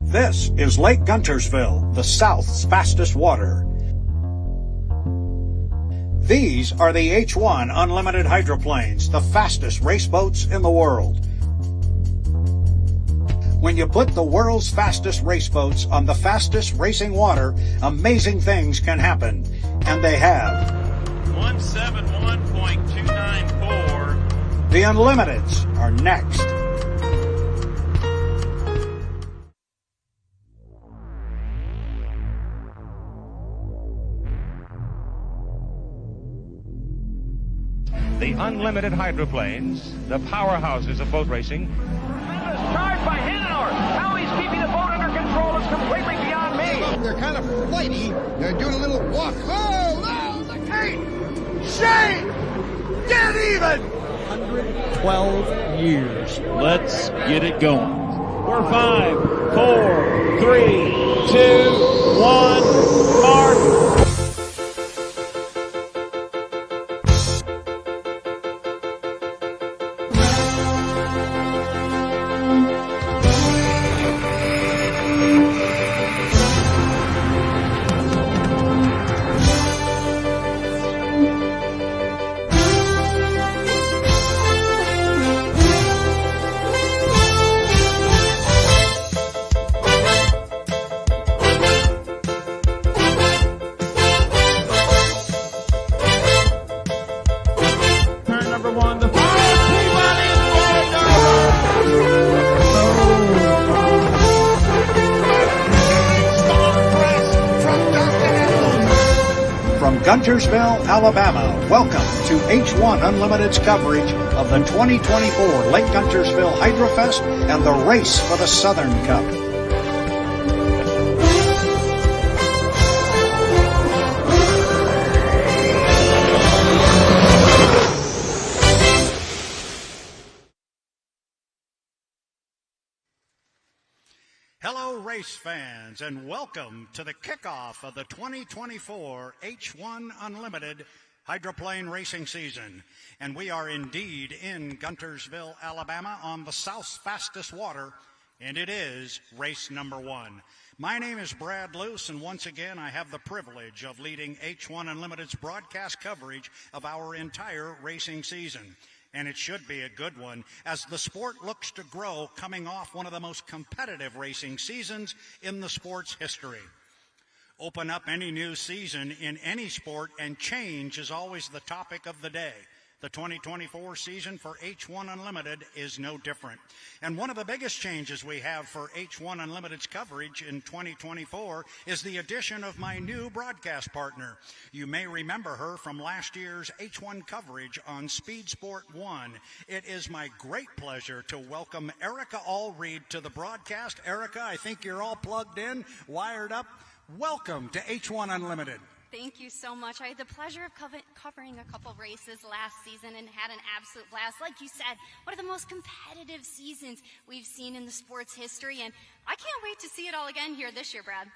This is Lake Guntersville, the South's fastest water. These are the H1 unlimited hydroplanes, the fastest race boats in the world. When you put the world's fastest race boats on the fastest racing water, amazing things can happen, and they have. 171.294. The Unlimiteds are next. The unlimited hydroplanes, the powerhouses of boat racing. Tremendous charge by Hindenor. How he's keeping the boat under control is completely beyond me. They're kind of flighty. They're doing a little walk. Oh, no, the gate! Shane! Get even! 112 years. Let's get it going. We're 5, 4, 3, 2, 1, mark. Guntersville, Alabama, welcome to H1 Unlimited's coverage of the 2024 Lake Guntersville Hydrofest and the race for the Southern Cup. Hello, race fans, and welcome to the kickoff of the 2024 H1 Unlimited hydroplane racing season. And we are indeed in Guntersville, Alabama, on the South's fastest water, and it is race number 1. My name is Brad Luce, and once again, I have the privilege of leading H1 Unlimited's broadcast coverage of our entire racing season. And it should be a good one, as the sport looks to grow, coming off one of the most competitive racing seasons in the sport's history. Open up any new season in any sport, and change is always the topic of the day. The 2024 season for H1 Unlimited is no different. And one of the biggest changes we have for H1 Unlimited's coverage in 2024 is the addition of my new broadcast partner. You may remember her from last year's H1 coverage on Speed Sport 1. It is my great pleasure to welcome Erica Allreed to the broadcast. Erica, I think you're all plugged in, wired up. Welcome to H1 Unlimited. Thank you so much. I had the pleasure of covering a couple races last season and had an absolute blast. Like you said, one of the most competitive seasons we've seen in the sport's history, and I can't wait to see it all again here this year, Brad.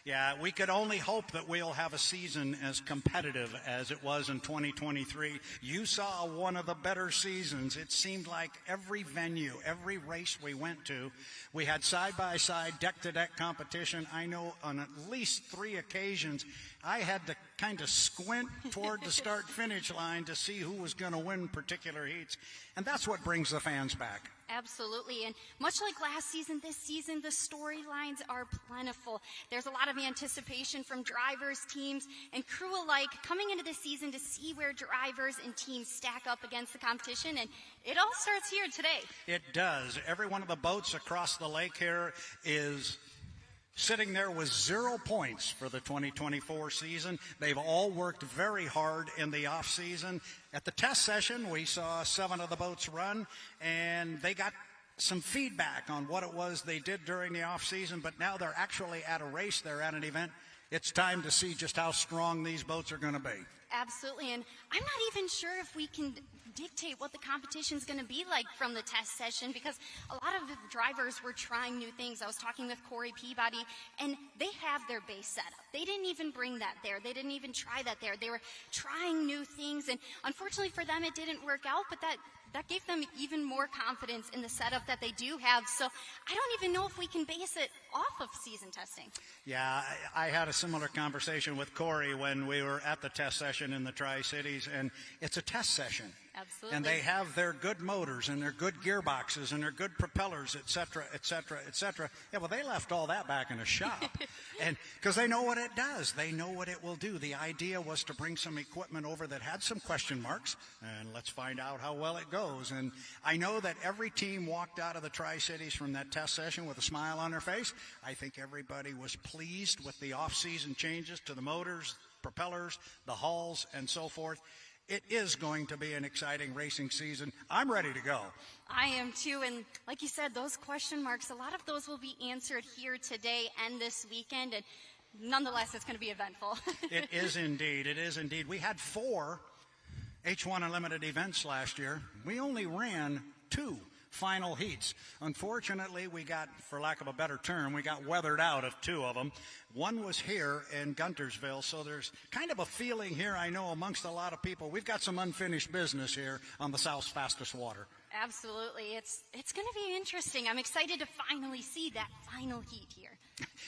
Yeah, we could only hope that we'll have a season as competitive as it was in 2023. You saw one of the better seasons. It seemed like every venue, every race we went to, we had side-by-side, deck-to-deck competition. I know on at least 3 occasions, I had to kind of squint toward the start-finish line to see who was going to win particular heats. And that's what brings the fans back. Absolutely, and much like last season, this season, the storylines are plentiful. There's a lot of anticipation from drivers, teams, and crew alike coming into the season to see where drivers and teams stack up against the competition, and it all starts here today. It does. Every one of the boats across the lake here is sitting there with 0 points for the 2024 season. They've all worked very hard in the off season. At the test session, we saw 7 of the boats run, and they got some feedback on what it was they did during the off season, but now they're actually at a race, they're at an event. It's time to see just how strong these boats are going to be. Absolutely, and I'm not even sure if we can dictate what the competition's going to be like from the test session, because a lot of the drivers were trying new things. I was talking with Corey Peabody, and they have their base setup. They didn't even bring that there. They didn't even try that there. They were trying new things, and unfortunately for them, it didn't work out, but that gave them even more confidence in the setup that they do have. So I don't even know if we can base it off of season testing. Yeah, I had a similar conversation with Corey when we were at the test session in the Tri-Cities, and it's a test session. Absolutely. And they have their good motors and their good gearboxes and their good propellers, et cetera, et cetera, et cetera. Yeah, well, they left all that back in the shop. And because they know what it does. They know what it will do. The idea was to bring some equipment over that had some question marks, and let's find out how well it goes. And I know that every team walked out of the Tri-Cities from that test session with a smile on their face. I think everybody was pleased with the off-season changes to the motors, propellers, the hulls, and so forth. It is going to be an exciting racing season. I'm ready to go. I am too, and like you said, those question marks, a lot of those will be answered here today and this weekend, and nonetheless, it's going to be eventful. It is indeed. It is indeed. We had 4 H1 Unlimited events last year. We only ran 2 final heats. Unfortunately, we got, for lack of a better term, we got weathered out of 2 of them. One was here in Guntersville, so there's kind of a feeling here, I know, amongst a lot of people. We've got some unfinished business here on the South's fastest water. Absolutely. It's going to be interesting. I'm excited to finally see that final heat here.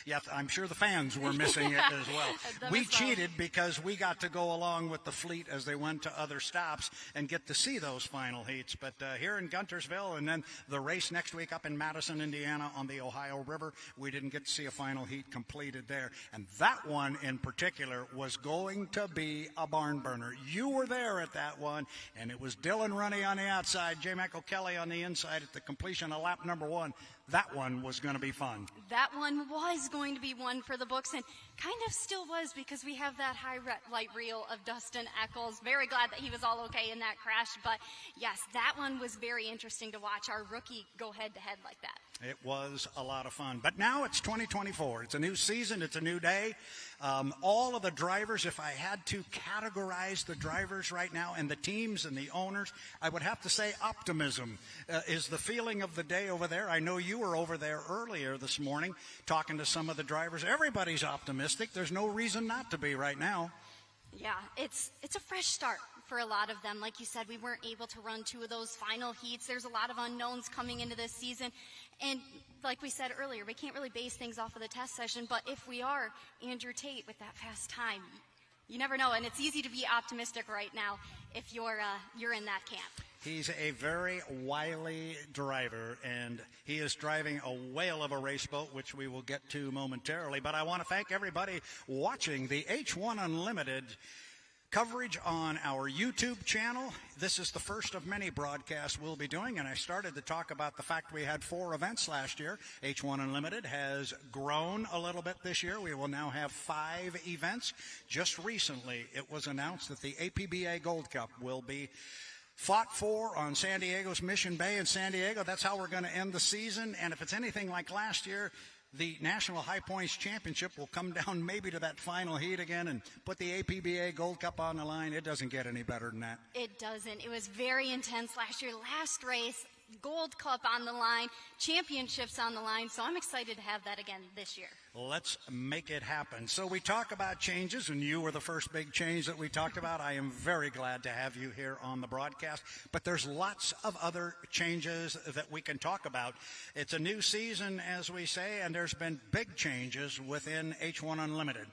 Yes, I'm sure the fans were missing it as well. We cheated because we got to go along with the fleet as they went to other stops and get to see those final heats. But here in Guntersville, and then the race next week up in Madison, Indiana on the Ohio River, we didn't get to see a final heat completed there. And that one in particular was going to be a barn burner. You were there at that one, and it was Dylan Runny on the outside, J. Michael Kelly on the inside at the completion of lap number 1. That one was going to be fun. That one was going to be one for the books, and kind of still was, because we have that highlight reel of Dustin Eccles. Very glad that he was all okay in that crash. But yes, that one was very interesting to watch our rookie go head-to-head like that. It was a lot of fun. But now it's 2024. It's a new season. It's a new day. All of the drivers, if I had to categorize the drivers right now and the teams and the owners, I would have to say optimism is the feeling of the day over there. I know you were over there earlier this morning talking to some of the drivers. Everybody's optimistic. There's no reason not to be right now. Yeah, it's a fresh start for a lot of them. Like you said, we weren't able to run 2 of those final heats. There's a lot of unknowns coming into this season. And like we said earlier, we can't really base things off of the test session. But if we are Andrew Tate with that fast time, you never know. And it's easy to be optimistic right now if you're in that camp. He's a very wily driver, and he is driving a whale of a race boat, which we will get to momentarily. But I want to thank everybody watching the H1 Unlimited coverage on our YouTube channel. This is the first of many broadcasts we'll be doing, and I started to talk about the fact we had 4 events last year. H1 Unlimited has grown a little bit this year. We will now have 5 events. Just recently, it was announced that the APBA Gold Cup will be fought for on San Diego's Mission Bay in San Diego. That's how we're going to end the season. And if it's anything like last year, the National High Points Championship will come down maybe to that final heat again and put the APBA Gold Cup on the line. It doesn't get any better than that. It doesn't. It was very intense last year. Last race, Gold Cup on the line, championships on the line. So I'm excited to have that again this year. Let's make it happen. So we talk about changes, and you were the first big change that we talked about. I am very glad to have you here on the broadcast. But there's lots of other changes that we can talk about. It's a new season, as we say, and there's been big changes within H1 Unlimited.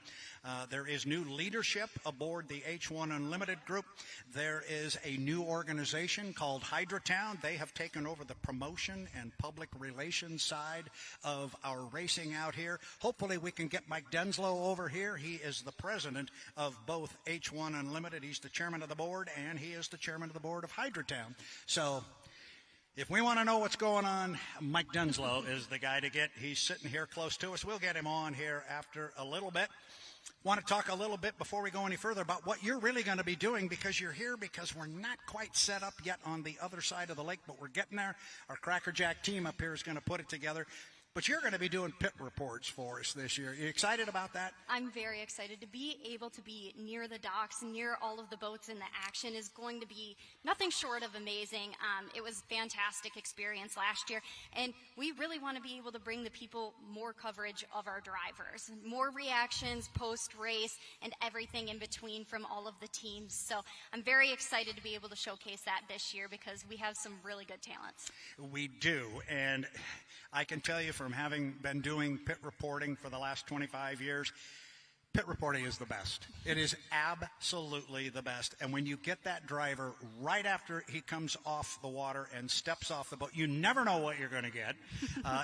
There is new leadership aboard the H1 Unlimited group. There is a new organization called Hydrotown. They have taken over the promotion and public relations side of our racing out here. Hopefully we can get Mike Denslow over here. He is the president of both H1 Unlimited. He's the chairman of the board, and he is the chairman of the board of Hydrotown. So if we want to know what's going on, Mike Denslow is the guy to get. He's sitting here close to us. We'll get him on here after a little bit. Want to talk a little bit before we go any further about what you're really going to be doing, because you're here because we're not quite set up yet on the other side of the lake, but we're getting there. Our Cracker Jack team up here is going to put it together. But you're going to be doing pit reports for us this year. You excited about that? I'm very excited to be able to be near the docks, near all of the boats, and the action is going to be nothing short of amazing. It was a fantastic experience last year, and we really want to be able to bring the people more coverage of our drivers, more reactions post-race, and everything in between from all of the teams. So I'm very excited to be able to showcase that this year because we have some really good talents. We do, and I can tell you from having been doing pit reporting for the last 25 years, pit reporting is the best. It is absolutely the best. And when you get that driver right after he comes off the water and steps off the boat, you never know what you're going to get.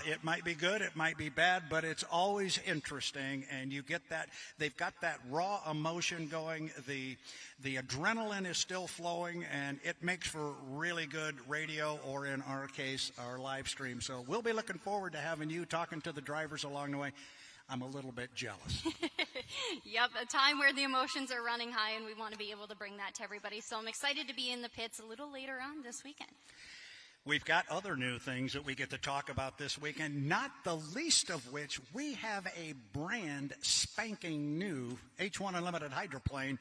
It might be good, it might be bad, but it's always interesting. And you get that, they've got that raw emotion going. The adrenaline is still flowing, and it makes for really good radio, or in our case, our live stream. So we'll be looking forward to having you talking to the drivers along the way. I'm a little bit jealous. Yep, a time where the emotions are running high, and we want to be able to bring that to everybody. So I'm excited to be in the pits a little later on this weekend. We've got other new things that we get to talk about this weekend, not the least of which we have a brand spanking new H1 Unlimited hydroplane.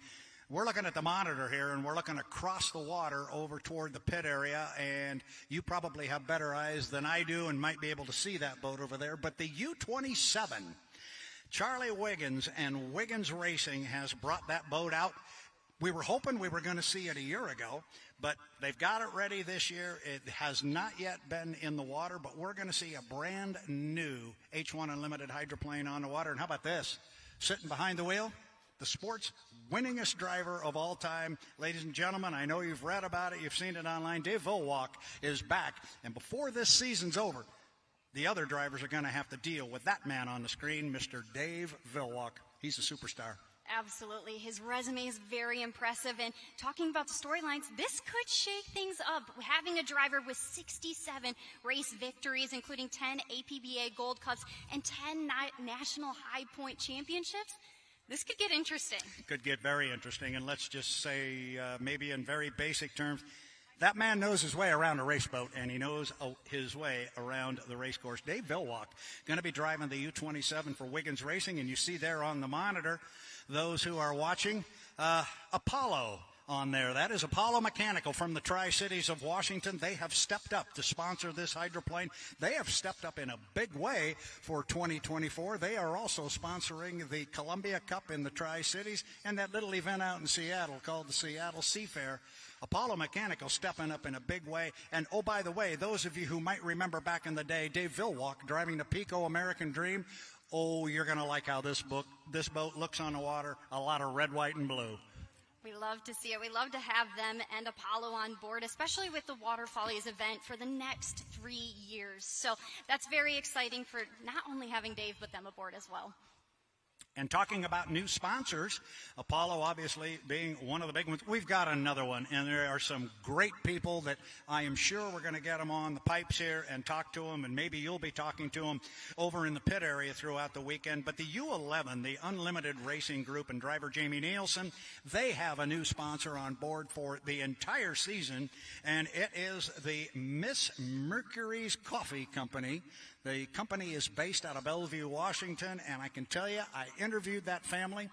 We're looking at the monitor here, and we're looking across the water over toward the pit area, and you probably have better eyes than I do and might be able to see that boat over there. But the U-27, Charlie Wiggins and Wiggins Racing has brought that boat out. We were hoping we were going to see it a year ago, but they've got it ready this year. It has not yet been in the water, but we're going to see a brand new H1 Unlimited hydroplane on the water. And how about this? Sitting behind the wheel, the sport's winningest driver of all time. Ladies and gentlemen, I know you've read about it, you've seen it online. Dave Vilwalk is back, and before this season's over, the other drivers are going to have to deal with that man on the screen, Mr. Dave Vilwalk. He's a superstar. Absolutely. His resume is very impressive. And talking about the storylines, this could shake things up. Having a driver with 67 race victories, including 10 APBA Gold Cups and 10 National High Point Championships, this could get interesting. Could get very interesting. And let's just say, maybe in very basic terms, that man knows his way around a race boat, and he knows his way around the race course. Dave Vilwalk going to be driving the U-27 for Wiggins Racing, and you see there on the monitor, those who are watching, Apollo on there. That is Apollo Mechanical from the Tri-Cities of Washington. They have stepped up to sponsor this hydroplane. They have stepped up in a big way for 2024. They are also sponsoring the Columbia Cup in the Tri-Cities and that little event out in Seattle called the Seattle Seafair. Apollo Mechanical stepping up in a big way. And, oh, by the way, those of you who might remember back in the day, Dave Vilwalk driving the Pico American Dream, oh, you're going to like how this boat looks on the water, a lot of red, white, and blue. We love to see it. We love to have them and Apollo on board, especially with the Water Follies event for the next 3 years. So that's very exciting for not only having Dave, but them aboard as well. And talking about new sponsors, Apollo obviously being one of the big ones. We've got another one, and there are some great people that I am sure we're going to get them on the pipes here and talk to them, and maybe you'll be talking to them over in the pit area throughout the weekend. But the U11, the Unlimited Racing Group and driver Jamie Nielsen, they have a new sponsor on board for the entire season, and it is the Miss Mercury's Coffee Company. The company is based out of Bellevue, Washington, and I can tell you, I interviewed that family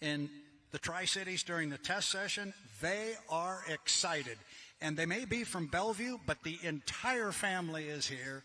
in the Tri-Cities during the test session. They are excited, and they may be from Bellevue, but the entire family is here.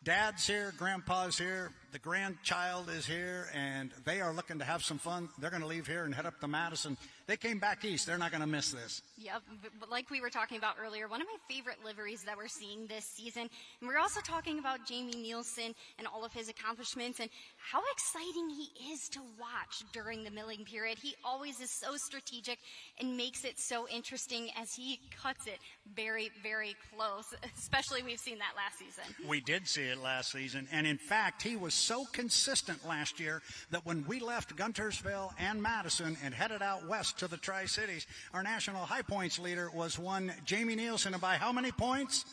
Dad's here, Grandpa's here, the grandchild is here, and they are looking to have some fun. They're going to leave here and head up to Madison. They came back east. They're not going to miss this. Yep, but like we were talking about earlier, one of my favorite liveries that we're seeing this season. And we're also talking about Jamie Nielsen and all of his accomplishments and how exciting he is to watch during the milling period. He always is so strategic and makes it so interesting as he cuts it very, very close. Especially we've seen that last season. We did see it last season. And in fact, he was so consistent last year that when we left Guntersville and Madison and headed out west to the Tri-Cities, our national high points leader was one Jamie Nielsen. And by how many points?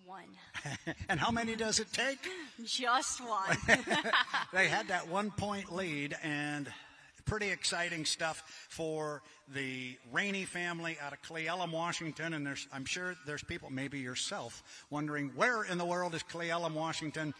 1. And how many does it take? Just 1. They had that 1 point lead, and pretty exciting stuff for the Rainey family out of Cle-Elum, Washington. And I'm sure there's people, maybe yourself, wondering where in the world is Cle-Elum, Washington?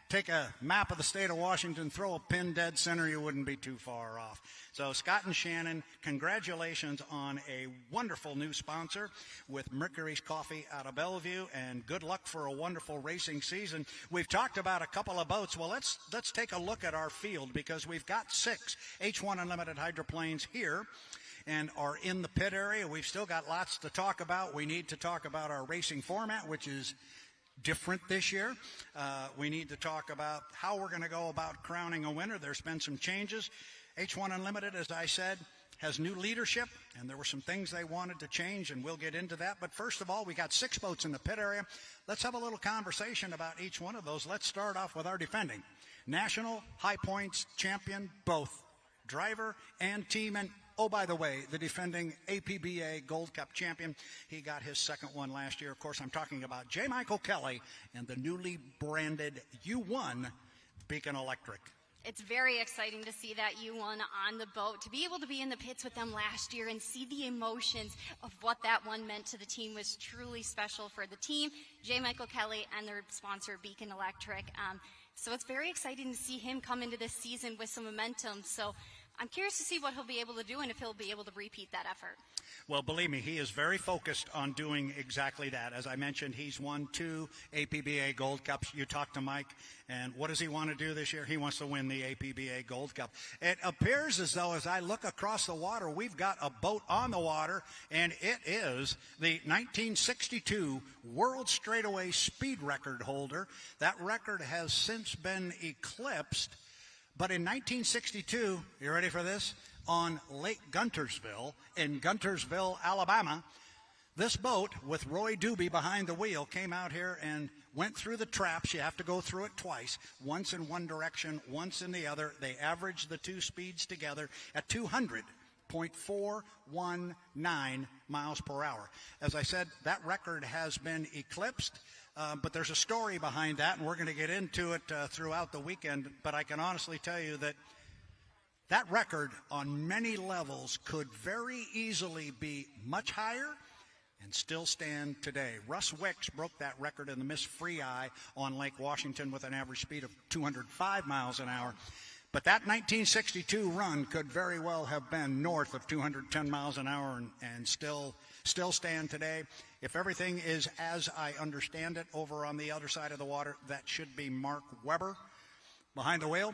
take a map of the state of Washington, throw a pin dead center, you wouldn't be too far off. So Scott and Shannon, congratulations on a wonderful new sponsor with Mercury's Coffee out of Bellevue, and good luck for a wonderful racing season. We've talked about a couple of boats. Well, let's take a look at our field, because we've got 6 H1 Unlimited hydroplanes here and are in the pit area. We've still got lots to talk about. We need to talk about our racing format, which is different this year. We need to talk about how we're going to go about crowning a winner. There's been some changes. H1 Unlimited, as I said, has new leadership, and there were some things they wanted to change, and we'll get into that. But first of all, we got 6 boats in the pit area. Let's have a little conversation about each one of those. Let's start off with our defending National High Points champion, both driver and team. And oh, by the way, the defending APBA Gold Cup champion. He got his second one last year. Of course, I'm talking about J. Michael Kelly and the newly branded U1 Beacon Electric. It's very exciting to see that U1 on the boat. To be able to be in the pits with them last year and see the emotions of what that one meant to the team was truly special for the team, J. Michael Kelly, and their sponsor, Beacon Electric. So it's very exciting to see him come into this season with some momentum. So I'm curious to see what he'll be able to do and if he'll be able to repeat that effort. Well, believe me, he is very focused on doing exactly that. As I mentioned, he's won 2 APBA Gold Cups. You talk to Mike, and what does he want to do this year? He wants to win the APBA Gold Cup. It appears as though, as I look across the water, we've got a boat on the water, and it is the 1962 World Straightaway Speed Record holder. That record has since been eclipsed. But in 1962, you ready for this? On Lake Guntersville in Guntersville, Alabama, this boat with Roy Doobie behind the wheel came out here and went through the traps. You have to go through it twice, once in one direction, once in the other. They averaged the 2 speeds together at 200.419 miles per hour. As I said, that record has been eclipsed. But there's a story behind that, and we're going to get into it throughout the weekend. But I can honestly tell you that that record on many levels could very easily be much higher and still stand today. Russ Wicks broke that record in the Miss Free Eye on Lake Washington with an average speed of 205 miles an hour. But that 1962 run could very well have been north of 210 miles an hour and still stand today. If everything is as I understand it over on the other side of the water, that should be Mark Webber behind the wheel.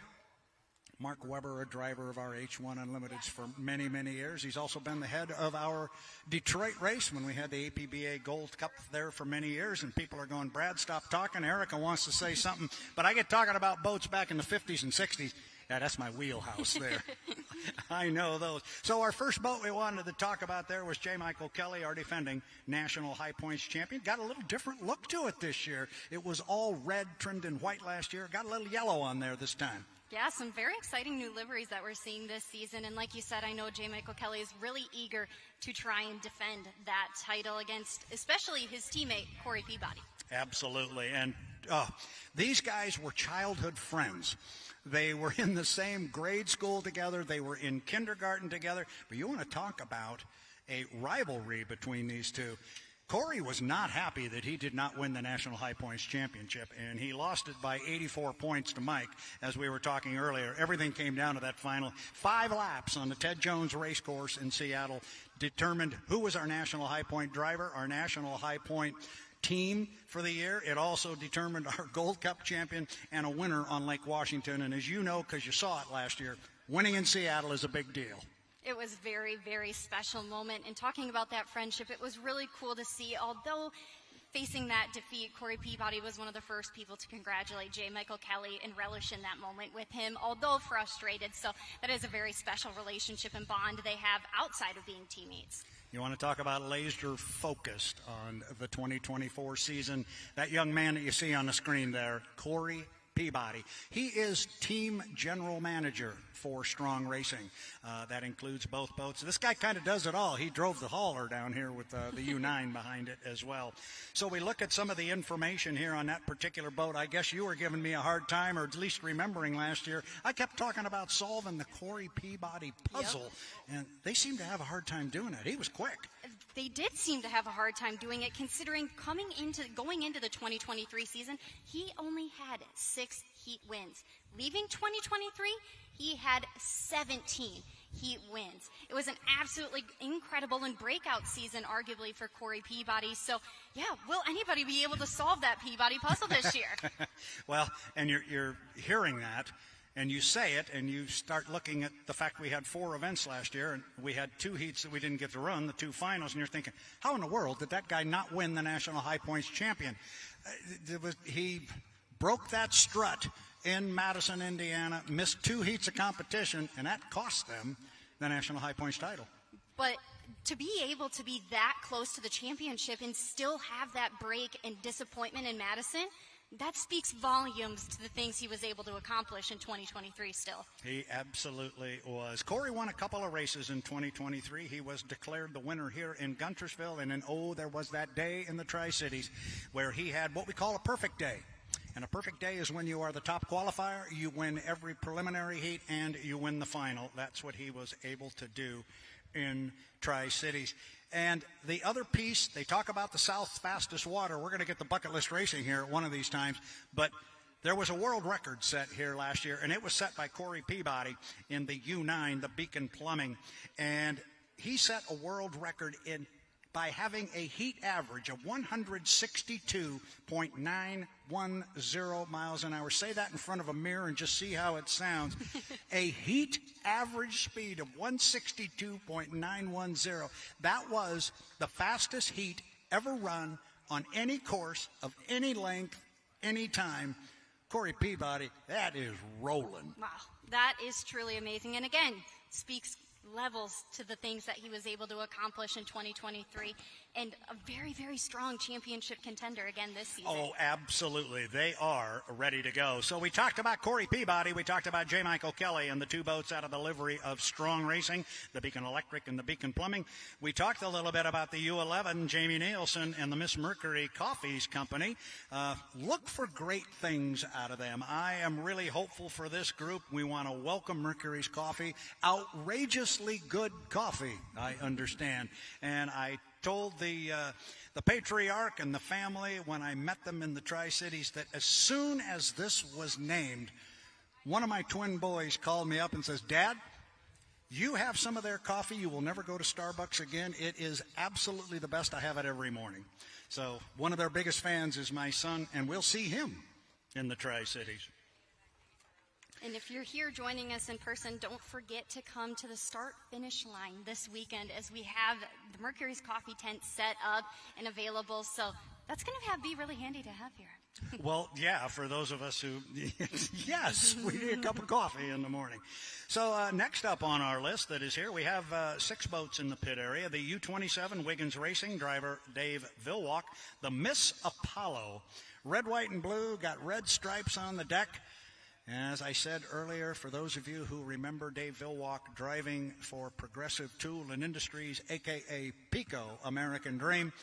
Mark Webber, a driver of our H1 Unlimiteds for many, many years. He's also been the head of our Detroit race when we had the APBA Gold Cup there for many years, and people are going, Brad, stop talking. Erica wants to say something. But I get talking about boats back in the 50s and 60s. Yeah, that's my wheelhouse there. I know those. So our first boat we wanted to talk about there was J. Michael Kelly, our defending National High Points champion. Got a little different look to it this year. It was all red, trimmed in white last year. Got a little yellow on there this time. Yeah, some very exciting new liveries that we're seeing this season. And like you said, I know J. Michael Kelly is really eager to try and defend that title against especially his teammate, Corey Peabody. Absolutely. And these guys were childhood friends. They were in the same grade school together. They were in kindergarten together. But you want to talk about a rivalry between these two. Corey was not happy that he did not win the National High Points Championship, and he lost it by 84 points to Mike, as we were talking earlier. Everything came down to that final 5 laps on the Ted Jones race course in Seattle, determined who was our National High Point driver, our National High Point team for the year. It also determined our Gold Cup champion and a winner on Lake Washington. And as you know, because you saw it last year, winning in Seattle is a big deal. It was a very, very special moment. And talking about that friendship, it was really cool to see. Although facing that defeat, Corey Peabody was one of the first people to congratulate J. Michael Kelly and relish in that moment with him, although frustrated. So that is a very special relationship and bond they have outside of being teammates. You want to talk about laser focused on the 2024 season. That young man that you see on the screen there, Corey Peabody. He is team general manager for Strong Racing. That includes both boats. This guy kind of does it all. He drove the hauler down here with the U9 behind it as well. So we look at some of the information here on that particular boat. I guess you were giving me a hard time, or at least remembering last year. I kept talking about solving the Corey Peabody puzzle, and they seem to have a hard time doing it. He was quick. they did seem to have a hard time doing it, considering going into the 2023 season, he only had 6 heat wins. Leaving 2023, he had 17 heat wins. It was an absolutely incredible and breakout season, arguably, for Corey Peabody. So, yeah, will anybody be able to solve that Peabody puzzle this year? Well, and you're hearing that, and you say it, and you start looking at the fact we had 4 events last year, and we had 2 heats that we didn't get to run, the 2 finals, and you're thinking, how in the world did that guy not win the National High Points Champion? He broke that strut in Madison, Indiana, missed 2 heats of competition, and that cost them the National High Points title. But to be able to be that close to the championship and still have that break and disappointment in Madison, that speaks volumes to the things he was able to accomplish in 2023 still. He absolutely was. Corey won a couple of races in 2023. He was declared the winner here in Guntersville, and then, there was that day in the Tri-Cities where he had what we call a perfect day. And a perfect day is when you are the top qualifier, you win every preliminary heat, and you win the final. That's what he was able to do in Tri-Cities. And the other piece, they talk about the South's fastest water. We're going to get the bucket list racing here one of these times. But there was a world record set here last year, and it was set by Corey Peabody in the U9, the Beacon Plumbing. And he set a world record by having a heat average of 162.910 miles an hour. Say that in front of a mirror and just see how it sounds. A heat average speed of 162.910. That was the fastest heat ever run on any course of any length, any time. Corey Peabody, that is rolling. Wow, that is truly amazing. And again, speaks levels to the things that he was able to accomplish in 2023, and a very, very strong championship contender again this season. Oh, absolutely. They are ready to go. So we talked about Corey Peabody. We talked about J. Michael Kelly and the 2 boats out of the livery of Strong Racing, the Beacon Electric and the Beacon Plumbing. We talked a little bit about the U11, Jamie Nielsen and the Miss Mercury Coffees Company. Look for great things out of them. I am really hopeful for this group. We want to welcome Mercury's Coffee. Outrageously good coffee, I understand. And I told the patriarch and the family when I met them in the Tri-Cities that as soon as this was named, one of my twin boys called me up and says, Dad, you have some of their coffee. You will never go to Starbucks again. It is absolutely the best. I have it every morning. So one of their biggest fans is my son, and we'll see him in the Tri-Cities. And if you're here joining us in person, don't forget to come to the start-finish line this weekend as we have the Mercury's Coffee tent set up and available. So that's going to be really handy to have here. Well, yeah, for those of us who, yes, we need a cup of coffee in the morning. So next up on our list that is here, we have 6 boats in the pit area. The U-27 Wiggins Racing, driver Dave Vilwalk. The Miss Apollo, red, white, and blue, got red stripes on the deck. As I said earlier, for those of you who remember Dave Vilwalk driving for Progressive Tool and Industries, a.k.a. Pico American Dream,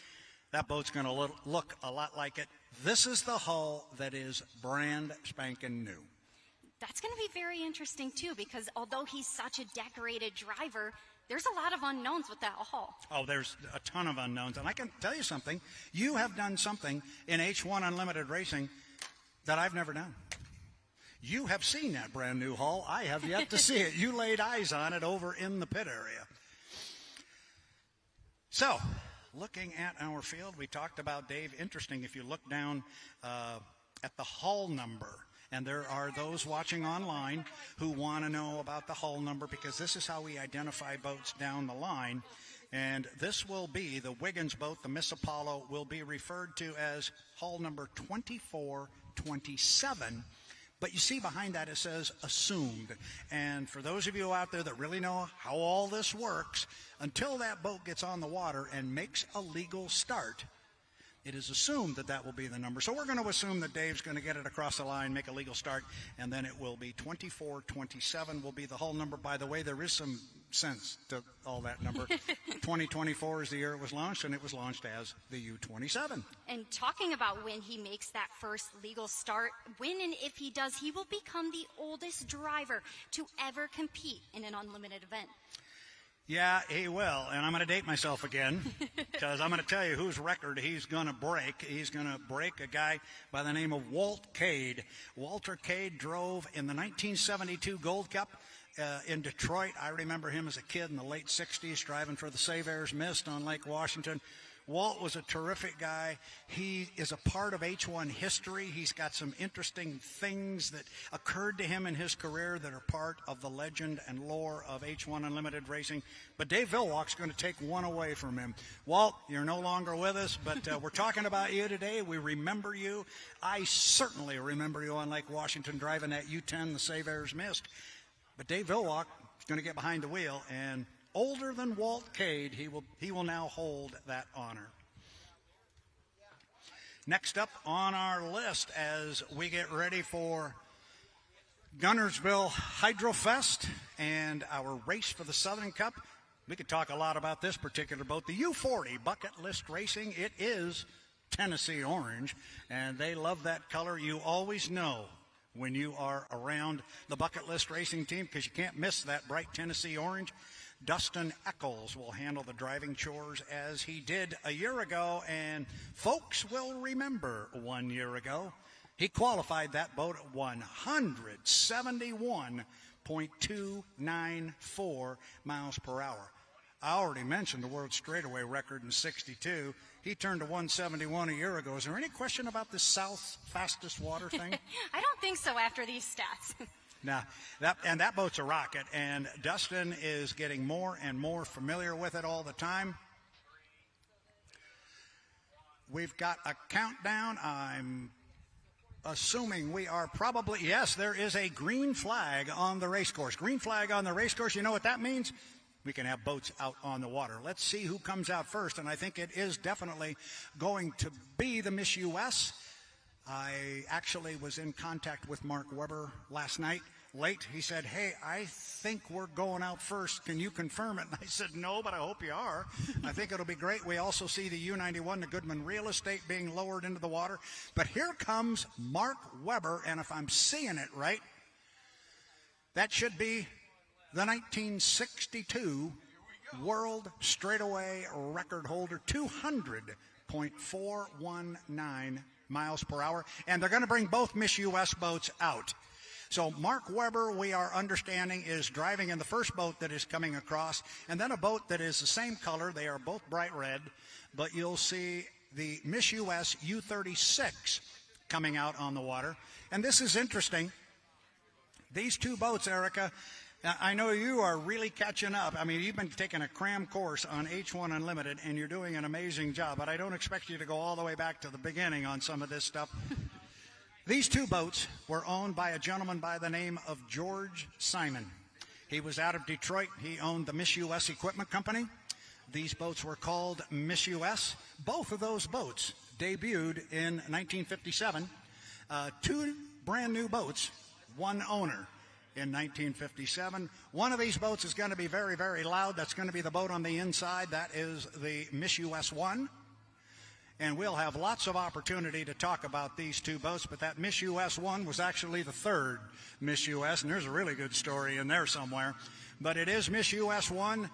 that boat's going to look a lot like it. This is the hull that is brand spanking new. That's going to be very interesting, too, because although he's such a decorated driver, there's a lot of unknowns with that hull. Oh, there's a ton of unknowns. And I can tell you something. You have done something in H1 Unlimited Racing that I've never done. You have seen that brand new hull. I have yet to see it. You laid eyes on it over in the pit area. So, looking at our field, we talked about Dave. Interesting, if you look down at the hull number, and there are those watching online who want to know about the hull number because this is how we identify boats down the line. And this will be the Wiggins boat, the Miss Apollo, will be referred to as hull number 2427. But you see behind that it says assumed. And for those of you out there that really know how all this works, until that boat gets on the water and makes a legal start, it is assumed that that will be the number. So we're going to assume that Dave's going to get it across the line, make a legal start, and then it will be 2427 will be the hull number. By the way, there is some sense to all that number. 2024 is the year it was launched, and it was launched as the U-27. And talking about when he makes that first legal start, when and if he does, he will become the oldest driver to ever compete in an unlimited event. Yeah, he will. And I'm going to date myself again because I'm going to tell you whose record he's going to break. He's going to break a guy by the name of Walt Cade. Walter Cade drove in the 1972 Gold Cup in Detroit. I remember him as a kid in the late 60s driving for the Save Airs Mist on Lake Washington. Walt was a terrific guy. He is a part of H1 history. He's got some interesting things that occurred to him in his career that are part of the legend and lore of H1 Unlimited racing. But Dave Villwalk's going to take one away from him. Walt, you're no longer with us, but we're talking about you today. We remember you. I certainly remember you on Lake Washington driving that U10, the Save Airs Mist. But Dave Villwalk is going to get behind the wheel, and older than Walt Cade, he will now hold that honor. Next up on our list as we get ready for Guntersville Hydrofest and our race for the Southern Cup, we could talk a lot about this particular boat, the U40 Bucket List Racing. It is Tennessee orange, and they love that color. You always know when you are around the Bucket List Racing team because you can't miss that bright Tennessee orange. Dustin Eccles will handle the driving chores as he did a year ago, and folks will remember 1 year ago. He qualified that boat at 171.294 miles per hour. I already mentioned the world straightaway record in 62. He turned to 171 a year ago. Is there any question about this South fastest water thing? I don't think so after these stats. Now, that boat's a rocket, and Dustin is getting more and more familiar with it all the time. We've got a countdown. I'm assuming we are probably, yes, there is a green flag on the race course. Green flag on the race course, you know what that means? We can have boats out on the water. Let's see who comes out first, and I think it is definitely going to be the Miss US. I actually was in contact with Mark Webber last night late. He said, hey, I think we're going out first. Can you confirm it? And I said, no, but I hope you are. I think it'll be great. We also see the U91, the Goodman Real Estate, being lowered into the water. But here comes Mark Webber, and if I'm seeing it right, that should be the 1962 World Straightaway record holder, 200.419 miles per hour, and they're going to bring both Miss US boats out. So Mark Webber, we are understanding, is driving in the first boat that is coming across, and then a boat that is the same color. They are both bright red, but you'll see the Miss US U36 coming out on the water. And this is interesting. These two boats, Erica, I know you are really catching up. I mean, you've been taking a cram course on H1 Unlimited, and you're doing an amazing job, but I don't expect you to go all the way back to the beginning on some of this stuff. These two boats were owned by a gentleman by the name of George Simon. He was out of Detroit. He owned the Miss US Equipment Company. These boats were called Miss US. Both of those boats debuted in 1957. Two brand new boats, one owner. In 1957. One of these boats is going to be very, very loud. That's going to be the boat on the inside. That is the Miss US 1. And we'll have lots of opportunity to talk about these two boats, but that Miss US 1 was actually the third Miss US, and there's a really good story in there somewhere. But it is Miss US 1.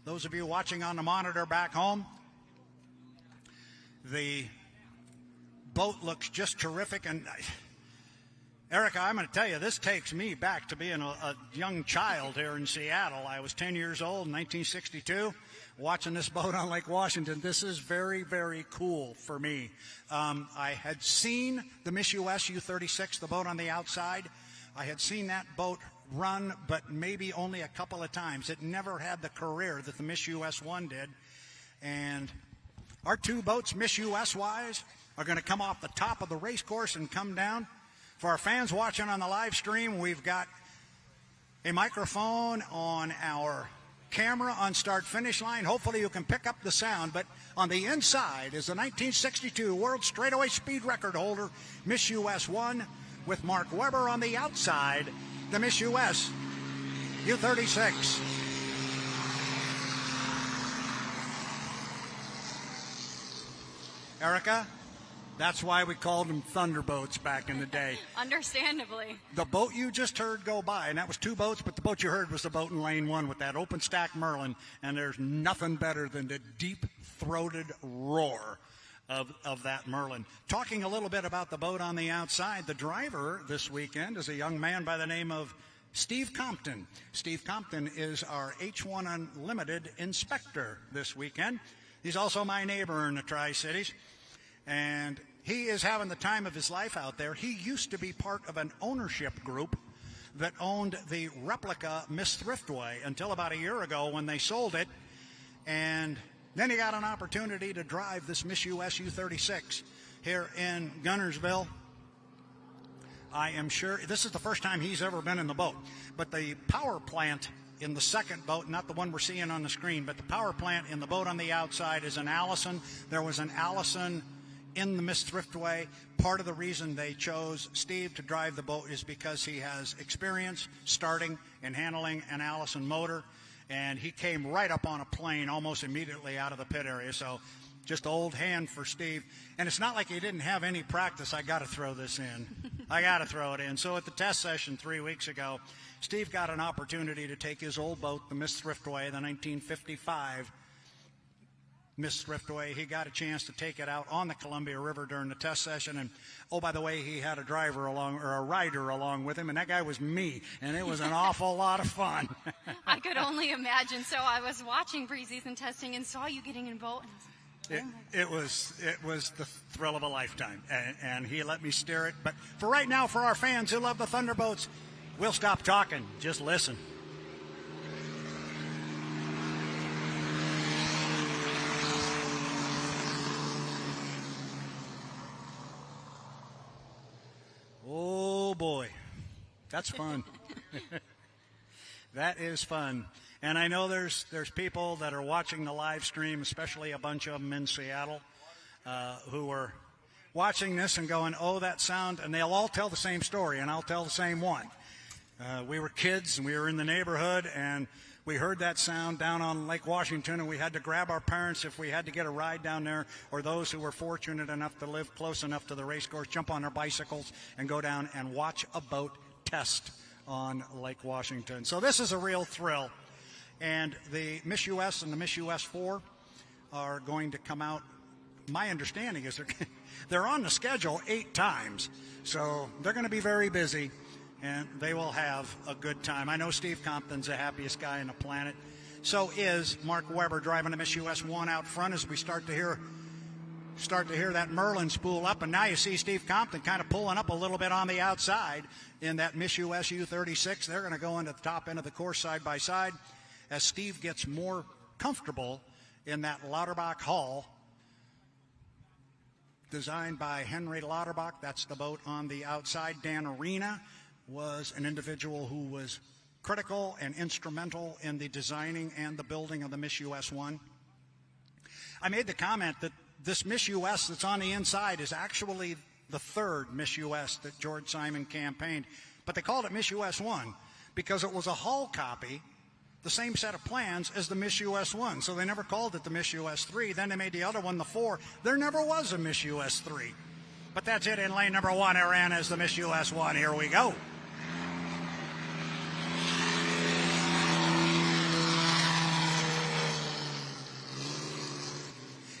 Those of you watching on the monitor back home, the boat looks just terrific. And Erica, I'm going to tell you, this takes me back to being a young child here in Seattle. I was 10 years old in 1962, watching this boat on Lake Washington. This is very, very cool for me. I had seen the Miss US U36, the boat on the outside. I had seen that boat run, but maybe only a couple of times. It never had the career that the Miss US 1 did. And our two boats, Miss US-wise, are going to come off the top of the race course and come down. For our fans watching on the live stream, we've got a microphone on our camera on start-finish line. Hopefully you can pick up the sound, but on the inside is the 1962 World Straightaway Speed Record holder, Miss US 1, with Mark Webber on the outside, the Miss US U36. Erica, That's why we called them thunderboats back in the day. Understandably. The boat you just heard go by, and that was 2 boats, but the boat you heard was the boat in lane 1 with that open stack Merlin, and there's nothing better than the deep-throated roar of that Merlin. Talking a little bit about the boat on the outside, the driver this weekend is a young man by the name of Steve Compton. Steve Compton is our H1 Unlimited inspector this weekend. He's also my neighbor in the Tri-Cities. And he is having the time of his life out there. He used to be part of an ownership group that owned the replica Miss Thriftway until about a year ago when they sold it. And then he got an opportunity to drive this Miss US U36 here in Guntersville. I am sure this is the first time he's ever been in the boat. But the power plant in the second boat, not the one we're seeing on the screen, but the power plant in the boat on the outside is an Allison. There was an Allison in the Miss Thriftway. Part of the reason they chose Steve to drive the boat is because he has experience starting and handling an Allison motor, and he came right up on a plane almost immediately out of the pit area. So just old hand for Steve. And it's not like he didn't have any practice. I got to throw this in. I got to throw it in. So at the test session 3 weeks ago, Steve got an opportunity to take his old boat, the Miss Thriftway, the 1955 Miss Thriftway. He got a chance to take it out on the Columbia River during the test session. And, oh, by the way, he had a driver along, or a rider along with him, and that guy was me. And it was an awful lot of fun. I could only imagine. So I was watching preseason testing and saw you getting in a boat. And it was the thrill of a lifetime. And he let me steer it. But for right now, for our fans who love the Thunderboats, we'll stop talking. Just listen. Oh, boy. That's fun. That is fun. And I know there's people that are watching the live stream, especially a bunch of them in Seattle, who are watching this and going, oh, that sound. And they'll all tell the same story, and I'll tell the same one. We were kids, and we were in the neighborhood, and we heard that sound down on Lake Washington, and we had to grab our parents if we had to get a ride down there, or those who were fortunate enough to live close enough to the race course, jump on their bicycles and go down and watch a boat test on Lake Washington. So this is a real thrill. And the Miss US and the Miss US 4 are going to come out. My understanding is they're on the schedule 8 times, so they're going to be very busy. And they will have a good time. I know Steve Compton's the happiest guy on the planet. So is Mark Webber driving a Miss US 1 out front as we start to hear that Merlin spool up. And now you see Steve Compton kind of pulling up a little bit on the outside in that Miss US U36. They're going to go into the top end of the course side by side as Steve gets more comfortable in that Lauterbach hull designed by Henry Lauterbach. That's the boat on the outside. Dan Arena was an individual who was critical and instrumental in the designing and the building of the Miss US 1. I made the comment that this Miss US that's on the inside is actually the 3rd Miss US that George Simon campaigned, but they called it Miss US 1 because it was a hull copy, the same set of plans as the Miss US 1, so they never called it the Miss US 3. Then they made the other one the 4. There never was a Miss US 3. But that's it in lane number 1. It ran as the Miss US 1. Here we go.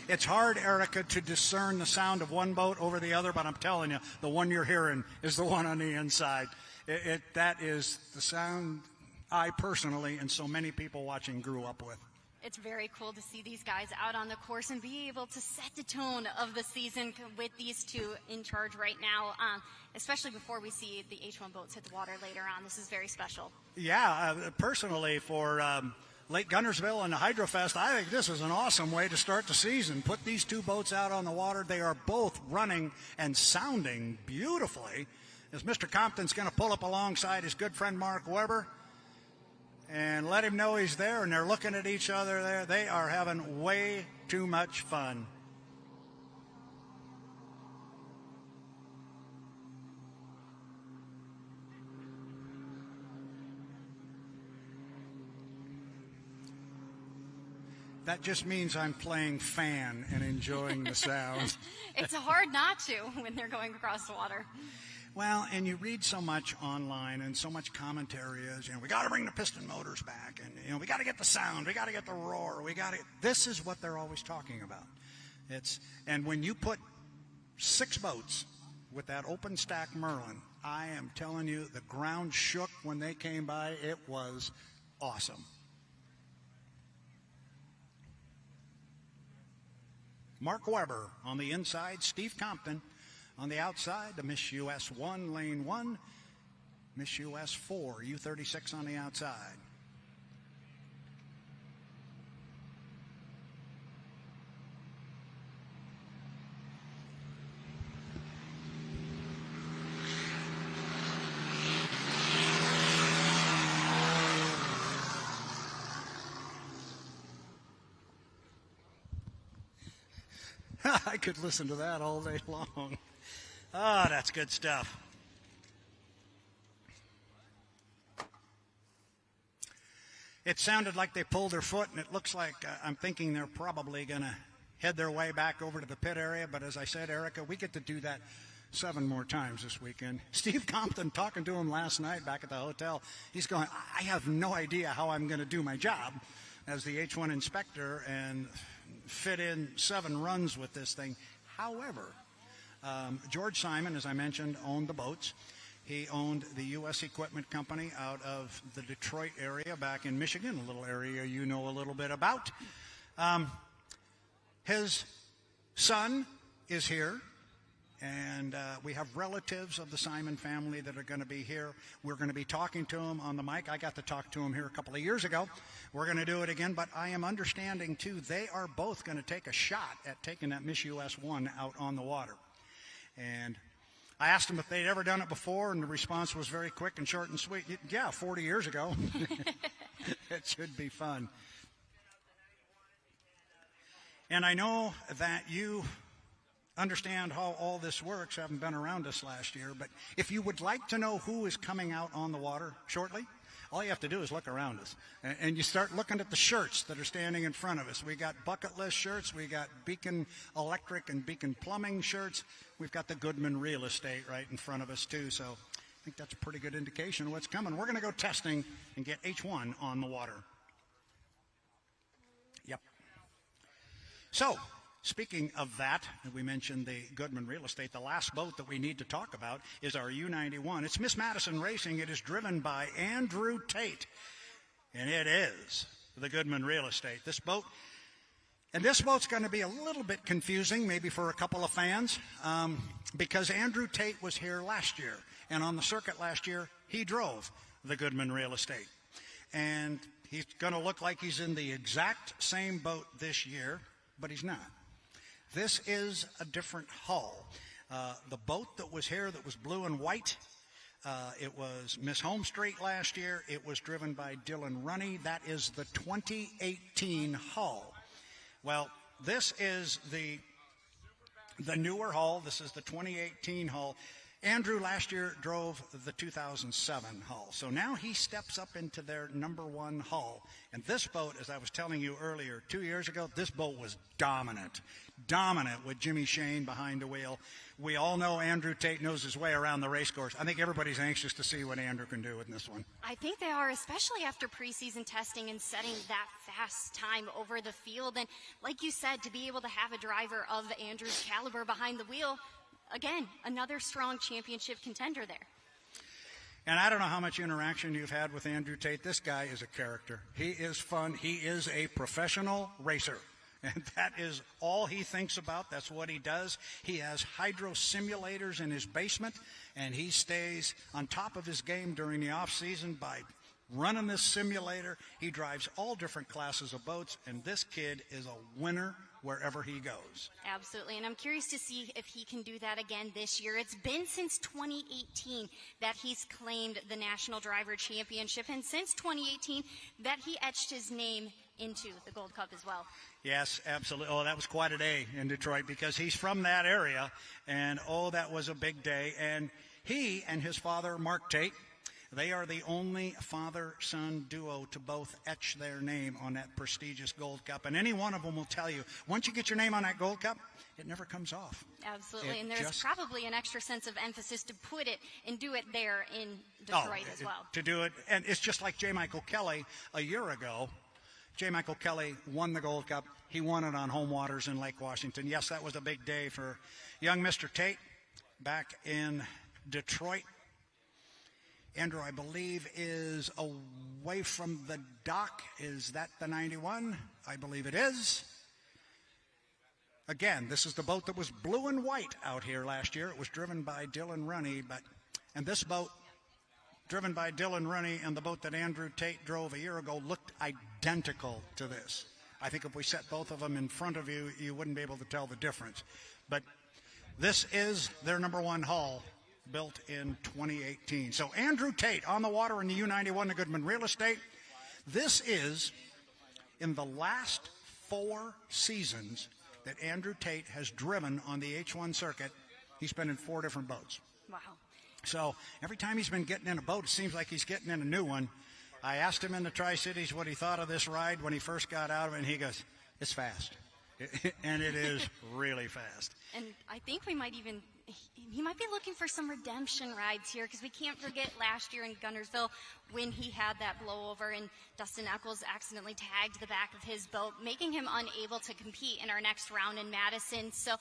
It's hard, Erica, to discern the sound of one boat over the other, but I'm telling you, the one you're hearing is the one on the inside. That is the sound I personally and so many people watching grew up with. It's very cool to see these guys out on the course and be able to set the tone of the season with these two in charge right now, especially before we see the H1 boats hit the water later on. This is very special. Yeah, personally for Lake Guntersville and the Hydrofest, I think this is an awesome way to start the season. Put these two boats out on the water. They are both running and sounding beautifully as Mr. Compton's going to pull up alongside his good friend Mark Webber and let him know he's there, and they're looking at each other there. They are having way too much fun. That just means I'm playing fan and enjoying the sound. It's hard not to when they're going across the water. Well, and you read so much online and so much commentary is, we got to bring the piston motors back, and we got to get the sound, we got to get the roar, this is what they're always talking about. And when you put 6 boats with that open stack Merlin, I am telling you, the ground shook when they came by. It was awesome. Mark Webber on the inside, Steve Compton on the outside, the Miss US 1, lane 1, Miss US 4, U36 on the outside. I could listen to that all day long. Ah, that's good stuff. It sounded like they pulled their foot, and it looks like I'm thinking they're probably going to head their way back over to the pit area. But as I said, Erica, we get to do that 7 more times this weekend. Steve Compton, talking to him last night back at the hotel, he's going, I have no idea how I'm going to do my job as the H1 inspector and fit in 7 runs with this thing. However, George Simon, as I mentioned, owned the boats. He owned the U.S. Equipment Company out of the Detroit area back in Michigan, a little area you know a little bit about. His son is here, and we have relatives of the Simon family that are going to be here. We're going to be talking to him on the mic. I got to talk to him here a couple of years ago. We're going to do it again, but I am understanding, too, they are both going to take a shot at taking that Miss US 1 out on the water. And I asked them if they'd ever done it before, and the response was very quick and short and sweet. Yeah, 40 years ago. It should be fun. And I know that you understand how all this works, having been around us last year, but if you would like to know who is coming out on the water shortly, all you have to do is look around us. And you start looking at the shirts that are standing in front of us. We got bucket list shirts. We got Beacon Electric and Beacon Plumbing shirts. We've got the Goodman Real Estate right in front of us, too. So I think that's a pretty good indication of what's coming. We're going to go testing and get H1 on the water. Yep. So, speaking of that, we mentioned the Goodman Real Estate. The last boat that we need to talk about is our U91. It's Miss Madison Racing. It is driven by Andrew Tate, and it is the Goodman Real Estate. This boat's going to be a little bit confusing, maybe for a couple of fans, because Andrew Tate was here last year, and on the circuit last year, he drove the Goodman Real Estate. And he's going to look like he's in the exact same boat this year, but he's not. This is a different hull. The boat that was here that was blue and white, it was Miss Home Street last year. It was driven by Dylan Runney. That is the 2018 hull. Well, this is the newer hull. This is the 2018 hull. Andrew last year drove the 2007 hull. So now he steps up into their number 1 hull. And this boat, as I was telling you earlier, 2 years ago, this boat was dominant with Jimmy Shane behind the wheel. We all know Andrew Tate knows his way around the race course. I think everybody's anxious to see what Andrew can do in this one. I think they are, especially after preseason testing and setting that fast time over the field. And like you said, to be able to have a driver of Andrew's caliber behind the wheel, again, another strong championship contender there. And I don't know how much interaction you've had with Andrew Tate. This guy is a character. He is fun. He is a professional racer. And that is all he thinks about. That's what he does. He has hydro simulators in his basement, and he stays on top of his game during the off season by running this simulator. He drives all different classes of boats, and this kid is a winner wherever he goes. Absolutely, and I'm curious to see if he can do that again this year. It's been since 2018 that he's claimed the National Driver Championship, and since 2018 that he etched his name into the Gold Cup as well. Yes, absolutely. Oh, that was quite a day in Detroit because he's from that area, and that was a big day. And he and his father, Mark Tate, They are the only father-son duo to both etch their name on that prestigious Gold Cup. And any one of them will tell you, once you get your name on that Gold Cup, it never comes off. Absolutely, and there's probably an extra sense of emphasis to put it and do it there in Detroit as well. To do it, and it's just like J. Michael Kelly a year ago. J. Michael Kelly won the Gold Cup. He won it on home waters in Lake Washington. Yes, that was a big day for young Mr. Tate back in Detroit. Andrew, I believe, is away from the dock. Is that the 91? I believe it is. Again, this is the boat that was blue and white out here last year. It was driven by Dylan Runny, and this boat, driven by Dylan Runny, and the boat that Andrew Tate drove a year ago looked identical to this. I think if we set both of them in front of you, you wouldn't be able to tell the difference. But this is their number one hull, built in 2018. So Andrew Tate on the water in the U91 to Goodman Real Estate. This is in the last 4 seasons that Andrew Tate has driven on the H1 circuit. He's been in 4 different boats. Wow. So every time he's been getting in a boat, it seems like he's getting in a new one. I asked him in the Tri-Cities what he thought of this ride when he first got out of it, and he goes, it's fast. And it is really fast. And I think he might be looking for some redemption rides here, because we can't forget last year in Guntersville when he had that blowover and Dustin Eccles accidentally tagged the back of his boat, making him unable to compete in our next round in Madison. So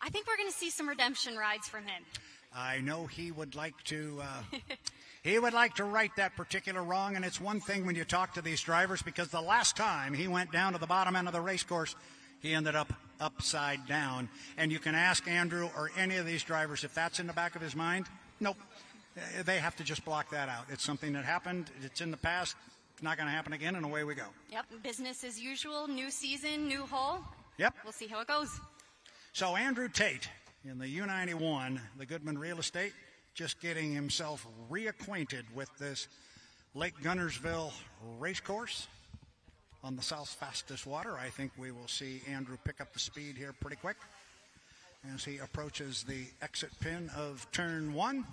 I think we're going to see some redemption rides from him. I know he would like to right that particular wrong, and it's one thing when you talk to these drivers, because the last time he went down to the bottom end of the race course, he ended up upside down. And you can ask Andrew or any of these drivers if that's in the back of his mind. Nope. They have to just block that out. It's something that happened. It's in the past. It's not going to happen again, and away we go. Yep. Business as usual. New season, new hull. Yep. We'll see how it goes. So Andrew Tate in the U91, the Goodman Real Estate, just getting himself reacquainted with this Lake Guntersville race course on the South's fastest water. I think we will see Andrew pick up the speed here pretty quick as he approaches the exit pin of turn 1.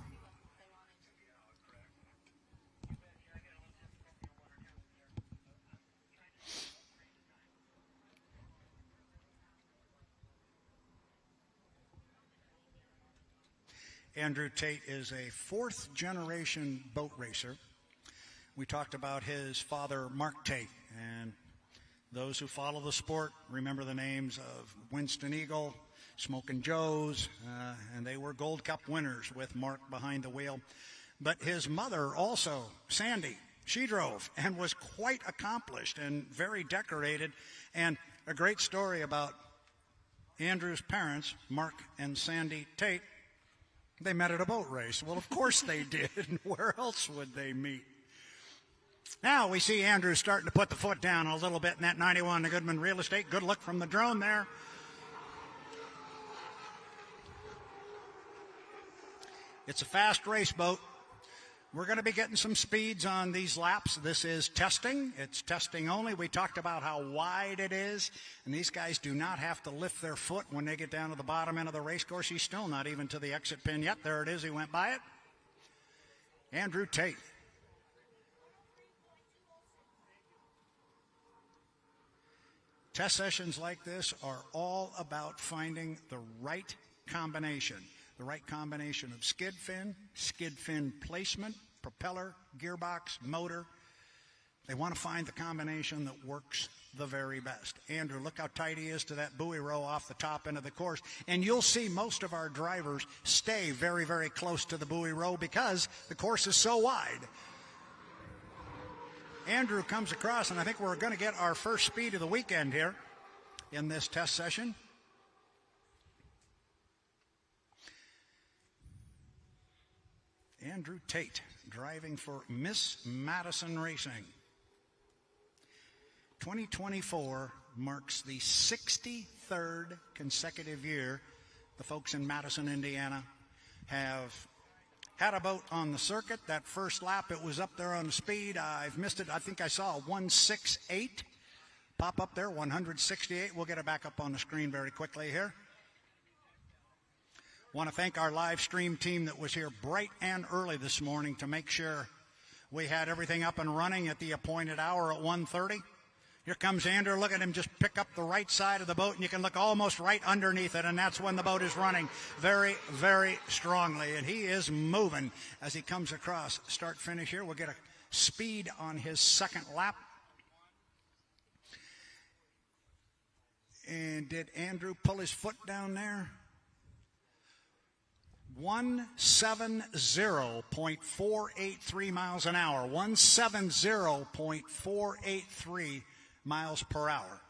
Andrew Tate is a 4th generation boat racer. We talked about his father, Mark Tate, and those who follow the sport remember the names of Winston Eagle, Smokin' Joe's, and they were Gold Cup winners with Mark behind the wheel. But his mother also, Sandy, she drove and was quite accomplished and very decorated. And a great story about Andrew's parents, Mark and Sandy Tate. They met at a boat race. Well, of course they did. Where else would they meet? Now we see Andrew starting to put the foot down a little bit in that 91 to Goodman Real Estate. Good look from the drone there. It's a fast race boat. We're going to be getting some speeds on these laps. This is testing. It's testing only. We talked about how wide it is, and these guys do not have to lift their foot when they get down to the bottom end of the race course. He's still not even to the exit pin yet. There it is. He went by it. Andrew Tate. Test sessions like this are all about finding the right combination. The right combination of skid fin placement, propeller, gearbox, motor. They want to find the combination that works the very best. Andrew, look how tight he is to that buoy row off the top end of the course. And you'll see most of our drivers stay very, very close to the buoy row because the course is so wide. Andrew comes across, and I think we're going to get our first speed of the weekend here in this test session. Andrew Tate driving for Miss Madison Racing. 2024 marks the 63rd consecutive year the folks in Madison, Indiana have had a boat on the circuit. That first lap, it was up there on the speed. I've missed it. I think I saw a 168 pop up there, 168. We'll get it back up on the screen very quickly here. Want to thank our live stream team that was here bright and early this morning to make sure We had everything up and running at the appointed hour at 1:30. Here comes Andrew. Look at him just pick up the right side of the boat, and you can look almost right underneath it, and that's when the boat is running very, very strongly. And he is moving as he comes across start-finish here. We'll get a speed on his second lap. And did Andrew pull his foot down there? 170.483 miles an hour. 170.483 miles per hour.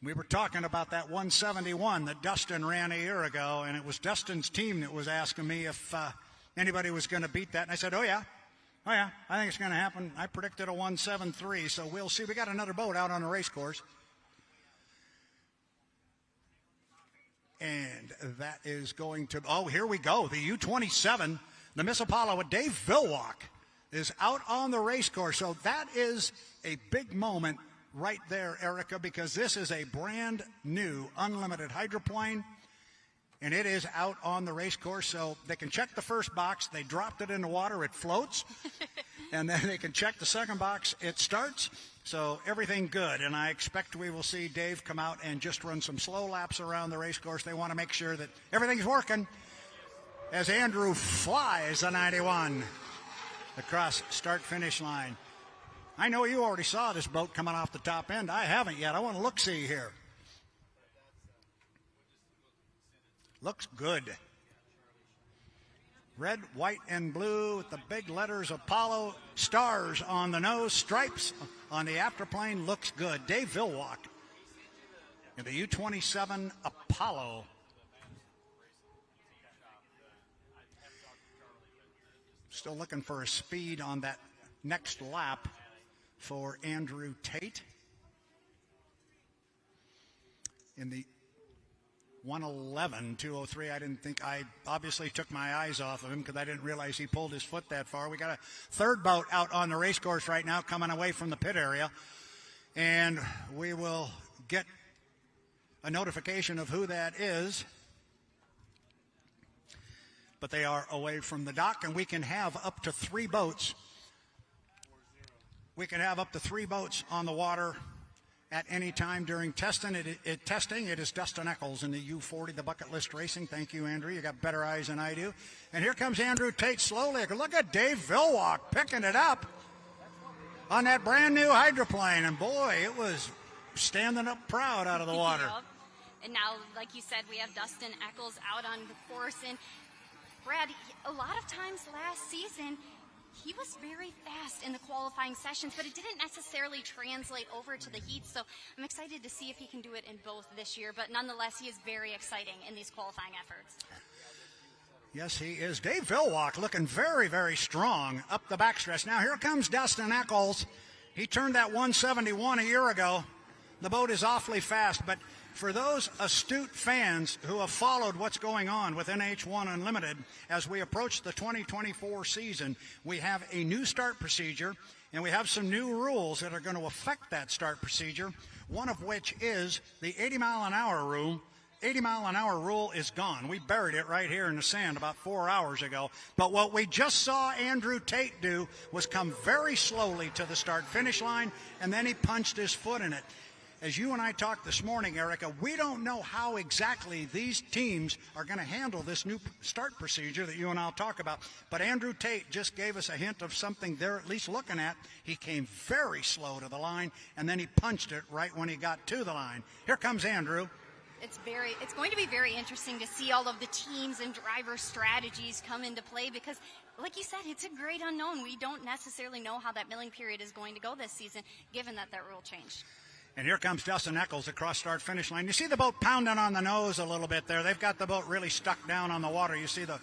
We were talking about that 171 that Dustin ran a year ago, and it was Dustin's team that was asking me if anybody was going to beat that. And I said, oh, yeah, I think it's going to happen. I predicted a 173, so we'll see. We got another boat out on the race course. And that is going to, oh, here we go. The U-27, the Miss Apollo with Dave Villwalk is out on the race course. So that is a big moment right there, Erica, because this is a brand new unlimited hydroplane, and it is out on the race course. So they can check the first box. They dropped it in the water. It floats. And then they can check the second box. It starts. So everything good, and I expect we will see Dave come out and just run some slow laps around the race course. They want to make sure that everything's working as Andrew flies the 91 across start-finish line. I know you already saw this boat coming off the top end. I haven't yet. I want to look-see here. Looks good. Red, white, and blue with the big letters Apollo, stars on the nose, stripes on the afterplane. Looks good. Dave Villwalk in the U-27 Apollo. Still looking for a speed on that next lap for Andrew Tate. In the 1:11.203. I didn't think, I obviously took my eyes off of him because I didn't realize he pulled his foot that far. We got a third boat out on the race course right now coming away from the pit area, and we will get a notification of who that is. But they are away from the dock, and we can have up to 3 boats. We can have up to 3 boats on the water at any time during testing. It is Dustin Eccles in the U40, the Bucket List Racing. Thank you, Andrew. You got better eyes than I do. And here comes Andrew Tate slowly. Look at Dave Villwalk picking it up on that brand new hydroplane. And boy, it was standing up proud out of the water. Yep. And now, like you said, we have Dustin Eccles out on the course. And Brad, a lot of times last season, he was very fast in the qualifying sessions, but it didn't necessarily translate over to the heat. So I'm excited to see if he can do it in both this year. But nonetheless, he is very exciting in these qualifying efforts. Yes, he is. Dave Villwalk looking very, very strong up the backstretch. Now here comes Dustin Eccles. He turned that 171 a year ago. The boat is awfully fast, but for those astute fans who have followed what's going on with NH1 Unlimited, as we approach the 2024 season, we have a new start procedure, and we have some new rules that are going to affect that start procedure, one of which is the 80-mile-an-hour rule. 80-mile-an-hour rule is gone. We buried it right here in the sand about 4 hours ago. But what we just saw Andrew Tate do was come very slowly to the start-finish line, and then he punched his foot in it. As you and I talked this morning, Erica, we don't know how exactly these teams are going to handle this new start procedure that you and I'll talk about. But Andrew Tate just gave us a hint of something they're at least looking at. He came very slow to the line, and then he punched it right when he got to the line. Here comes Andrew. It's going to be very interesting to see all of the teams and driver strategies come into play because, like you said, it's a great unknown. We don't necessarily know how that milling period is going to go this season, given that rule changed. And here comes Dustin Eccles across start-finish line. You see the boat pounding on the nose a little bit there. They've got the boat really stuck down on the water. You see the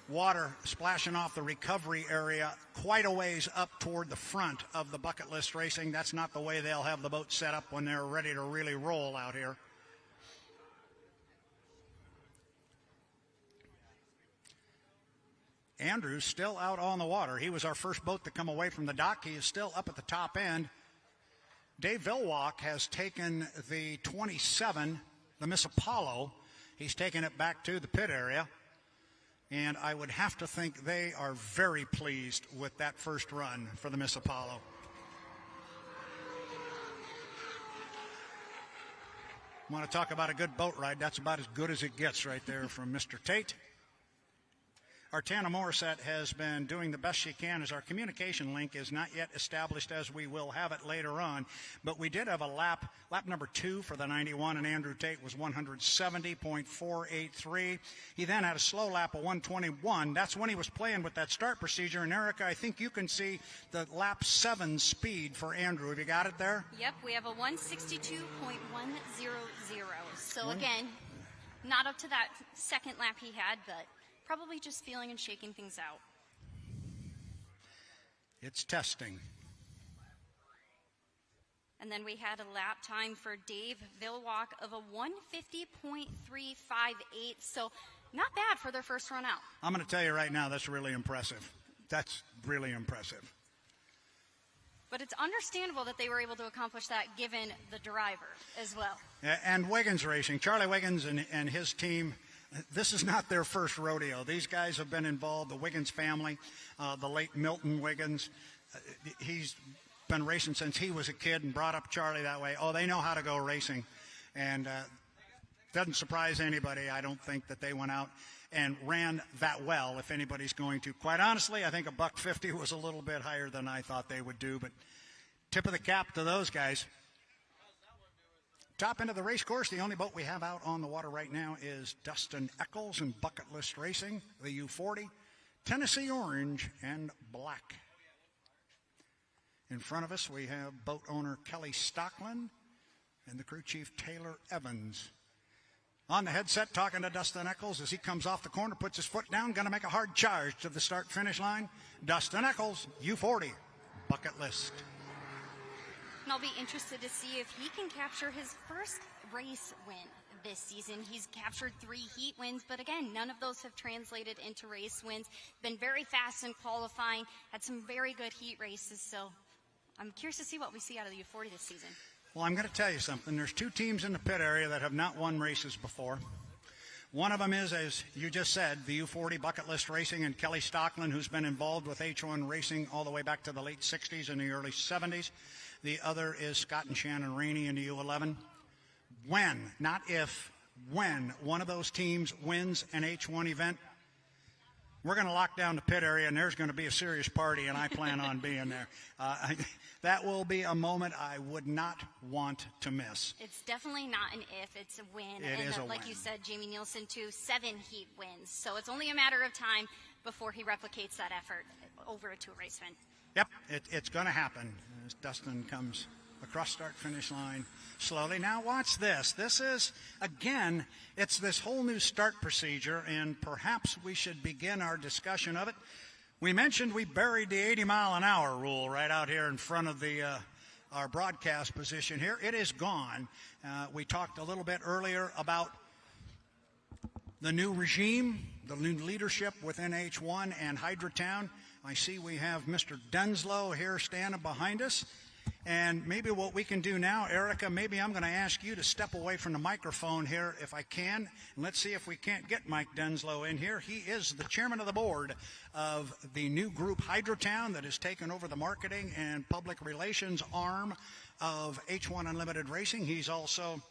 water splashing off the recovery area quite a ways up toward the front of the Bucket List Racing. That's not the way they'll have the boat set up when they're ready to really roll out here. Andrew's still out on the water. He was our first boat to come away from the dock. He is still up at the top end. Dave Villwalk has taken the 27, the Miss Apollo. He's taken it back to the pit area. And I would have to think they are very pleased with that first run for the Miss Apollo. Want to talk about a good boat ride? That's about as good as it gets right there from Mr. Tate. Our Tana Morissette has been doing the best she can, as our communication link is not yet established, as we will have it later on. But we did have a lap number 2 for the 91, and Andrew Tate was 170.483. He then had a slow lap of 121. That's when he was playing with that start procedure. And Erica, I think you can see the lap 7 speed for Andrew. Have you got it there? Yep, we have a 162.100. So again, not up to that second lap he had, but probably just feeling and shaking things out. It's testing. And then we had a lap time for Dave Villwalk of a 150.358. So not bad for their first run out. I'm going to tell you right now, that's really impressive. That's really impressive. But it's understandable that they were able to accomplish that given the driver as well. And Wiggins Racing, Charlie Wiggins and his team, this is not their first rodeo. These guys have been involved, the Wiggins family, the late Milton Wiggins. He's been racing since he was a kid and brought up Charlie that way. Oh, they know how to go racing. And doesn't surprise anybody, I don't think, that they went out and ran that well, if anybody's going to. Quite honestly, I think a $150 was a little bit higher than I thought they would do, but tip of the cap to those guys. Top end of the race course, the only boat we have out on the water right now is Dustin Eccles and Bucket List Racing, the U40, Tennessee Orange and Black. In front of us, we have boat owner Kelly Stockland and the crew chief Taylor Evans. On the headset, talking to Dustin Eccles as he comes off the corner, puts his foot down, going to make a hard charge to the start-finish line. Dustin Eccles, U40, Bucket List. And I'll be interested to see if he can capture his first race win this season. He's captured 3 heat wins, but again, none of those have translated into race wins. Been very fast in qualifying, had some very good heat races, so I'm curious to see what we see out of the U40 this season. Well, I'm going to tell you something. There's 2 teams in the pit area that have not won races before. One of them is, as you just said, the U40 Bucket List Racing and Kelly Stockland, who's been involved with H1 racing all the way back to the late 60s and the early 70s. The other is Scott and Shannon Rainey in the U11. When, not if, when one of those teams wins an H1 event, we're going to lock down the pit area, and there's going to be a serious party, and I plan on being there. That will be a moment I would not want to miss. It's definitely not an if, it's a win. It is a like win. You said, Jamie Nielsen, too, 7 heat wins. So it's only a matter of time before he replicates that effort over to a race win. Yep, it's going to happen as Dustin comes across start-finish line slowly. Now watch this. This is, again, it's this whole new start procedure, and perhaps we should begin our discussion of it. We mentioned we buried the 80-mile-an-hour rule right out here in front of our broadcast position here. It is gone. We talked a little bit earlier about the new regime, the new leadership within H1 and Hydrotown. I see we have Mr. Denslow here standing behind us. And maybe what we can do now, Erica, maybe I'm going to ask you to step away from the microphone here if I can. And let's see if we can't get Mike Denslow in here. He is the chairman of the board of the new group Hydrotown that has taken over the marketing and public relations arm of H1 Unlimited Racing. He's also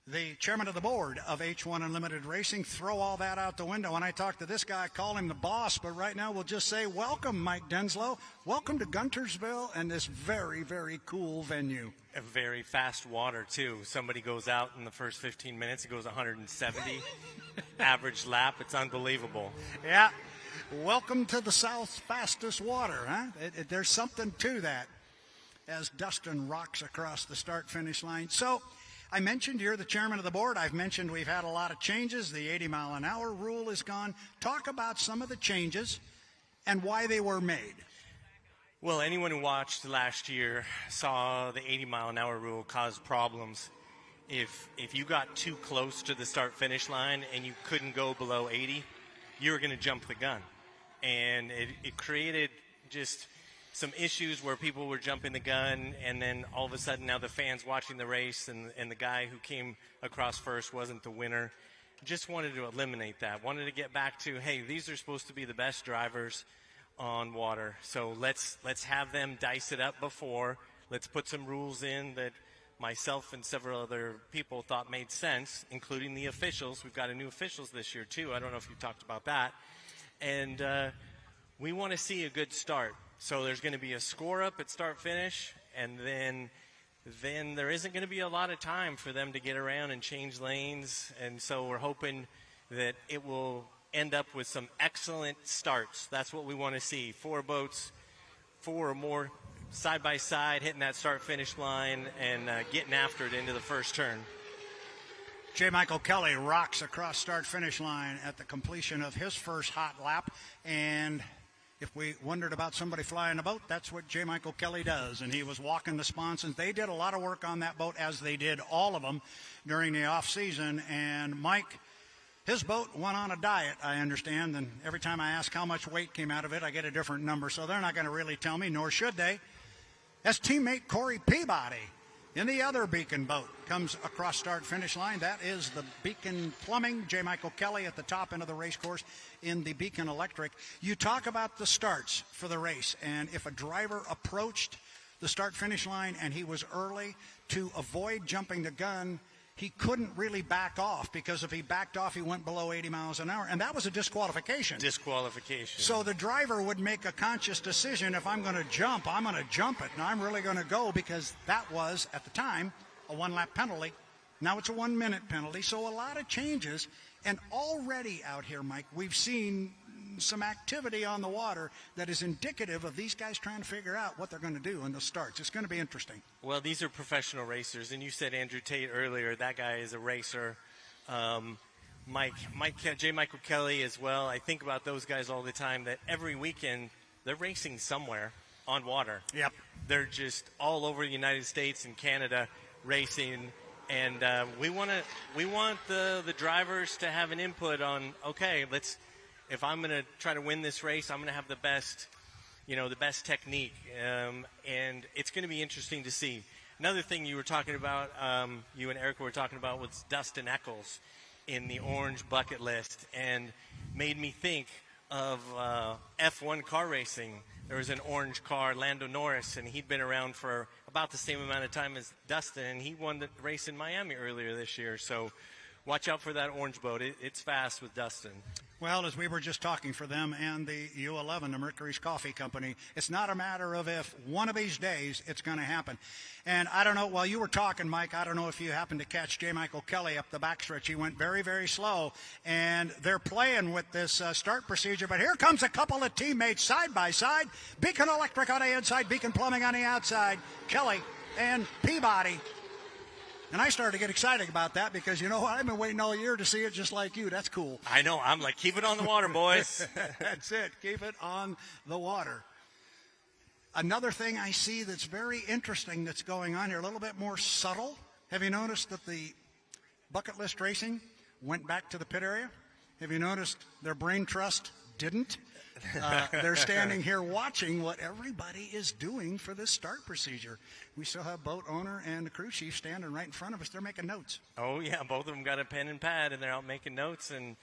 the chairman of the board of H1 Unlimited Racing. Throw all that out the window. When I talk to this guy, I call him the boss, but right now we'll just say, welcome, Mike Denslow. Welcome to Guntersville and this very, very cool venue. A very fast water, too. Somebody goes out in the first 15 minutes, it goes 170 average lap. It's unbelievable. Yeah. Welcome to the South's fastest water, huh? There's something to that as Dustin rocks across the start-finish line. So, I mentioned you're the chairman of the board. I've mentioned we've had a lot of changes. The 80-mile-an-hour rule is gone. Talk about some of the changes and why they were made. Well, anyone who watched last year saw the 80-mile-an-hour rule cause problems. If you got too close to the start-finish line and you couldn't go below 80, you were going to jump the gun. And it created just some issues where people were jumping the gun, and then all of a sudden now the fans watching the race and the guy who came across first wasn't the winner. just wanted to eliminate that. Wanted to get back to, hey, these are supposed to be the best drivers on water. So let's have them dice it up before. Let's put some rules in that myself and several other people thought made sense, including the officials. We've got a new officials this year, too. I don't know if you talked about that. And we want to see a good start. So there's going to be a score up at start-finish, and then there isn't going to be a lot of time for them to get around and change lanes. And so we're hoping that it will end up with some excellent starts. That's what we want to see. 4 boats, 4 or more side by side, hitting that start-finish line and getting after it into the first turn. J. Michael Kelly rocks across start-finish line at the completion of his first hot lap. And if we wondered about somebody flying a boat, that's what J. Michael Kelly does. And he was walking the sponsons. They did a lot of work on that boat, as they did all of them during the off-season. And Mike, his boat went on a diet, I understand. And every time I ask how much weight came out of it, I get a different number. So they're not going to really tell me, nor should they. As teammate Corey Peabody in the other Beacon boat comes across start-finish line. That is the Beacon Plumbing. J. Michael Kelly at the top end of the race course in the Beacon Electric. You talk about the starts for the race, and if a driver approached the start-finish line and he was early, to avoid jumping the gun, he couldn't really back off, because if he backed off, he went below 80 miles an hour, and that was a disqualification. So the driver would make a conscious decision: if I'm going to jump, I'm going to jump it, and I'm really going to go, because that was, at the time, a 1-lap penalty. Now it's a 1-minute penalty, so a lot of changes. And already out here, Mike, we've seen some activity on the water that is indicative of these guys trying to figure out what they're going to do in the starts. It's going to be interesting. Well, these are professional racers, and you said Andrew Tate earlier. That guy is a racer. J. Michael Kelly as well. I think about those guys all the time, that every weekend they're racing somewhere on water. Yep. They're just all over the United States and Canada racing. And we want the drivers to have an input on, okay, if I'm going to try to win this race, I'm going to have the best technique. And it's going to be interesting to see. Another thing you were talking about, you and Erica were talking about, was Dustin Eccles in the orange bucket list, and made me think of F1 car racing. There was an orange car, Lando Norris, and he'd been around for about the same amount of time as Dustin, and he won the race in Miami earlier this year. So watch out for that orange boat. It's fast with Dustin. Well, as we were just talking, for them and the U11, the Mercury's Coffee Company, it's not a matter of if. One of these days it's going to happen. And I don't know, while you were talking, Mike, I don't know if you happened to catch J. Michael Kelly up the backstretch. He went very, very slow, and they're playing with this start procedure. But here comes a couple of teammates side by side. Beacon Electric on the inside, Beacon Plumbing on the outside. Kelly and Peabody. And I started to get excited about that, because, you know what, I've been waiting all year to see it just like you. That's cool. I know. I'm like, keep it on the water, boys. That's it. Keep it on the water. Another thing I see that's very interesting that's going on here, a little bit more subtle. Have you noticed that the bucket list racing went back to the pit area? Have you noticed their brain trust didn't? They're standing here watching what everybody is doing for this start procedure. We still have boat owner and the crew chief standing right in front of us. They're making notes. Oh, yeah. Both of them got a pen and pad, and they're out making notes. And,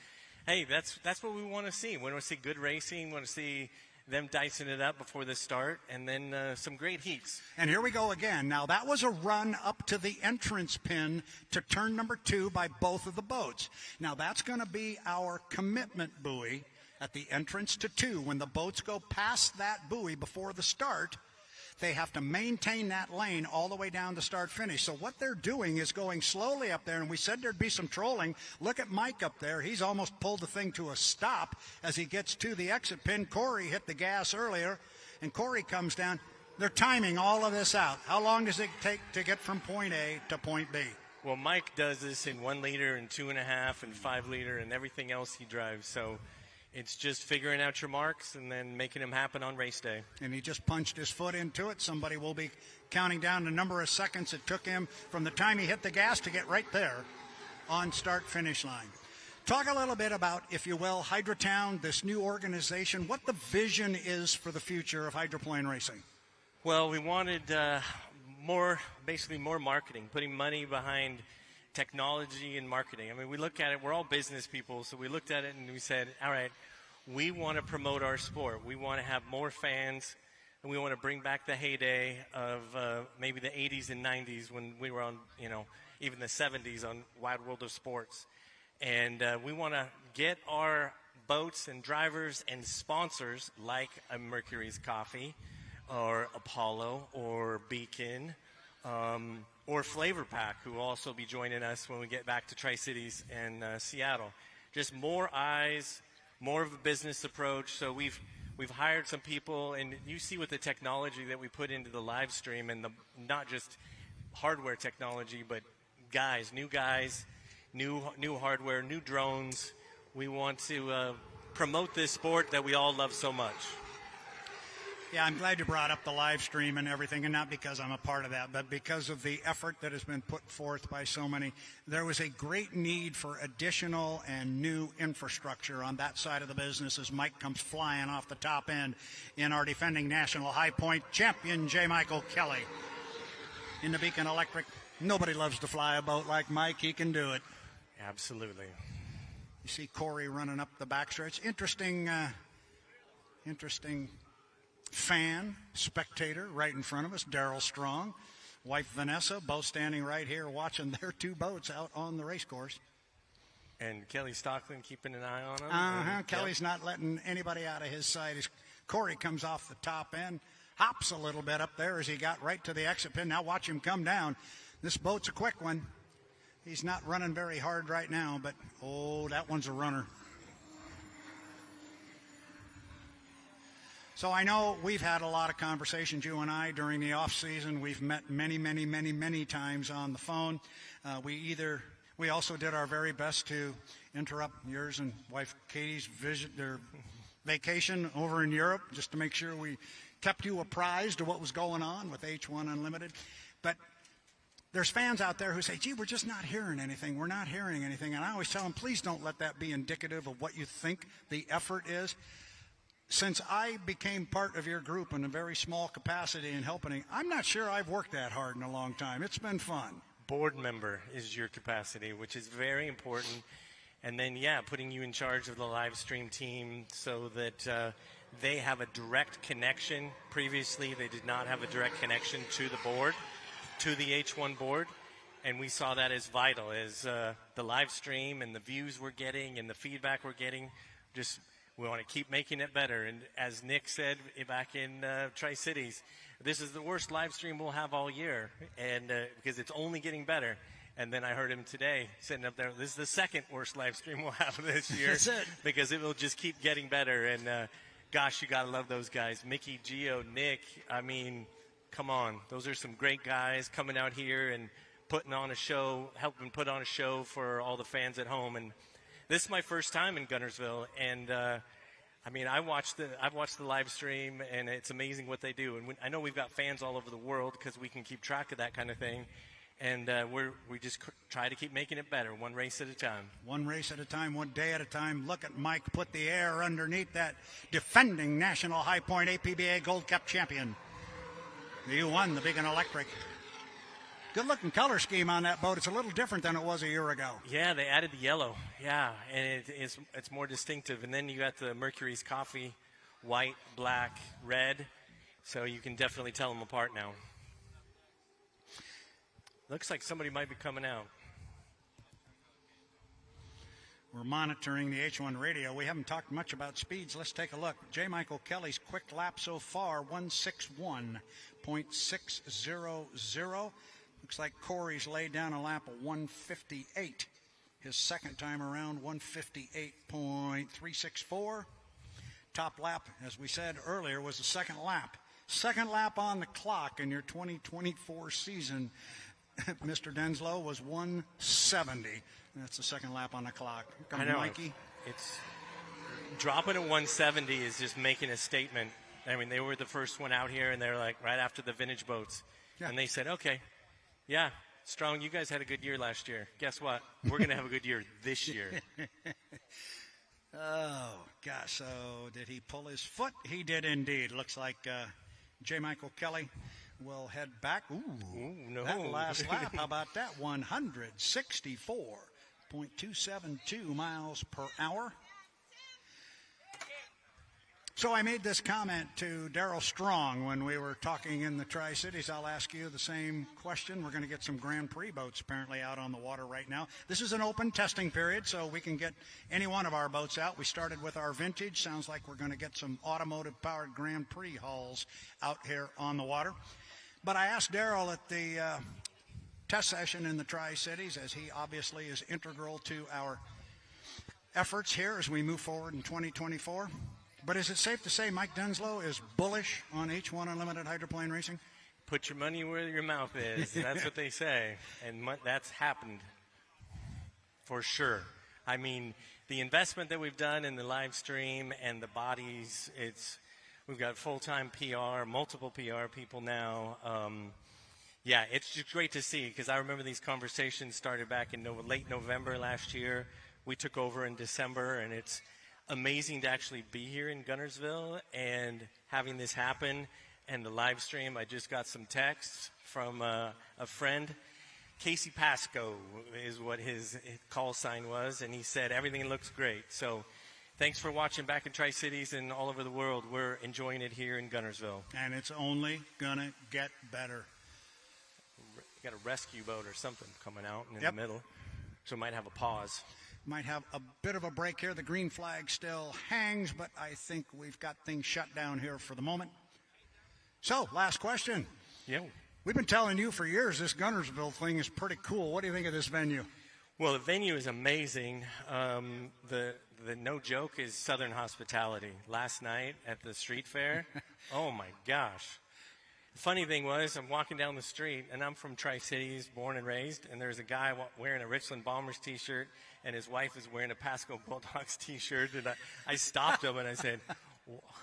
hey, that's what we want to see. We want to see good racing. We want to see them dicing it up before the start, and then some great heats. And here we go again. Now, that was a run up to the entrance pin to turn number 2 by both of the boats. Now, that's going to be our commitment buoy at the entrance to 2. When the boats go past that buoy before the start, they have to maintain that lane all the way down to start-finish. So what they're doing is going slowly up there, and we said there'd be some trolling. Look at Mike up there. He's almost pulled the thing to a stop as he gets to the exit pin. Corey hit the gas earlier, and Corey comes down. They're timing all of this out. How long does it take to get from point A to point B? Well, Mike does this in 1 liter and 2.5 and 5 liter and everything else he drives. So it's just figuring out your marks and then making them happen on race day. And he just punched his foot into it. Somebody will be counting down the number of seconds it took him from the time he hit the gas to get right there on start-finish line. Talk a little bit about, if you will, Hydrotown, this new organization, what the vision is for the future of hydroplane racing. Well, we wanted more marketing, putting money behind technology and marketing. I mean, we look at it, we're all business people, so we looked at it and we said, all right, we want to promote our sport. We want to have more fans, and we want to bring back the heyday of maybe the 80s and 90s when we were on, even the 70s on Wide World of Sports. And we want to get our boats and drivers and sponsors like a Mercury's Coffee or Apollo or Beacon or Flavor Pack, who will also be joining us when we get back to Tri-Cities and Seattle. Just more eyes, more of a business approach. So we've hired some people, and you see with the technology that we put into the live stream, and not just hardware technology, but new hardware, new drones. We want to promote this sport that we all love so much. Yeah, I'm glad you brought up the live stream and everything, and not because I'm a part of that, but because of the effort that has been put forth by so many. There was a great need for additional and new infrastructure on that side of the business as Mike comes flying off the top end in our defending national high point champion, J. Michael Kelly. In the Beacon Electric, nobody loves to fly a boat like Mike. He can do it. Absolutely. You see Corey running up the backstretch. Interesting fan, spectator right in front of us, Darryl Strong, wife Vanessa, both standing right here watching their two boats out on the race course. And Kelly Stockton keeping an eye on them. Kelly's not letting anybody out of his sight. As Corey comes off the top end, hops a little bit up there as he got right to the exit pin. Now watch him come down. This boat's a quick one. He's not running very hard right now, but, that one's a runner. So I know we've had a lot of conversations, you and I, during the off season. We've met many times on the phone. We also did our very best to interrupt yours and wife Katie's vacation over in Europe, just to make sure we kept you apprised of what was going on with H1 Unlimited. But there's fans out there who say, gee, we're just not hearing anything. We're not hearing anything. And I always tell them, please don't let that be indicative of what you think the effort is. Since I became part of your group in a very small capacity in helping, I'm not sure I've worked that hard in a long time. It's been fun. Board member is your capacity, which is very important. And then, putting you in charge of the live stream team so that they have a direct connection. Previously, they did not have a direct connection to the board, to the H1 board. And we saw that as vital, as the live stream and the views we're getting and the feedback we're getting. We want to keep making it better. And as Nick said back in Tri-Cities, this is the worst live stream we'll have all year, and because it's only getting better. And then I heard him today sitting up there, this is the second worst live stream we'll have this year. That's it. Because it will just keep getting better. And gosh, you got to love those guys. Mickey, Gio, Nick, I mean, come on. Those are some great guys coming out here and putting on a show, helping put on a show for all the fans at home. And this is my first time in Guntersville, and I've watched the live stream, and it's amazing what they do. And I know we've got fans all over the world because we can keep track of that kind of thing, and we just try to keep making it better, one race at a time. One race at a time, one day at a time. Look at Mike put the air underneath that defending National High Point APBA Gold Cup champion. You won the Beacon Electric. Good-looking color scheme on that boat. It's a little different than it was a year ago. Yeah, they added the yellow. Yeah, and it's more distinctive. And then you got the Mercury's Coffee, white, black, red. So you can definitely tell them apart now. Looks like somebody might be coming out. We're monitoring the H1 radio. We haven't talked much about speeds. Let's take a look. J. Michael Kelly's quick lap so far, 161.600. Looks like Corey's laid down a lap of 158. His second time around, 158.364. Top lap, as we said earlier, was the second lap. Second lap on the clock in your 2024 season, Mr. Denslow, was 170. That's the second lap on the clock. I know. Mikey. It's dropping at 170 is just making a statement. I mean, they were the first one out here, and they're like right after the vintage boats. Yeah. And they said, okay, yeah, Strong, you guys had a good year last year. Guess what? We're going to have a good year this year. Oh, gosh. So did he pull his foot? He did indeed. Looks like J. Michael Kelly we'll head back. Ooh, no. That last lap, how about that? 164.272 miles per hour. So I made this comment to Darryl Strong when we were talking in the Tri-Cities. I'll ask you the same question. We're going to get some Grand Prix boats apparently out on the water right now. This is an open testing period, so we can get any one of our boats out. We started with our vintage. Sounds like we're going to get some automotive-powered Grand Prix hulls out here on the water. But I asked Darryl at the test session in the Tri-Cities, as he obviously is integral to our efforts here as we move forward in 2024. But is it safe to say Mike Dunslow is bullish on H1 Unlimited hydroplane racing? Put your money where your mouth is. That's what they say. And that's happened for sure. I mean, the investment that we've done in the live stream and the bodies, we've got full-time PR, multiple PR people now. Yeah, it's just great to see, because I remember these conversations started back in late November last year. We took over in December, and it's amazing to actually be here in Guntersville and having this happen. And the live stream, I just got some texts from a friend. Casey Pasco is what his call sign was, and he said everything looks great. So thanks for watching back in Tri-Cities and all over the world. We're enjoying it here in Guntersville. And it's only going to get better. You got a rescue boat or something coming out in the middle, so it might have a pause. Might have a bit of a break here. The green flag still hangs, but I think we've got things shut down here for the moment. So, last question. Yeah. We've been telling you for years this Guntersville thing is pretty cool. What do you think of this venue? Well, the venue is amazing. The no joke is Southern hospitality. Last night at the street fair, oh my gosh. The funny thing was, I'm walking down the street, and I'm from Tri-Cities, born and raised, and there's a guy wearing a Richland Bombers T-shirt, and his wife is wearing a Pasco Bulldogs T-shirt, and I stopped him, and I said,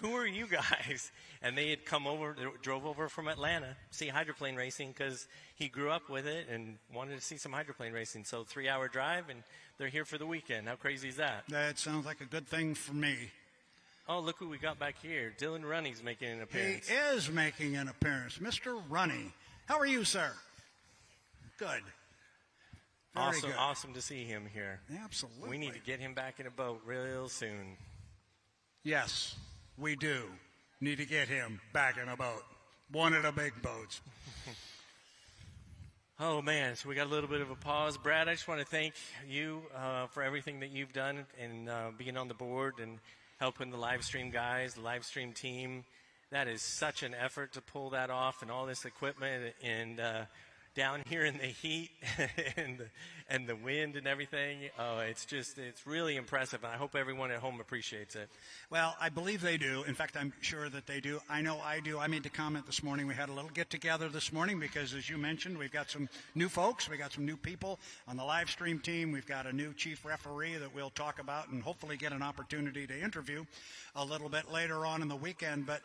who are you guys? And they had drove over from Atlanta to see hydroplane racing, because he grew up with it and wanted to see some hydroplane racing. So 3-hour drive, and they're here for the weekend. How crazy is that? That sounds like a good thing for me. Oh, look who we got back here. Dylan Runney's making an appearance. He is making an appearance. Mr. Runney. How are you, sir? Good. Very good. Awesome to see him here. Absolutely. We need to get him back in a boat real soon. Yes, we do need to get him back in a boat. One of the big boats. Oh, man, so we got a little bit of a pause. Brad, I just want to thank you for everything that you've done and being on the board and helping the live stream guys, the live stream team. That is such an effort to pull that off, and all this equipment, and down here in the heat and the wind and everything. Oh, it's really impressive, and I hope everyone at home appreciates it. Well, I believe they do. In fact, I'm sure that they do. I know I do. I made the comment this morning. We had a little get-together this morning because, as you mentioned, we've got some new folks. We got some new people on the live stream team. We've got a new chief referee that we'll talk about and hopefully get an opportunity to interview a little bit later on in the weekend. But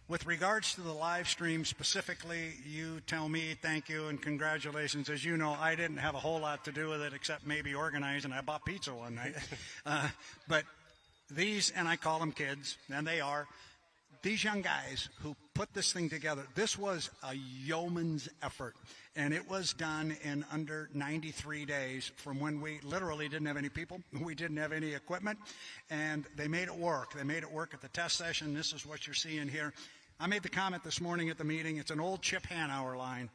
with regards to the live stream specifically, you tell me thank you and congratulations. As you know, I didn't have a whole lot to do with it except maybe organize, and I bought pizza one night. But these, and I call them kids, and they are, these young guys who put this thing together, this was a yeoman's effort. And it was done in under 93 days from when we literally didn't have any people. We didn't have any equipment. And they made it work. They made it work at the test session. This is what you're seeing here. I made the comment this morning at the meeting. It's an old Chip Hanauer line.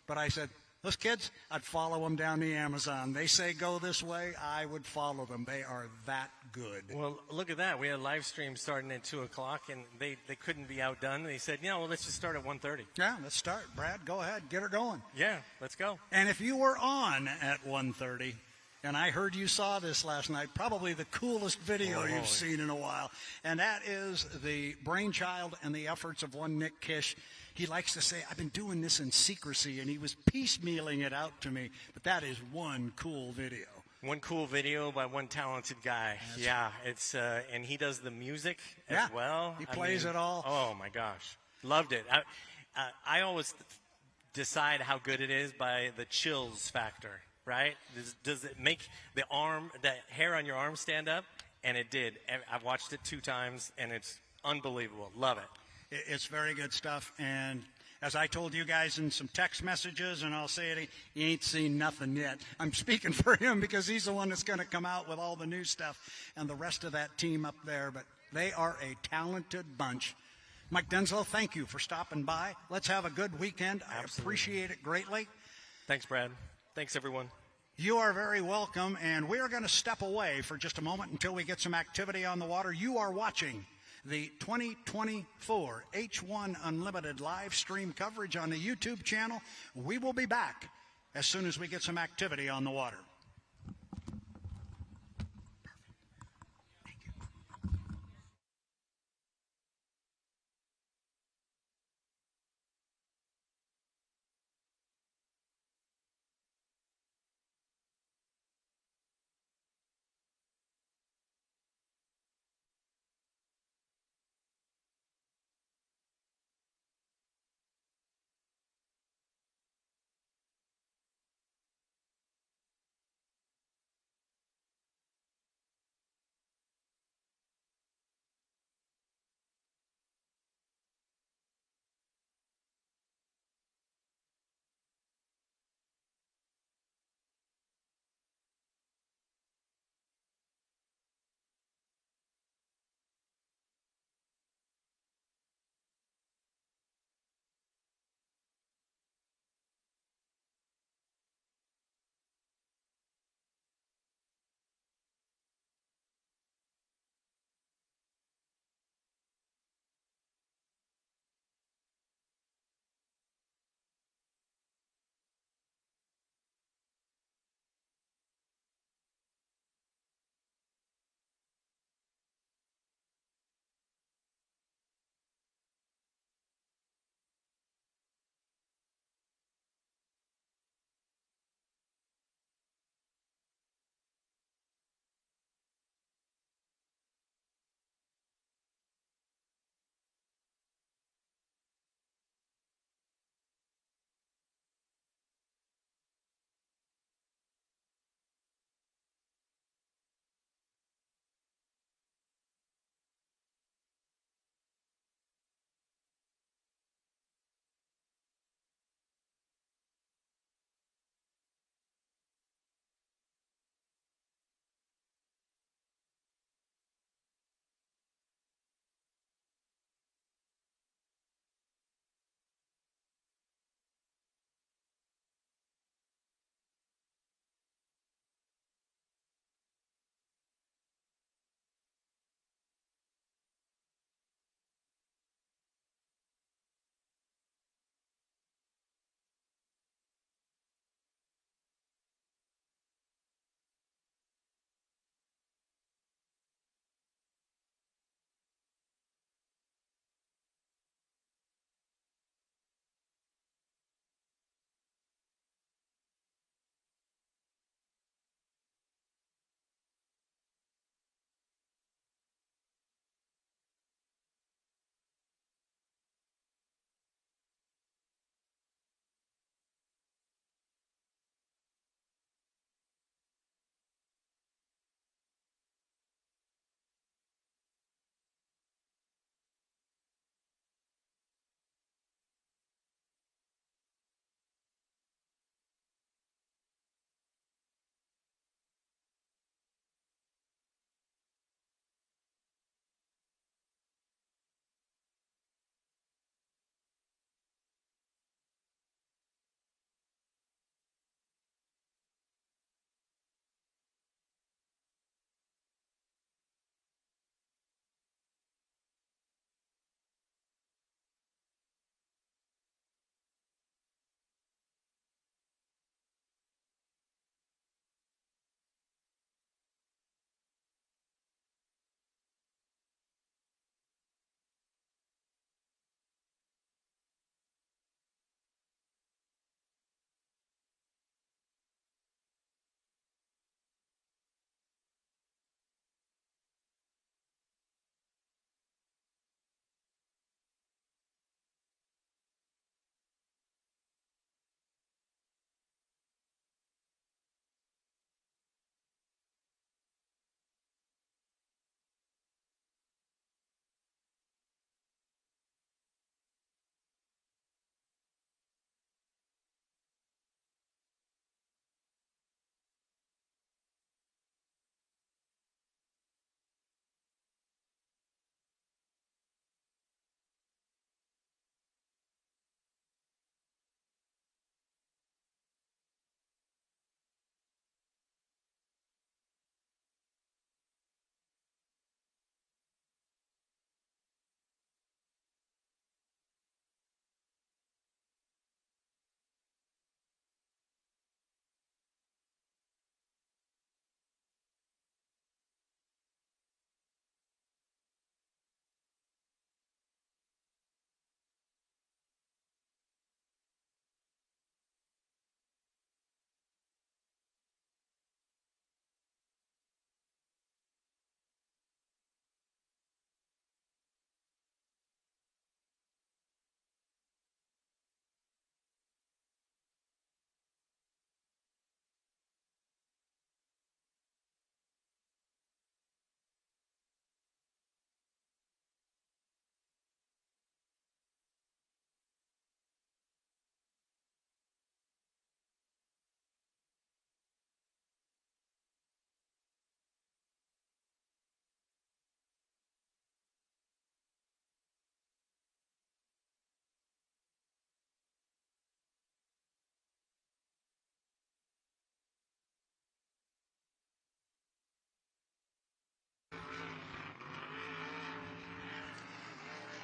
But I said, those kids, I'd follow them down the Amazon. They say go this way, I would follow them. They are that good. Well, look at that. We had a live stream starting at 2 o'clock, and they couldn't be outdone. They said, let's just start at 1:30. Yeah, let's start. Brad, go ahead. Get her going. Yeah, let's go. And if you were on at 1:30, and I heard you saw this last night, probably the coolest video you've seen in a while, and that is the brainchild and the efforts of one Nick Kish. He likes to say, I've been doing this in secrecy, and he was piecemealing it out to me. But that is one cool video. One cool video by one talented guy. It's and he does the music as well. He plays it all. Oh, my gosh. Loved it. I always decide how good it is by the chills factor, right? Does it make the hair on your arm stand up? And it did. I've watched it 2 times, and it's unbelievable. Love it. It's very good stuff, and As I told you guys in some text messages, and I'll say it, he ain't seen nothing yet. I'm speaking for him because he's the one that's going to come out with all the new stuff and the rest of that team up there. But they are a talented bunch. Mike Denslow, thank you for stopping by. Let's have a good weekend. I appreciate it greatly. Thanks, Brad. Thanks, everyone. You are very welcome, and we are going to step away for just a moment until we get some activity on the water. You are watching the 2024 H1 Unlimited live stream coverage on the YouTube channel. We will be back as soon as we get some activity on the water.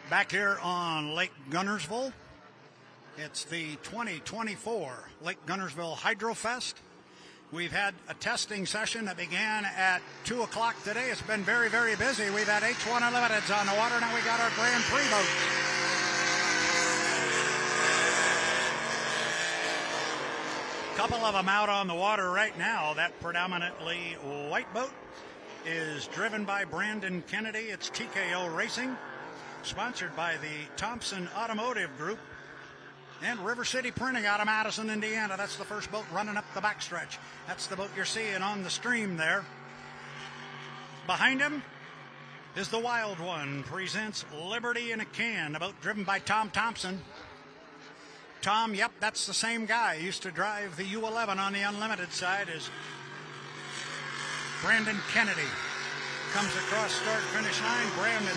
Back here on Lake Guntersville, it's the 2024 Lake Guntersville Hydrofest. We've had a testing session that began at 2 o'clock today. It's been very, very busy. We've had H1 Unlimiteds on the water. Now we got our Grand Prix boats. Couple of them out on the water right now. That predominantly white boat is driven by Brandon Kennedy. It's TKO Racing, sponsored by the Thompson Automotive Group and River City Printing out of Madison, Indiana. That's the first boat running up the backstretch. That's the boat you're seeing on the stream there. Behind him is the Wild One, presents Liberty in a Can, a boat driven by Tom Thompson. Tom, yep, that's the same guy. He used to drive the U11 on the unlimited side as Brandon Kennedy comes across start-finish line. Brandon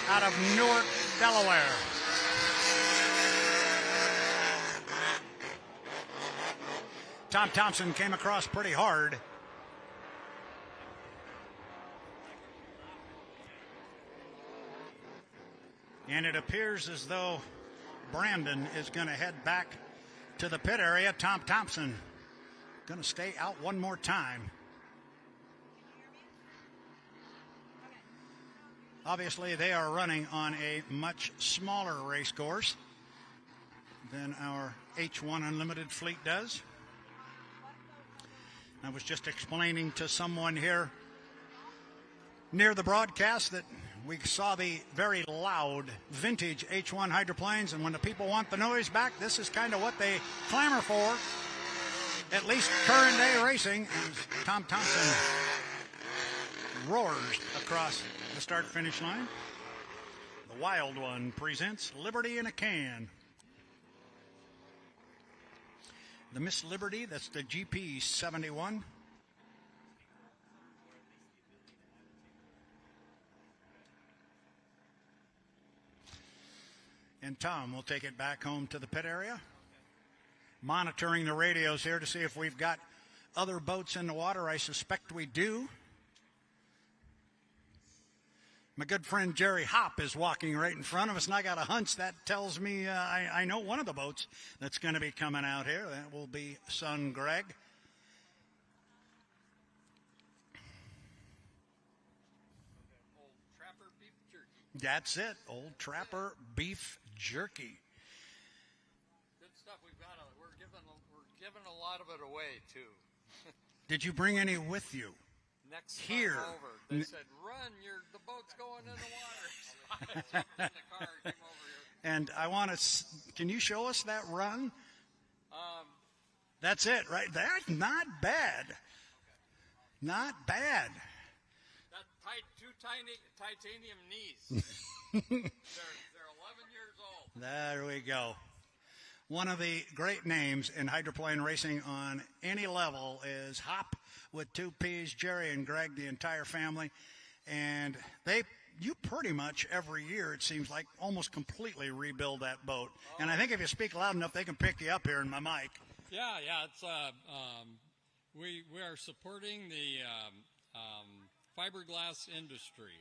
out of Newark, Delaware. Tom Thompson came across pretty hard. And it appears as though Brandon is going to head back to the pit area. Tom Thompson going to stay out one more time. Obviously, they are running on a much smaller race course than our H1 Unlimited fleet does. I was just explaining to someone here near the broadcast that we saw the very loud vintage H1 hydroplanes, and when the people want the noise back, this is kind of what they clamor for, at least current day racing, as Tom Thompson roars across the start-finish line. The Wild One presents Liberty in a Can. The Miss Liberty, that's the GP 71. And Tom will take it back home to the pit area. Monitoring the radios here to see if we've got other boats in the water. I suspect we do. My good friend Jerry Hopp is walking right in front of us, and I got a hunch that tells me I know one of the boats that's going to be coming out here. That will be son Greg. Old Trapper Beef Jerky. That's it, Old Trapper Beef Jerky. Good stuff. We're giving a lot of it away too. Did you bring any with you? Next Here. time over, they said, "Run! The boat's going in the water." So I jumped in the car and came over here. And I want to. Can you show us that run? That's it, right? That's not bad. Not bad. That two tiny titanium knees. they're 11 years old. There we go. One of the great names in hydroplane racing on any level is Hop with two P's, Jerry and Greg, the entire family. And you pretty much every year, it seems like, almost completely rebuild that boat. And I think if you speak loud enough, they can pick you up here in my mic. Yeah, it's we are supporting the fiberglass industry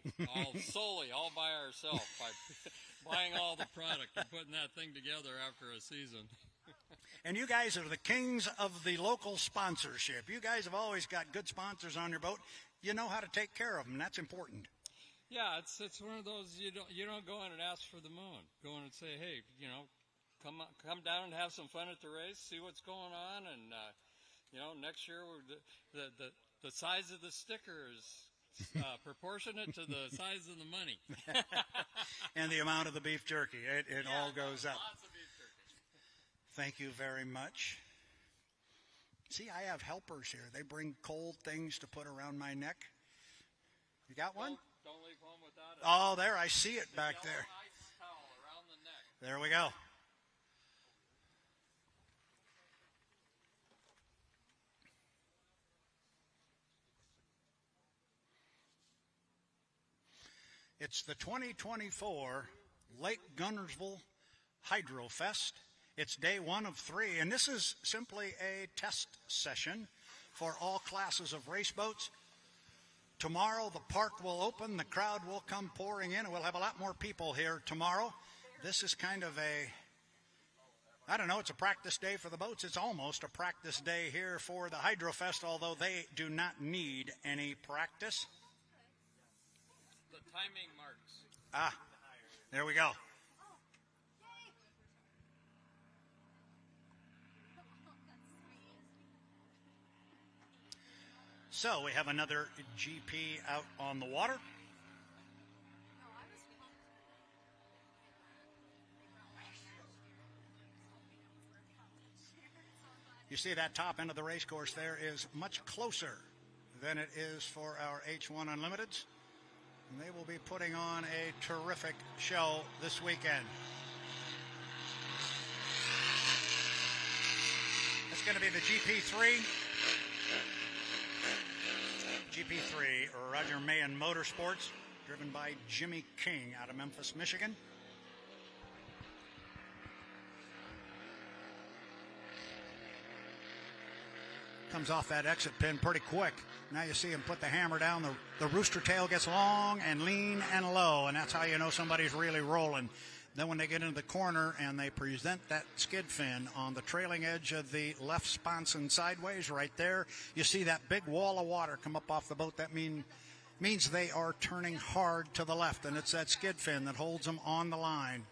all by ourselves by buying all the product and putting that thing together after a season. And you guys are the kings of the local sponsorship. You guys have always got good sponsors on your boat. You know how to take care of them. That's important. Yeah, it's one of those you don't go in and ask for the moon. Go in and say, hey, come down and have some fun at the race, see what's going on, and next year the size of the sticker is proportionate to the size of the money. And the amount of the beef jerky. It all goes up. Lots of beef jerky. Thank you very much. See, I have helpers here. They bring cold things to put around my neck. You got one? Don't leave home without it. Oh, there, I see it back there. Ice towel around the neck. There we go. It's the 2024 Lake Guntersville Hydrofest. It's day 1 of 3, and this is simply a test session for all classes of race boats Tomorrow the park will open, the crowd will come pouring in, and we'll have a lot more people here tomorrow. This is kind of I don't know, it's a practice day for the boats. It's almost a practice day here for the Hydrofest, although they do not need any practice. The timing marks. Ah, there we go. So we have another GP out on the water. You see that top end of the race course there is much closer than it is for our H1 Unlimiteds. And they will be putting on a terrific show this weekend. It's going to be the GP3. GP3, or Roger Mahan Motorsports, driven by Jimmy King out of Memphis, Michigan. Comes off that exit pin pretty quick. Now you see him put the hammer down. The rooster tail gets long and lean and low, and that's how you know somebody's really rolling. Then when they get into the corner and they present that skid fin on the trailing edge of the left sponson sideways right there, you see that big wall of water come up off the boat. That means they are turning hard to the left, and it's that skid fin that holds them on the line.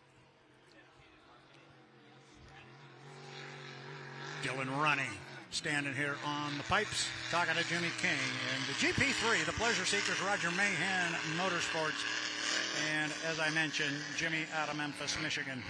Dylan Runny standing here on the pipes talking to Jimmy King. And the GP3, the Pleasure Seekers, Roger Mahan Motorsports. And as I mentioned, Jimmy out of Memphis, Michigan.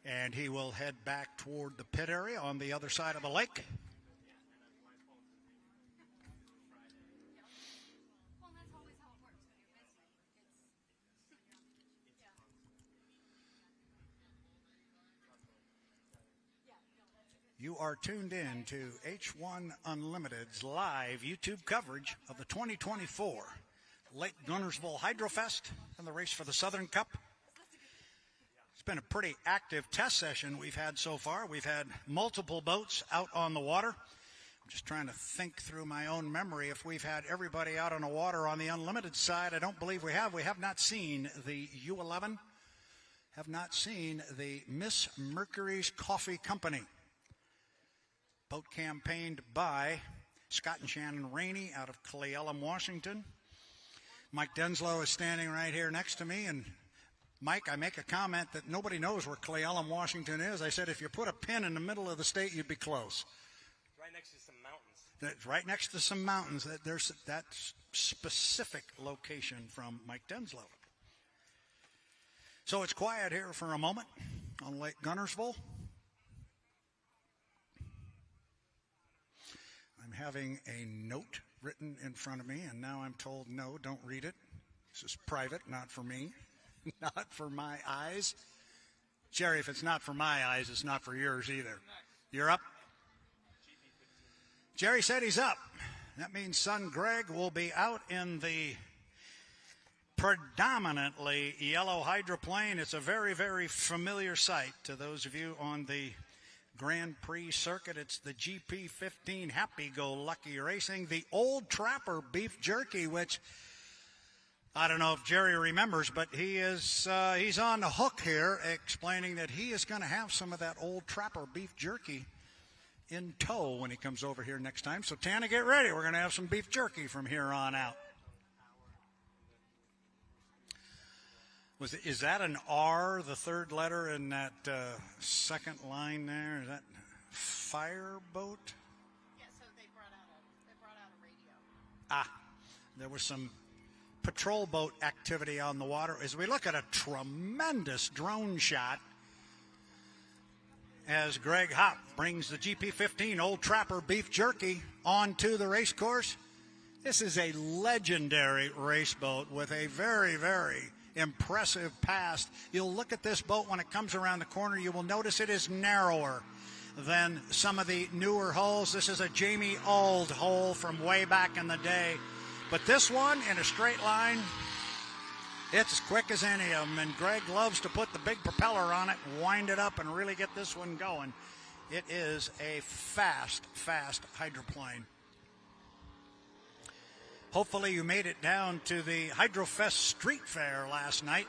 And he will head back toward the pit area on the other side of the lake. You are tuned in to H1 Unlimited's live YouTube coverage of the 2024 Lake Guntersville Hydrofest and the race for the Southern Cup. It's been a pretty active test session we've had so far. We've had multiple boats out on the water. I'm just trying to think through my own memory if we've had everybody out on the water on the unlimited side. I don't believe we have. We have not seen the U11, have not seen the Miss Mercury's Coffee Company. Boat campaigned by Scott and Shannon Rainey out of Cle Elum, Washington. Mike Denslow is standing right here next to me, and Mike, I make a comment that nobody knows where Cle Elum, Washington is. I said if you put a pin in the middle of the state, you'd be close. Right next to some mountains. That's right next to some mountains. There's that specific location from Mike Denslow. So it's quiet here for a moment on Lake Guntersville. I'm having a note written in front of me, and now I'm told, no, don't read it. This is private, not for me. Not for my eyes. Jerry, if it's not for my eyes, it's not for yours either. You're up? Jerry said he's up. That means son Greg will be out in the predominantly yellow hydroplane. It's a very, very familiar sight to those of you on the Grand Prix circuit. It's the GP15 Happy-Go-Lucky Racing, the Old Trapper Beef Jerky, which I don't know if Jerry remembers, but he's on the hook here explaining that he is going to have some of that Old Trapper Beef Jerky in tow when he comes over here next time. So, Tana, get ready. We're going to have some beef jerky from here on out. Is that an R, the third letter in that second line there? Is that fireboat? Yeah, so they brought out a radio. Ah, there was some patrol boat activity on the water. As we look at a tremendous drone shot as Greg Hopp brings the GP15 Old Trapper Beef Jerky onto the race course. This is a legendary race boat with a very, very impressive past. You'll look at this boat when it comes around the corner. You will notice it is narrower than some of the newer hulls. This is a Jamie Auld hull from way back in the day. But this one, in a straight line, it's as quick as any of them. And Greg loves to put the big propeller on it, wind it up, and really get this one going. It is a fast hydroplane. Hopefully you made it down to the Hydrofest Street Fair last night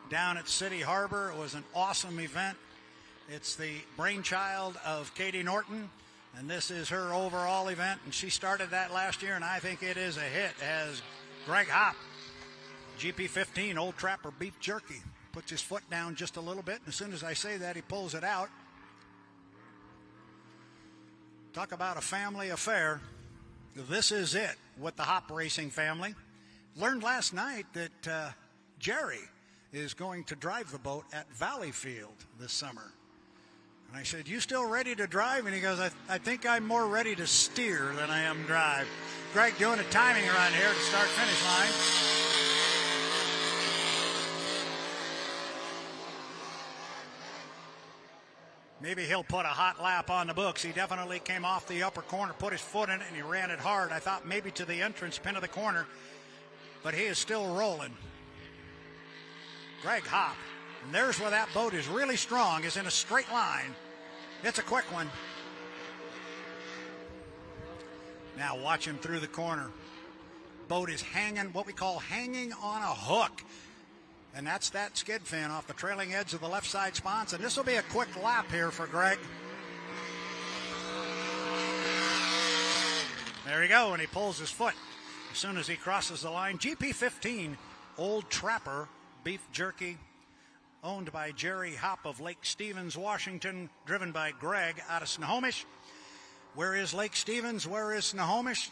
down at City Harbor. It was an awesome event. It's the brainchild of Katie Norton, and this is her overall event, and she started that last year, and I think it is a hit as Greg Hopp, GP15, Old Trapper Beef Jerky, puts his foot down just a little bit, and as soon as I say that, he pulls it out. Talk about a family affair. This is it with the Hop Racing family. Learned last night that Jerry is going to drive the boat at Valleyfield this summer. And I said, you still ready to drive? And he goes, I think I'm more ready to steer than I am drive. Greg doing a timing run here to start finish line. Maybe he'll put a hot lap on the books. He definitely came off the upper corner, put his foot in it, and he ran it hard. I thought maybe to the entrance pin of the corner, but he is still rolling. Greg Hopp. And there's where that boat is really strong, is in a straight line. It's a quick one. Now watch him through the corner. Boat is hanging, what we call hanging on a hook. And that's that skid fin off the trailing edge of the left side sponsor. And this will be a quick lap here for Greg. There you go, and he pulls his foot as soon as he crosses the line. GP15, Old Trapper Beef Jerky, owned by Jerry Hopp of Lake Stevens, Washington, driven by Greg out of Snohomish. Where is Lake Stevens? Where is Snohomish?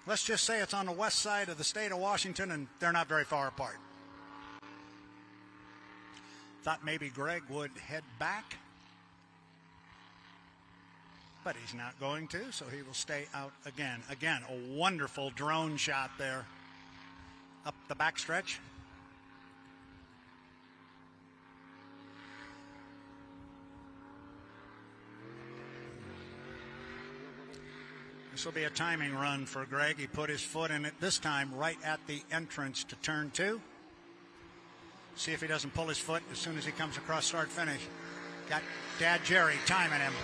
Let's just say it's on the west side of the state of Washington, and they're not very far apart. Thought maybe Greg would head back, but he's not going to, so he will stay out again. Again, a wonderful drone shot there up the backstretch. This will be a timing run for Greg. He put his foot in it this time right at the entrance to turn 2. See if he doesn't pull his foot as soon as he comes across start finish. Got Dad Jerry timing him.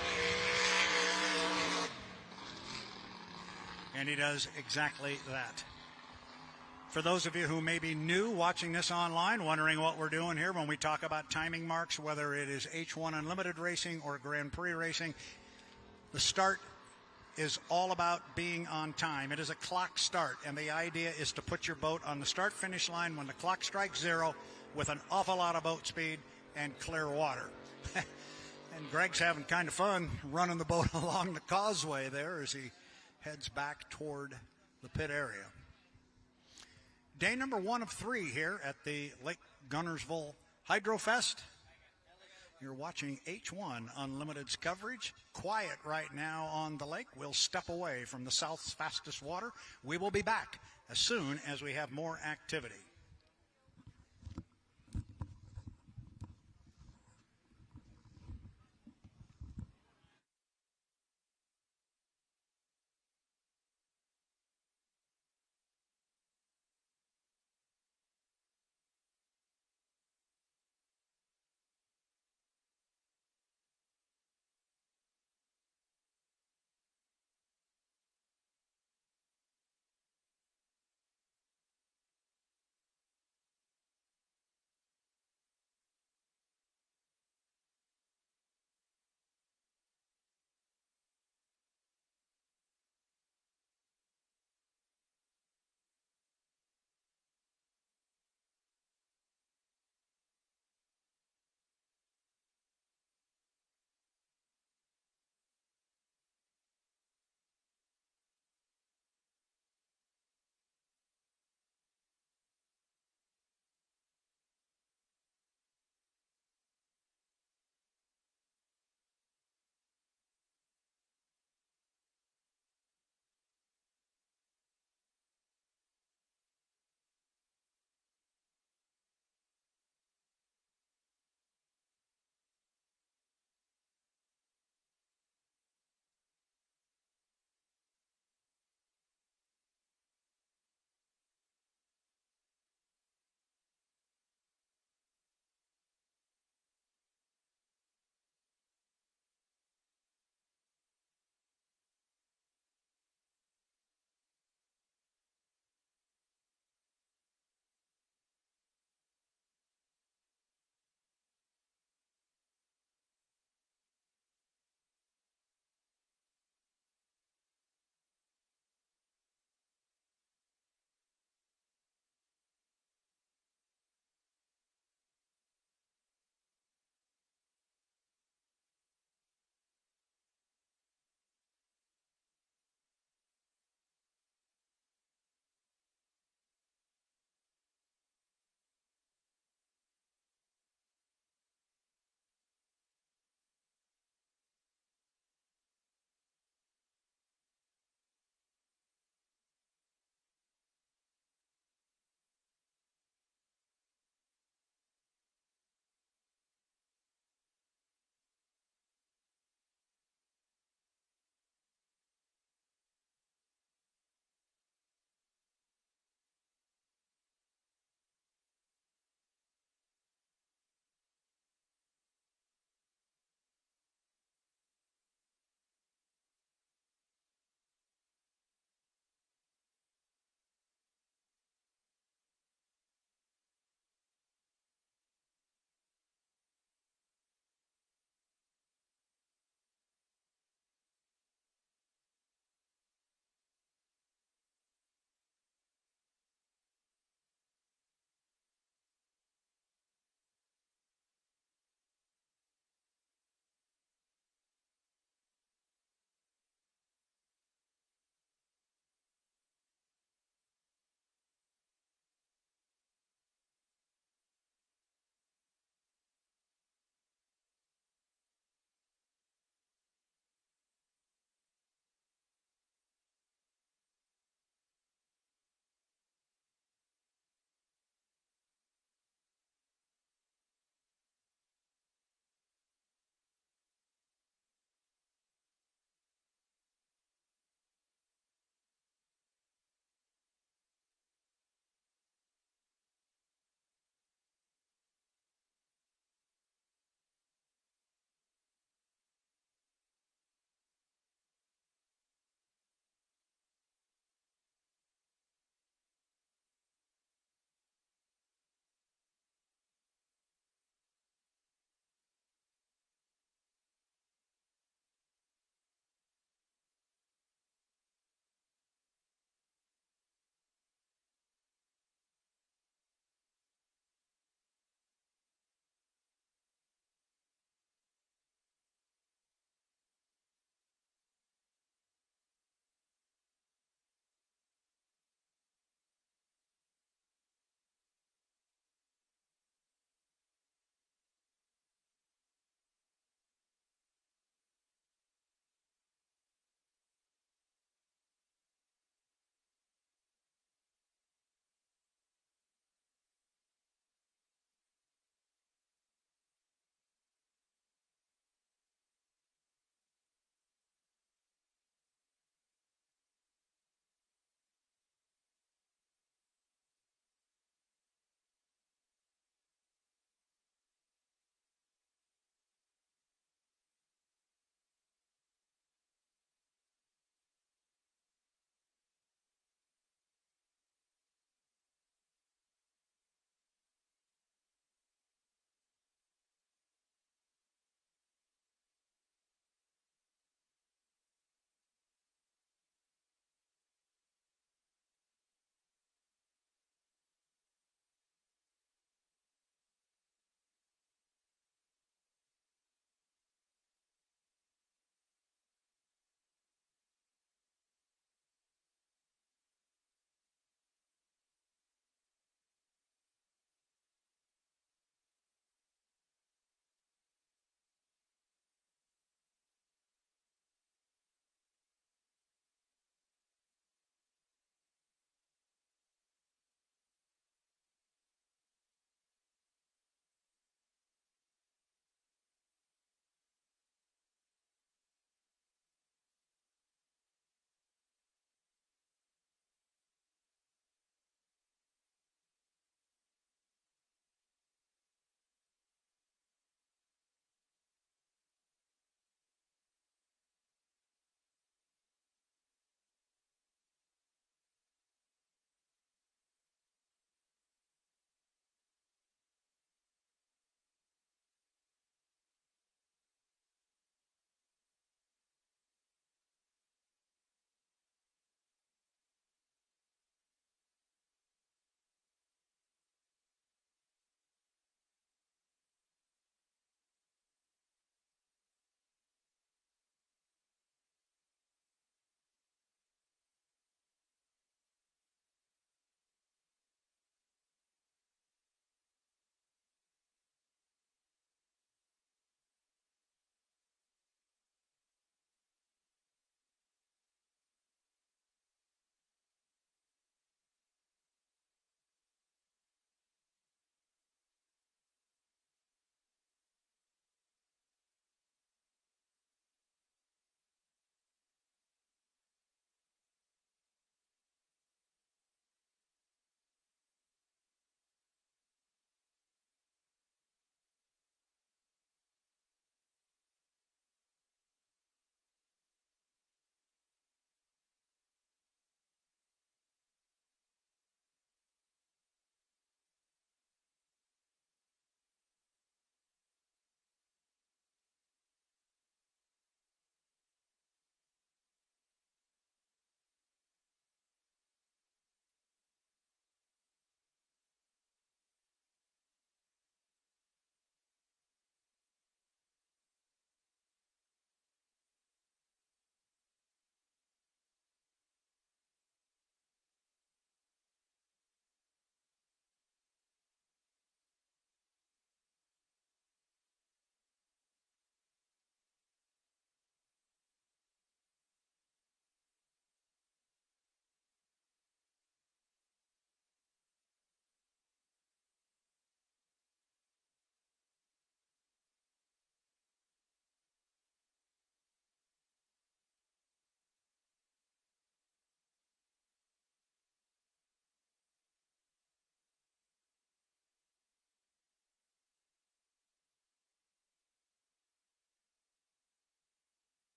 And he does exactly that. For those of you who may be new watching this online, wondering what we're doing here when we talk about timing marks, whether it is H1 Unlimited racing or Grand Prix racing, the start is all about being on time. It is a clock start, and the idea is to put your boat on the start-finish line when the clock strikes 0 with an awful lot of boat speed and clear water. And Greg's having kind of fun running the boat along the causeway there as he heads back toward the pit area. Day number 1 of 3 here at the Lake Guntersville Hydrofest. You're watching H1 Unlimited's coverage. Quiet right now on the lake. We'll step away from the South's fastest water. We will be back as soon as we have more activity.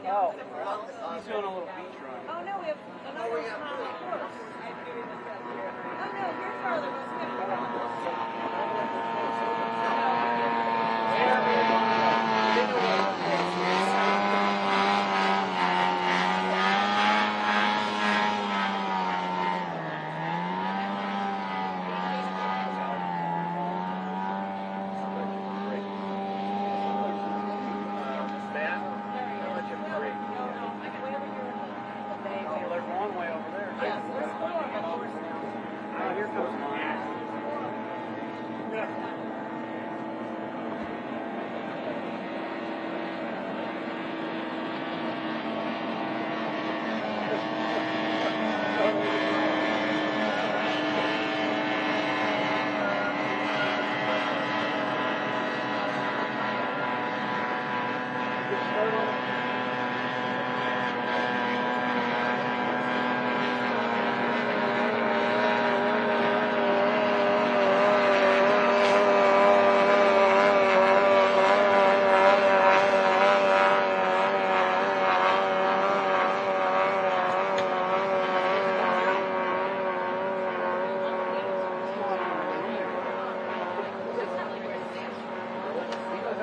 Oh, He's doing a little beach run. oh no, we have another small course. Oh no, you're farther.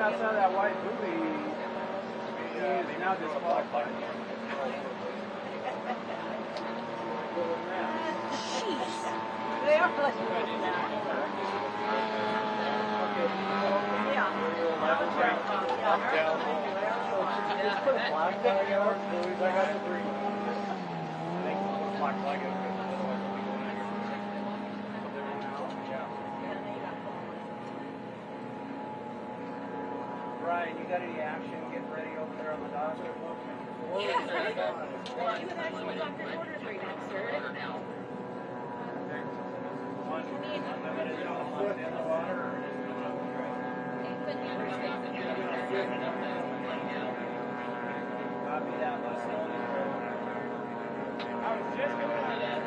Outside that white buoy, he is now disqualified. Jeez. They are like Just put a black flag on our buoys. I got the green. Thanks for the black flag. Brian, you got any action getting ready over there on the dock? Yeah, you can actually talk your orders right next to it. Unlimited on the foot in the water? Copy that, let us know. I was just going to that.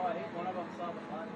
I think one of them saw the flag.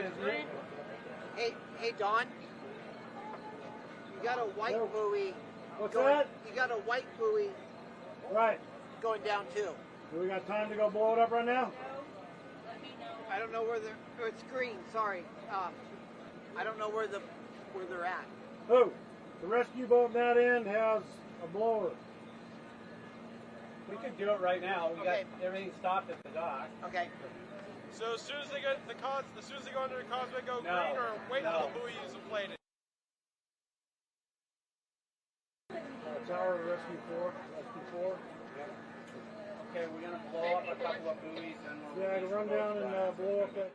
Don, hey Don, you got a white buoy. What's going, that? You got a white buoy. Right. Going down too. Do we got time to go blow it up right now? I don't know where they're. Oh, it's green. Sorry. I don't know where they're at. Who? The rescue boat in that end has a blower. We could do it right now. We got everything stopped at the dock. Okay. So as soon as they get as soon as they go under the causeway, go green, or wait until the buoy is inflated. Tower rescue 4. Okay, we're gonna blow up a couple of buoys and we'll run down and blow up that.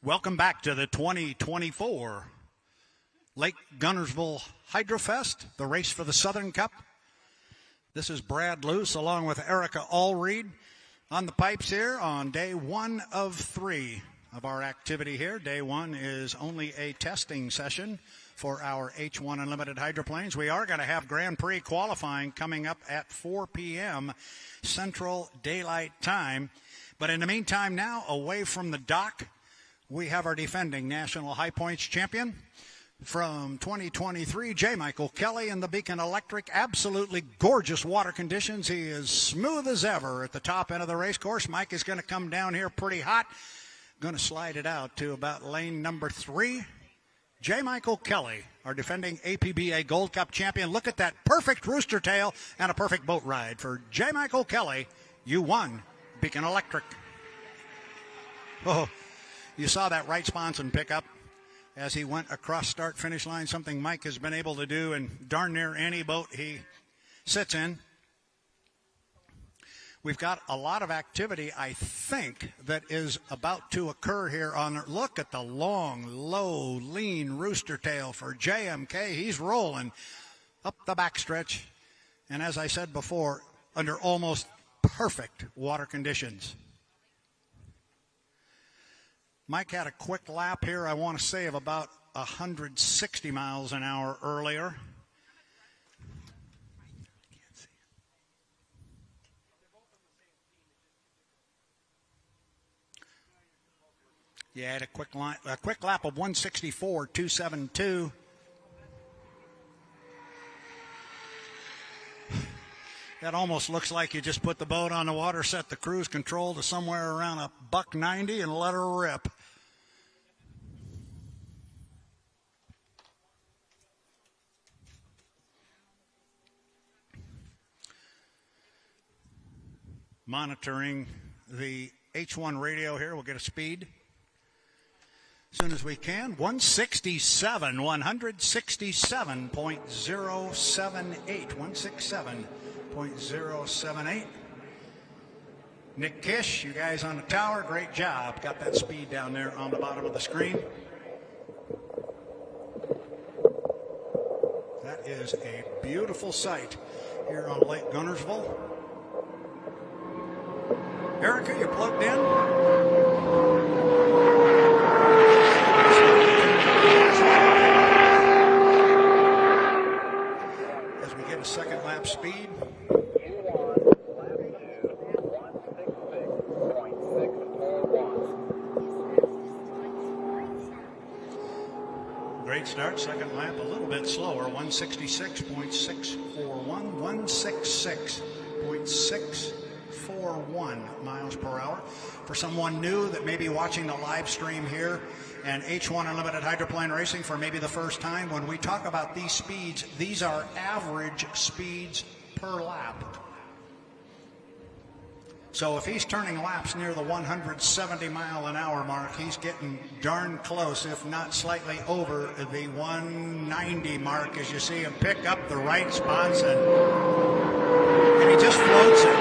Welcome back to the 2024 Lake Guntersville Hydrofest, the race for the Southern Cup. This is Brad Luce along with Erica Allreed on the pipes here on day 1 of 3 of our activity here. Day 1 is only a testing session for our H1 Unlimited hydroplanes. We are going to have Grand Prix qualifying coming up at 4 p.m. Central Daylight Time. But in the meantime now, away from the dock, we have our defending national high points champion from 2023, J. Michael Kelly in the Beacon Electric. Absolutely gorgeous water conditions. He is smooth as ever at the top end of the race course. Mike is going to come down here pretty hot. Going to slide it out to about lane number 3. J. Michael Kelly, our defending APBA Gold Cup champion. Look at that perfect rooster tail and a perfect boat ride for J. Michael Kelly. You won Beacon Electric. Oh, you saw that right sponson pick up as he went across start-finish line, something Mike has been able to do in darn near any boat he sits in. We've got a lot of activity, I think, that is about to occur here on. Look at the long, low, lean rooster tail for JMK. He's rolling up the backstretch. And as I said before, under almost perfect water conditions. Mike had a quick lap here, I want to say, of about 160 miles an hour earlier. Yeah, had a quick lap of 164.272. That almost looks like you just put the boat on the water, set the cruise control to somewhere around $190 and let her rip. Monitoring the H1 radio here. We'll get a speed as soon as we can. 167.078. 167.078. Nick Kish, you guys on the tower, great job. Got that speed down there on the bottom of the screen. That is a beautiful sight here on Lake Guntersville. Erica, you plugged in? As we get a second lap speed. Great start, second lap a little bit slower, 166.641, 166.641 miles per hour. For someone new that may be watching the live stream here and H1 Unlimited Hydroplane Racing for maybe the first time, when we talk about these speeds, these are average speeds per lap. So if he's turning laps near the 170 mile an hour mark, he's getting darn close, if not slightly over the 190 mark, as you see him pick up the right sponson. And he just floats it.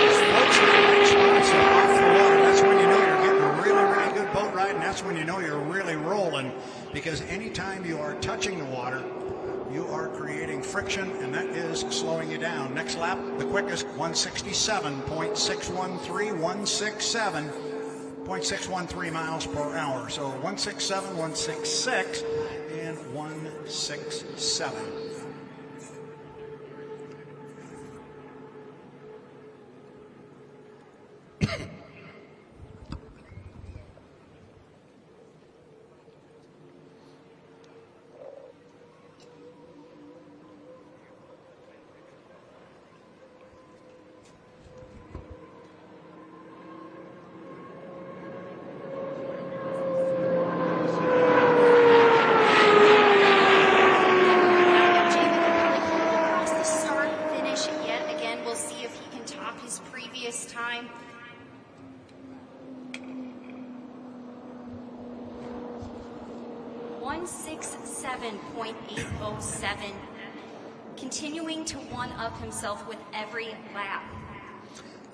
Just floats the right sponson off the water. That's when you know you're getting a really, really good boat ride, and that's when you know you're really rolling, because anytime you are touching the water, you are creating friction, and that is slowing you down. Next lap, the quickest, 167.613, 167.613 miles per hour. So 167, 166, and 167. Continuing to one-up himself with every lap.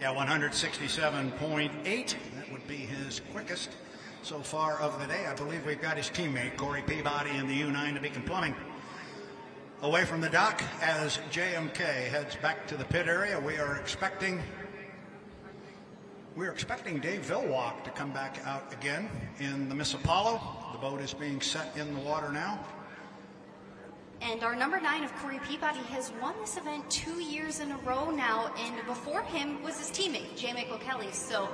Yeah, 167.8. That would be his quickest so far of the day. I believe we've got his teammate, Corey Peabody, in the U9 to Beacon Plumbing. Away from the dock as JMK heads back to the pit area. We are expecting Dave Villwalk to come back out again in the Miss Apollo. The boat is being set in the water now. And our number 9 of Corey Peabody has won this event 2 years in a row now, and before him was his teammate, J. Michael Kelly. So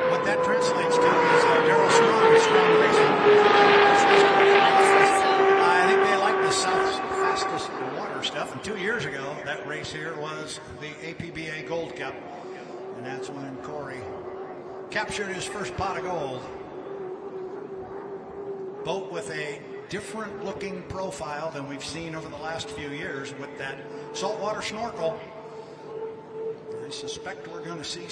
what that translates to is Darryl Strong racing. I think they like the South's fastest water stuff, and 2 years ago, that race here was the APBA Gold Cup, and that's when Corey captured his first pot of gold. Boat with a different looking profile than we've seen over the last few years with that saltwater snorkel. I suspect we're going to see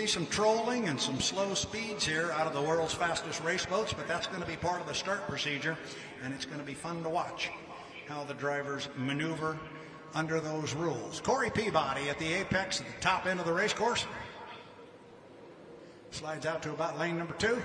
some trolling and some slow speeds here out of the world's fastest race boats, but that's going to be part of the start procedure, and it's going to be fun to watch how the drivers maneuver under those rules. Corey Peabody at the apex at the top end of the race course. Slides out to about lane number 2.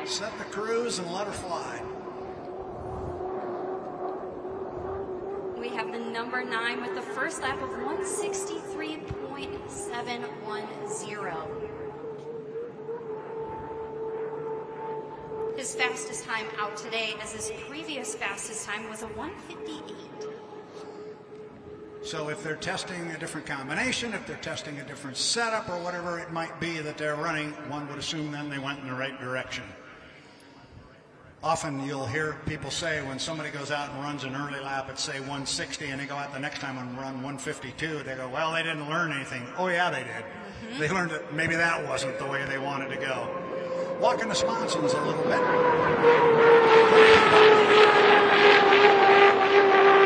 Set the cruise and let her fly. We have the number 9 with the first lap of 163.710. His fastest time out today, as his previous fastest time was a 1:58. So if they're testing a different combination, if they're testing a different setup or whatever it might be that they're running, one would assume then they went in the right direction. Often you'll hear people say when somebody goes out and runs an early lap at, say, 160, and they go out the next time and run 152, they go, well, they didn't learn anything. Oh, yeah, they did. They learned that maybe that wasn't the way they wanted to go. Walking the sponsons a little bit.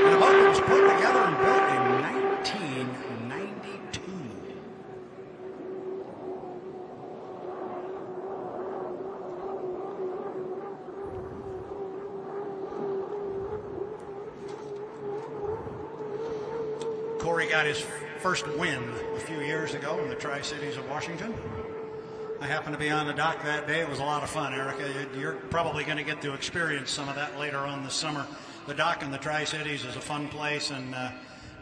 And the boat was put together and built in 1992. Corey got his first win a few years ago in the Tri-Cities of Washington. I happened to be on the dock that day. It was a lot of fun, Erica. You're probably going to get to experience some of that later on this summer. The dock in the Tri-Cities is a fun place, and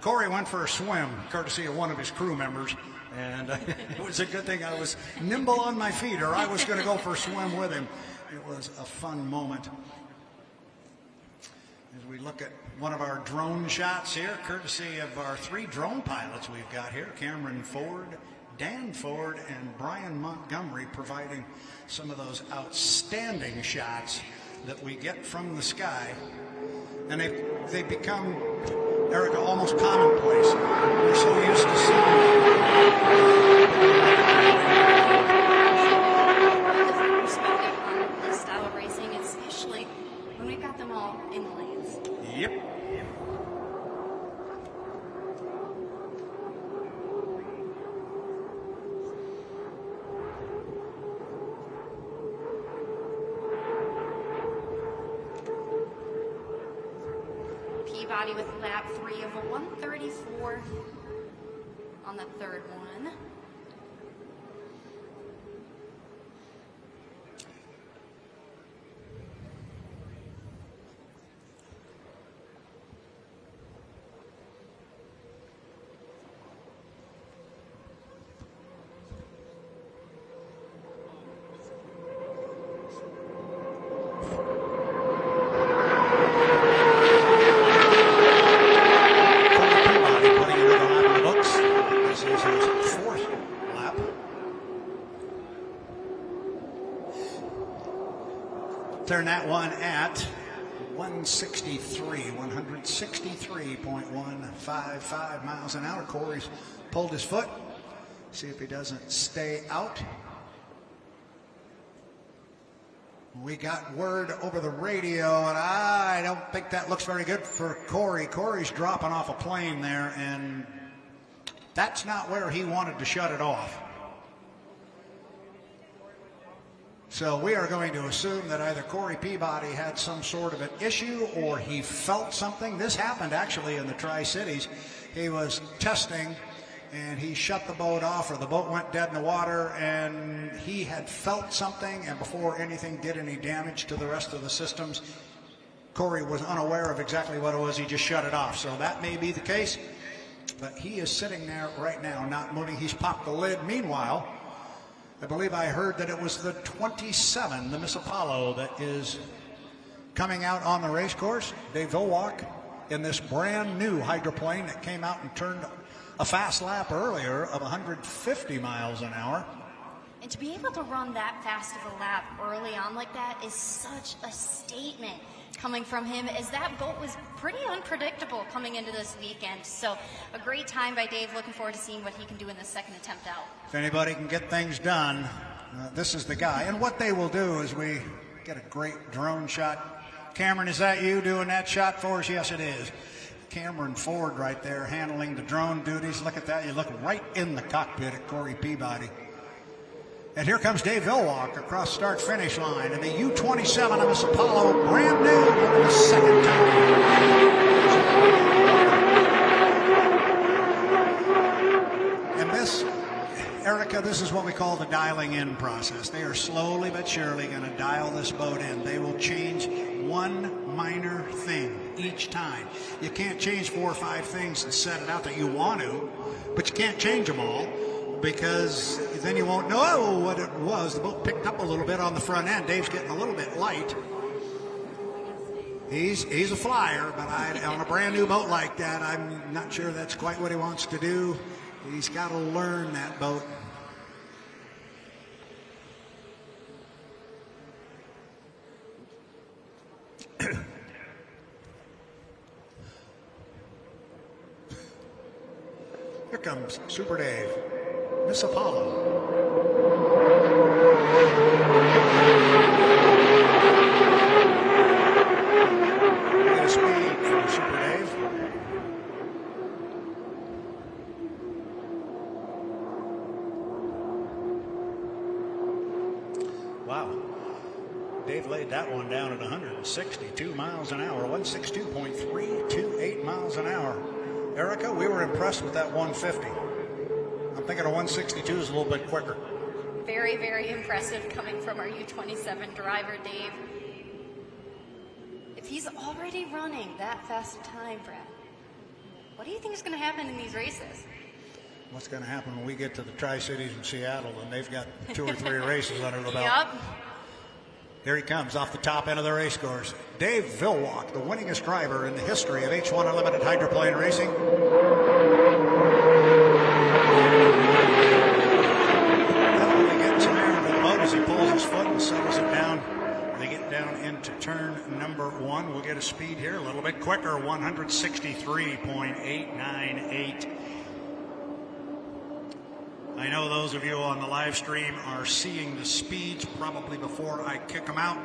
Corey went for a swim, courtesy of one of his crew members, and it was a good thing I was nimble on my feet, or I was going to go for a swim with him. It was a fun moment. As we look at one of our drone shots here, courtesy of our 3 drone pilots we've got here, Cameron Ford, Dan Ford, and Brian Montgomery, providing some of those outstanding shots that we get from the sky. And they've become, Erica, almost commonplace. We're so used to seeing this style of racing, especially when we've got them all in the lanes. Yep. Peabody with lap 3 of a 1:34 on the third one. Turn that one at 163.155 miles an hour. Corey's pulled his foot. See if he doesn't stay out. We got word over the radio, and I don't think that looks very good for Corey. Corey's dropping off a plane there, and That's not where he wanted to shut it off. So we are going to assume that either Corey Peabody had some sort of an issue or he felt something. This happened actually in the Tri-Cities. He was testing and he shut the boat off, or the boat went dead in the water, and he had felt something, and before anything did any damage to the rest of the systems, Corey was unaware of exactly what it was. He just shut it off. So that may be the case, but he is sitting there right now not moving. He's popped the lid. Meanwhile, I believe I heard that it was the 27, the Miss Apollo, that is coming out on the race course. Dave Villwalk in this brand new hydroplane that came out and turned a fast lap earlier of 150 miles an hour. And to be able to run that fast of a lap early on like that is such a statement coming from him, as that boat was pretty unpredictable coming into this weekend. So a great time by Dave. Looking forward to seeing what he can do in the second attempt out. If anybody can get things done, this is the guy. And what they will do is we get a great drone shot. Cameron, is that you doing that shot for us? Yes, it is. Cameron Ford right there handling the drone duties. Look at that. You look right in the cockpit at Corey Peabody. And here comes Dave Villwalk across start-finish line. And the U-27 of Miss Apollo, brand new for the second time. And this, Erica, this is what we call the dialing in process. They are slowly but surely going to dial this boat in. They will change one minor thing each time. You can't change 4 or 5 things and set it out that you want to, but you can't change them all, because then you won't know what it was. The boat picked up a little bit on the front end. Dave's getting a little bit light. He's a flyer, but on a brand new boat like that, I'm not sure that's quite what he wants to do. He's got to learn that boat. Here comes Super Dave, Miss Apollo. Get a speed from Super Dave. Wow. Dave laid that one down at 162 miles an hour, 162.328 miles an hour. Erica, we were impressed with that 150. I'm thinking a 162 is a little bit quicker. Very, very impressive coming from our U-27 driver, Dave. If he's already running that fast a time, Brad, what do you think is going to happen in these races? What's going to happen when we get to the Tri-Cities in Seattle and they've got 2 or 3 races under the belt? Yep. Here he comes off the top end of the race course. Dave Villwalk, the winningest driver in the history of H1 Unlimited hydroplane racing. Definitely getting some air into the boat as he pulls his foot and settles it down. They get down into turn number 1. We'll get a speed here a little bit quicker, 163.898. I know those of you on the live stream are seeing the speeds probably before I kick them out.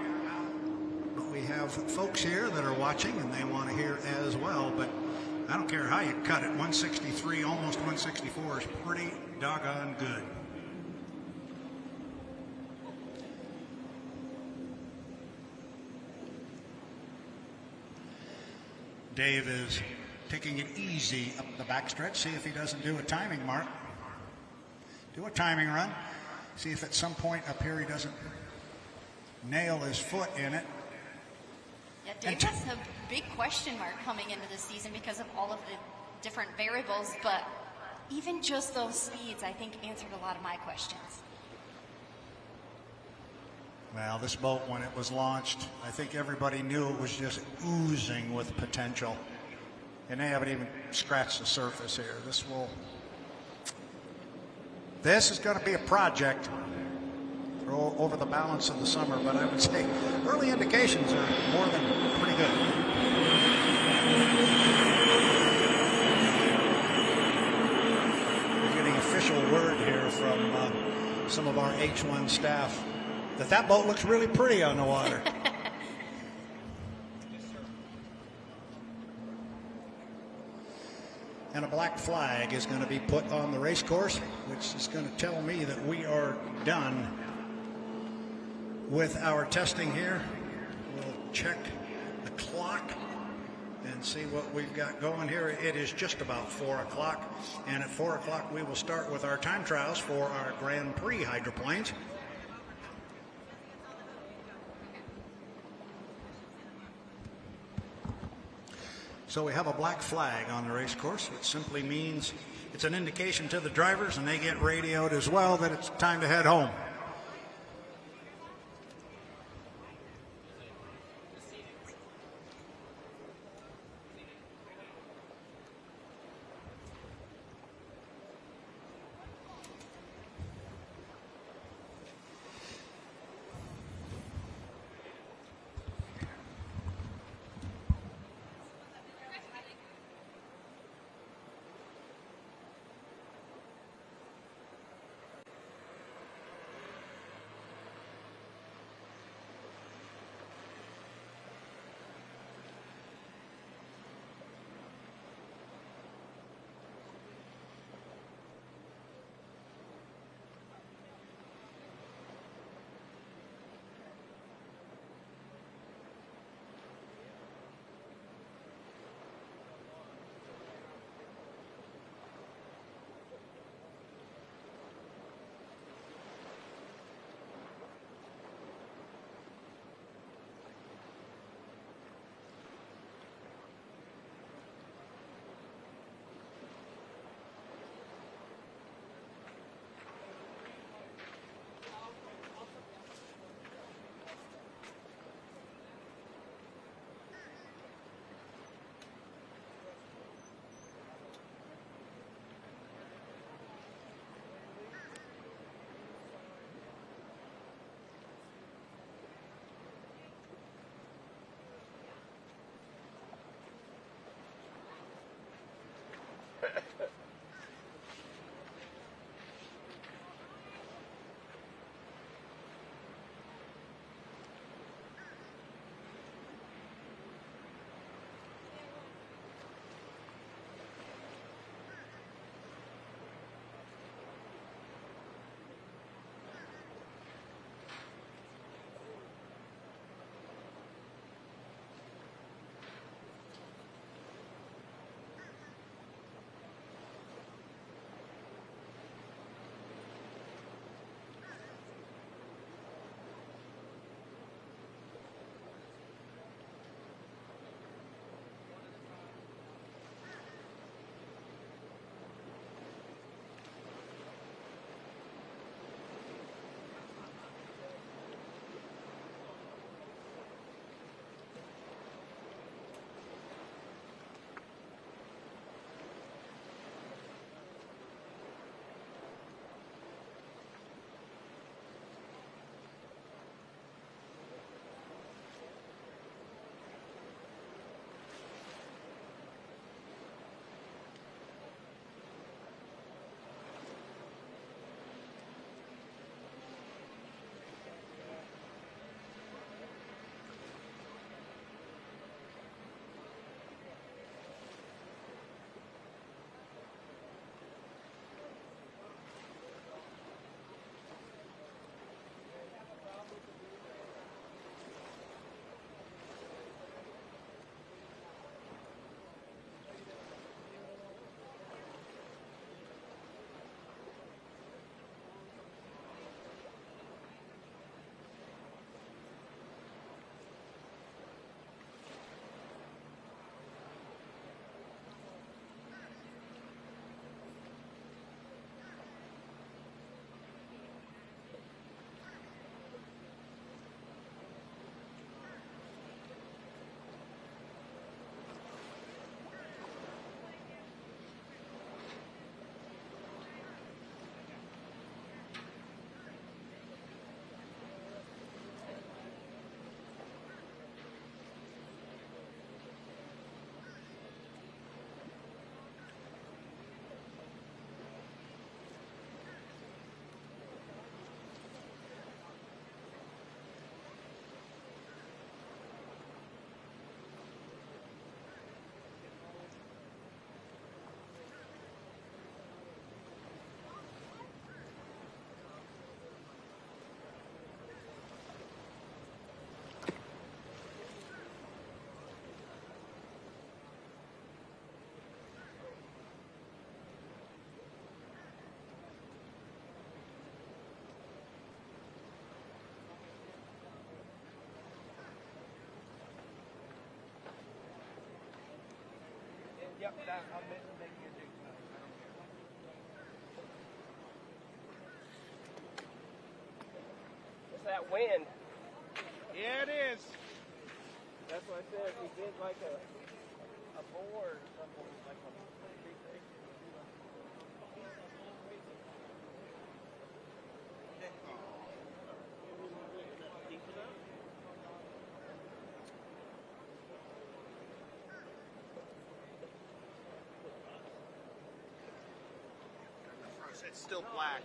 But we have folks here that are watching and they want to hear as well. But I don't care how you cut it. 163, almost 164 is pretty doggone good. Dave is taking it easy up the backstretch. See if he doesn't do a timing mark. Do a timing run. See if at some point up here he doesn't nail his foot in it. Yeah, Dave has a big question mark coming into this season because of all of the different variables, but even just those speeds, I think, answered a lot of my questions. Well, this boat, when it was launched, I think everybody knew it was just oozing with potential. And they haven't even scratched the surface here. This is going to be a project for over the balance of the summer, but I would say early indications are more than pretty good. We're getting official word here from some of our H1 staff that boat looks really pretty on the water. And a black flag is going to be put on the race course, which is going to tell me that we are done with our testing here. We'll check the clock and see what we've got going here. It is just about 4 o'clock, and at 4 o'clock we will start with our time trials for our Grand Prix hydroplanes. So we have a black flag on the race course, which simply means it's an indication to the drivers, and they get radioed as well, that it's time to head home. Yep, I'll make you a jig tonight. I don't care. It's that wind. Yeah, it is. That's what I said. If we did like a board or something, like a big thing. It's still black.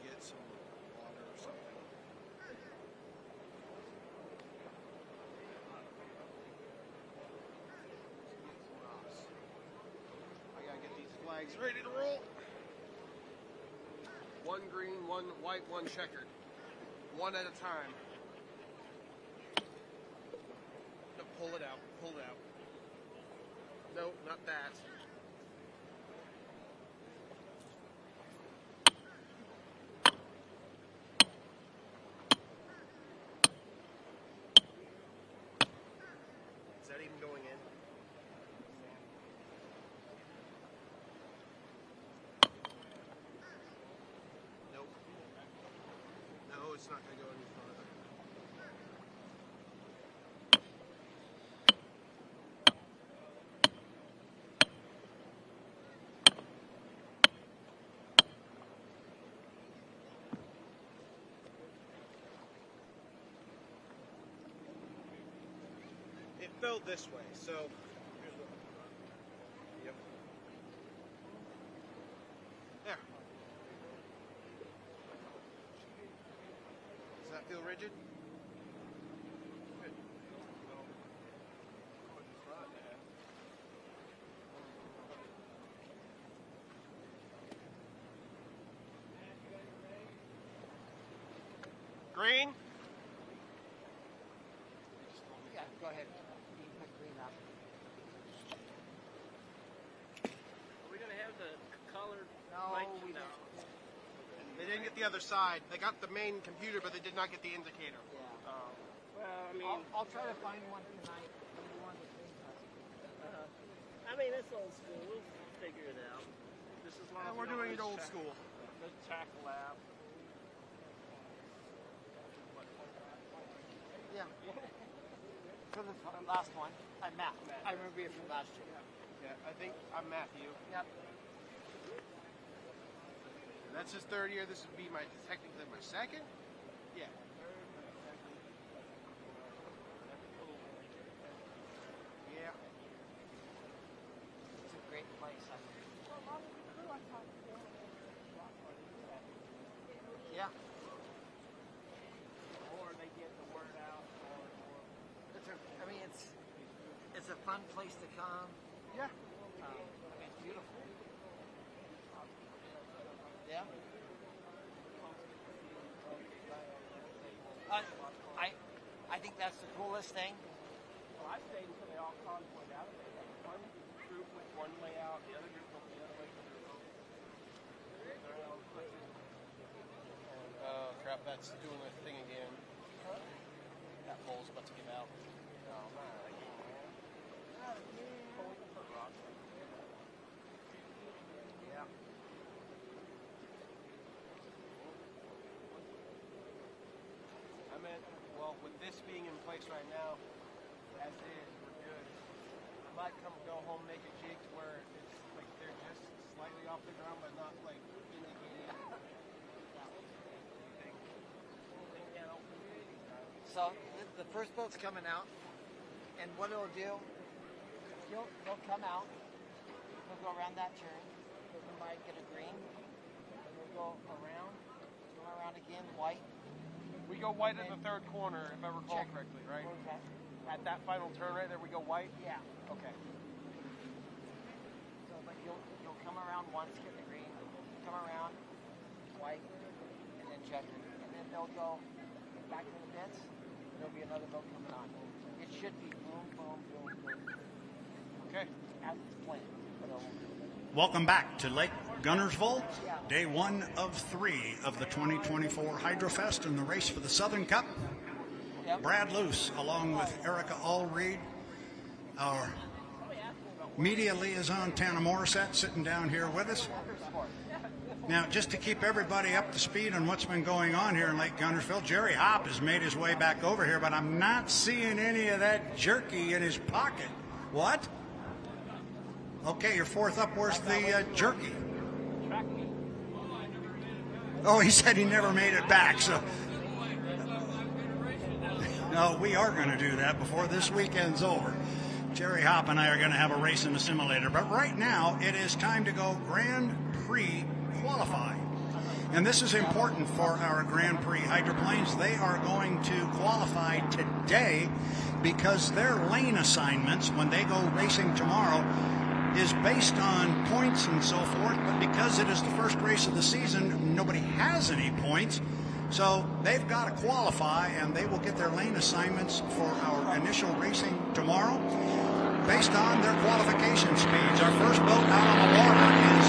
Get some water or something. I gotta get these flags ready to roll. One green, one white, one checkered. One at a time. No, pull it out, pull it out. No, not that. Is that even going in? Nope. No, it's not going to go any further. It fell this way, so here's what. Yep. There. Does that feel rigid? Good. Green? Yeah, go ahead. You can put green up. Are we going to have the colored lights? We don't. They didn't get the other side. They got the main computer, but they did not get the indicator. Yeah. Well, I mean, I'll try to find one tonight. I mean, it's old school. We'll figure it out. This is long. We're doing it old school. The tack lap. Yeah. For the last one, I'm Matt. I remember you from last year. Yeah, I think I'm Matthew. Yep. And that's his third year. This would be technically my second. Yeah. Yeah. It's a great place. Yeah. Or they get the word out. It's a fun place to come. Yeah. It's beautiful. Yeah. I think that's the coolest thing. Well, I stayed until they all convoyed out. One group with one layout, the other group with the other way. Oh crap! That's doing a thing again. That pole's about to give out. Oh man. Yeah. I meant, well, with this being in place right now, as is, we're good. I might go home, make a jig to where it's like they're just slightly off the ground, but not like indicating. So the first boat's coming out, and what it'll do, they'll come out, they'll go around that turn, they might get a green, and they'll go around again, white. We go white at the third corner, if I recall correctly, right? Okay. At that final turn right there, we go white? Yeah. Okay. So, but you'll come around once, get the green, come around, white, and then check it. And then they'll go back to the bits, and there'll be another boat coming on. It should be boom, boom, boom, boom. Okay. As it's planned. But Welcome back to Lake Guntersville, day 1 of 3 of the 2024 Hydrofest and the race for the Southern Cup. Brad Luce, along with Erica Allreed, our media liaison, Tana Morissette, sitting down here with us. Now, just to keep everybody up to speed on what's been going on here in Lake Guntersville, Jerry Hopp has made his way back over here, but I'm not seeing any of that jerky in his pocket. What? Okay, you're fourth up. Where's the jerky? Oh, he said he never made it back, so... No, we are going to do that before this weekend's over. Jerry Hopp and I are going to have a race in the simulator, but right now it is time to go Grand Prix qualifying. And this is important for our Grand Prix hydroplanes. They are going to qualify today because their lane assignments when they go racing tomorrow is based on points and so forth, but because it is the first race of the season, nobody has any points. So they've got to qualify, and they will get their lane assignments for our initial racing tomorrow based on their qualification speeds. Our first boat out on the water is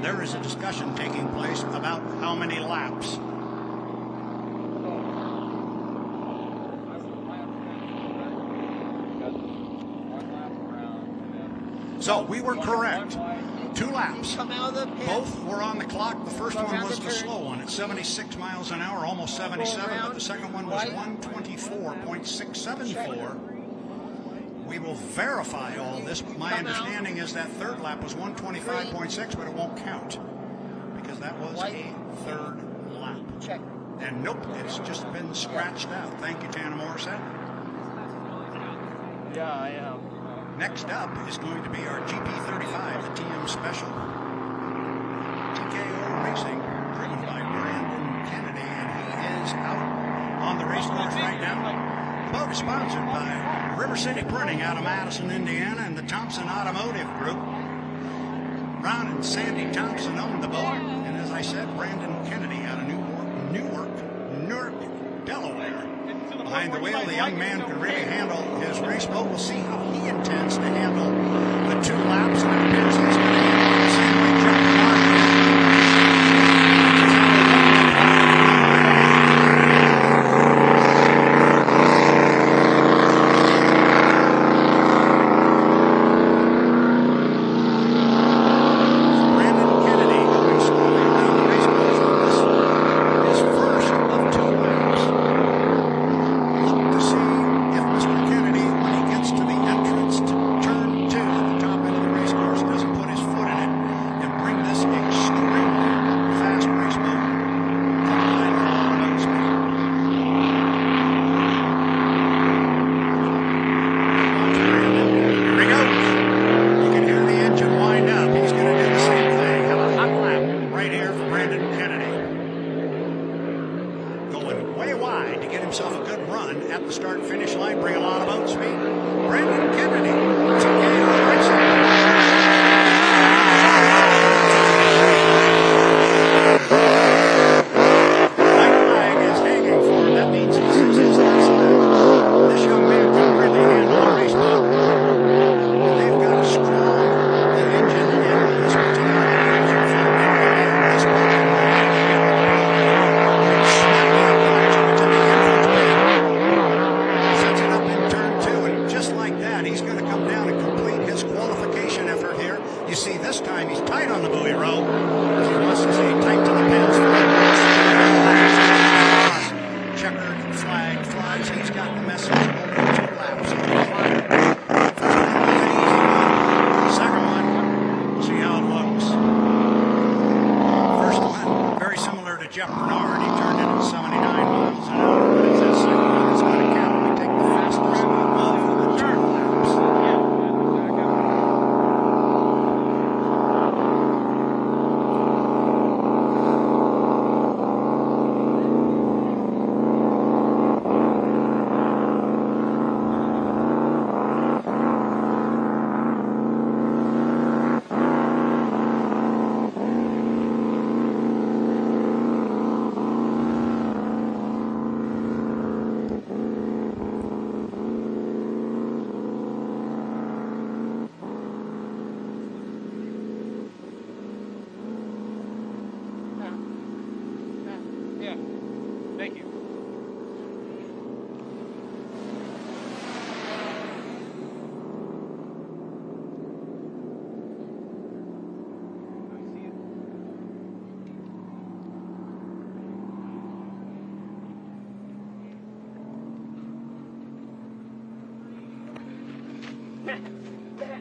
there is a discussion taking place about how many laps. So we were correct. 2 laps. Both were on the clock. The first one was the slow one at 76 miles an hour, almost 77, but the second one was 124.674. We will verify all this, but my understanding is that third lap was 125.6, but it won't count because that was a third lap. And nope, it's just been scratched out. Thank you, Tana Morissette. Yeah, I am. Next up is going to be our GP35, the TM Special. TKO Racing, driven by Brandon Kennedy, and he is out on the race course right now. The boat is sponsored by River City Printing out of Madison, Indiana, and the Thompson Automotive Group. Ron and Sandy Thompson own the boat, and as I said, Brandon Kennedy out of Newark, Delaware. behind the wheel. The young man can really handle his race boat. We'll see how he intends to handle the 2 laps, and it appears he's going to handle it the same way Jeff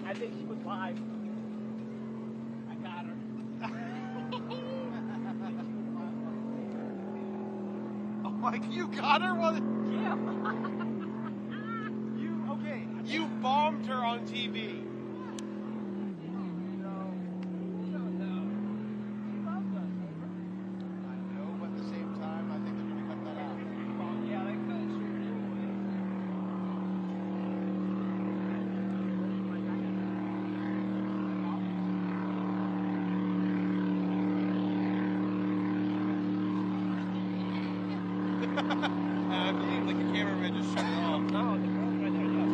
I think she was live. I got her. Oh, like you got her? Well, yeah. You bombed her on TV. Like the cameraman just shut it off. No, the girl's right there, yes.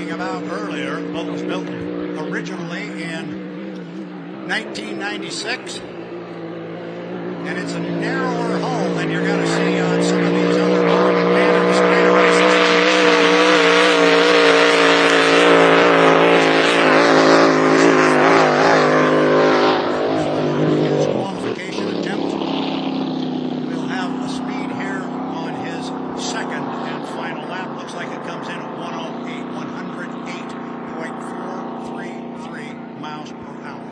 talking about earlier. The boat was built originally in 1996, and it's a narrower hull than you're going to see on some of these other managed speed races. His qualification attempt will have a speed here on his second and final lap. Looks like it comes in at 108.433 miles per hour.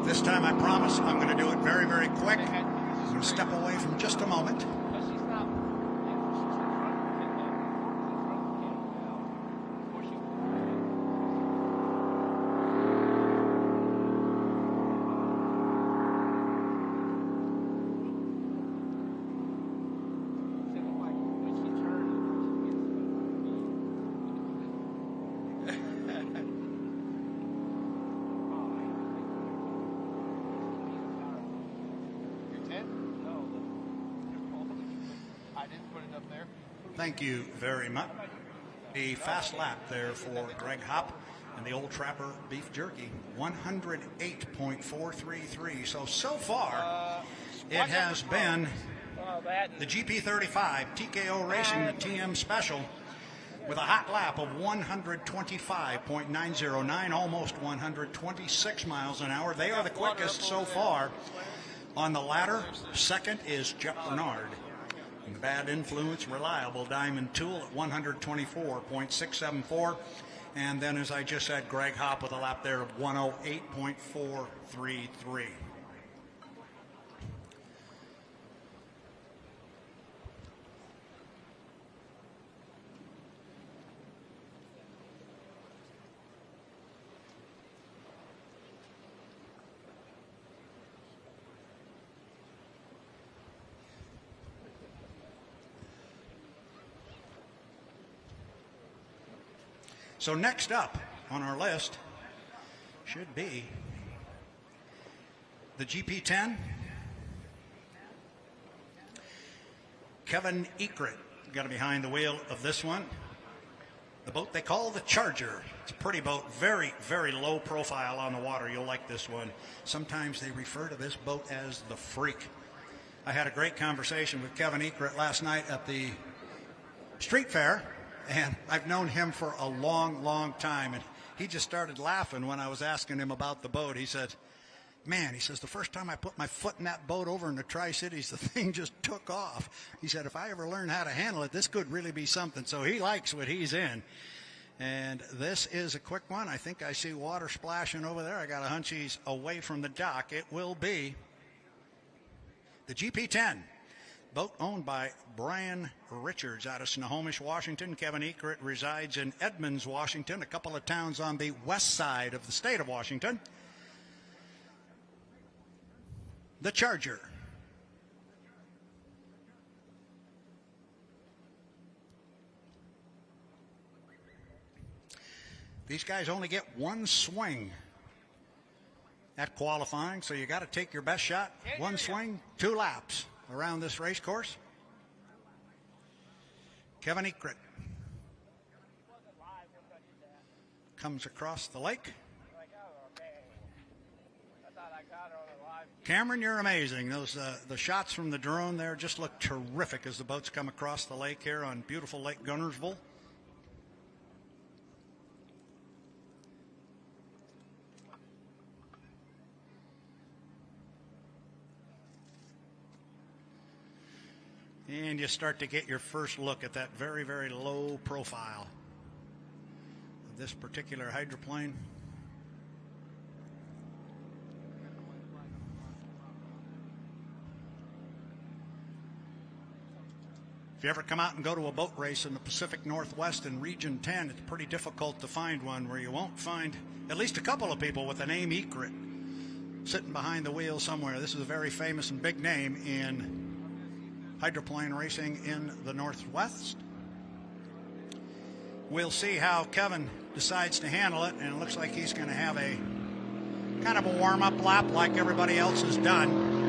This time I promise I'm going to do it very, very quick. I'm going to step away from just a moment. Thank you very much. A fast lap there for Greg Hopp and the Old Trapper Beef Jerky, 108.433. So far, it has been the GP35 TKO Racing, the TM Special, with a hot lap of 125.909, almost 126 miles an hour. They are the quickest so far on the ladder. Second is Jeff Bernard. And the Bad Influence Reliable Diamond Tool at 124.674. And then, as I just said, Greg Hopp with a lap there of 108.433. So next up on our list should be the GP10. Kevin Ekert got behind the wheel of this one. The boat they call the Charger. It's a pretty boat, very, very low profile on the water. You'll like this one. Sometimes they refer to this boat as the Freak. I had a great conversation with Kevin Ekert last night at the street fair. And I've known him for a long, long time. And he just started laughing when I was asking him about the boat. He said, man, he says, the first time I put my foot in that boat over in the Tri-Cities, the thing just took off. He said, if I ever learn how to handle it, this could really be something. So he likes what he's in. And this is a quick one. I think I see water splashing over there. I got a hunch he's away from the dock. It will be the GP10. Boat owned by Brian Richards out of Snohomish, Washington. Kevin Ekert resides in Edmonds, Washington, a couple of towns on the west side of the state of Washington. The Charger. These guys only get one swing at qualifying, so you got to take your best shot. One swing, 2 laps around this race course. Kevin Ekert comes across the lake. Cameron, you're amazing. Those the shots from the drone there just look terrific as the boats come across the lake here on beautiful Lake Guntersville. And you start to get your first look at that very, very low profile of this particular hydroplane. If you ever come out and go to a boat race in the Pacific Northwest in Region 10, it's pretty difficult to find one where you won't find at least a couple of people with the name Ekert sitting behind the wheel somewhere. This is a very famous and big name in hydroplane racing in the Northwest. We'll see how Kevin decides to handle it, and it looks like he's going to have a kind of a warm-up lap like everybody else has done.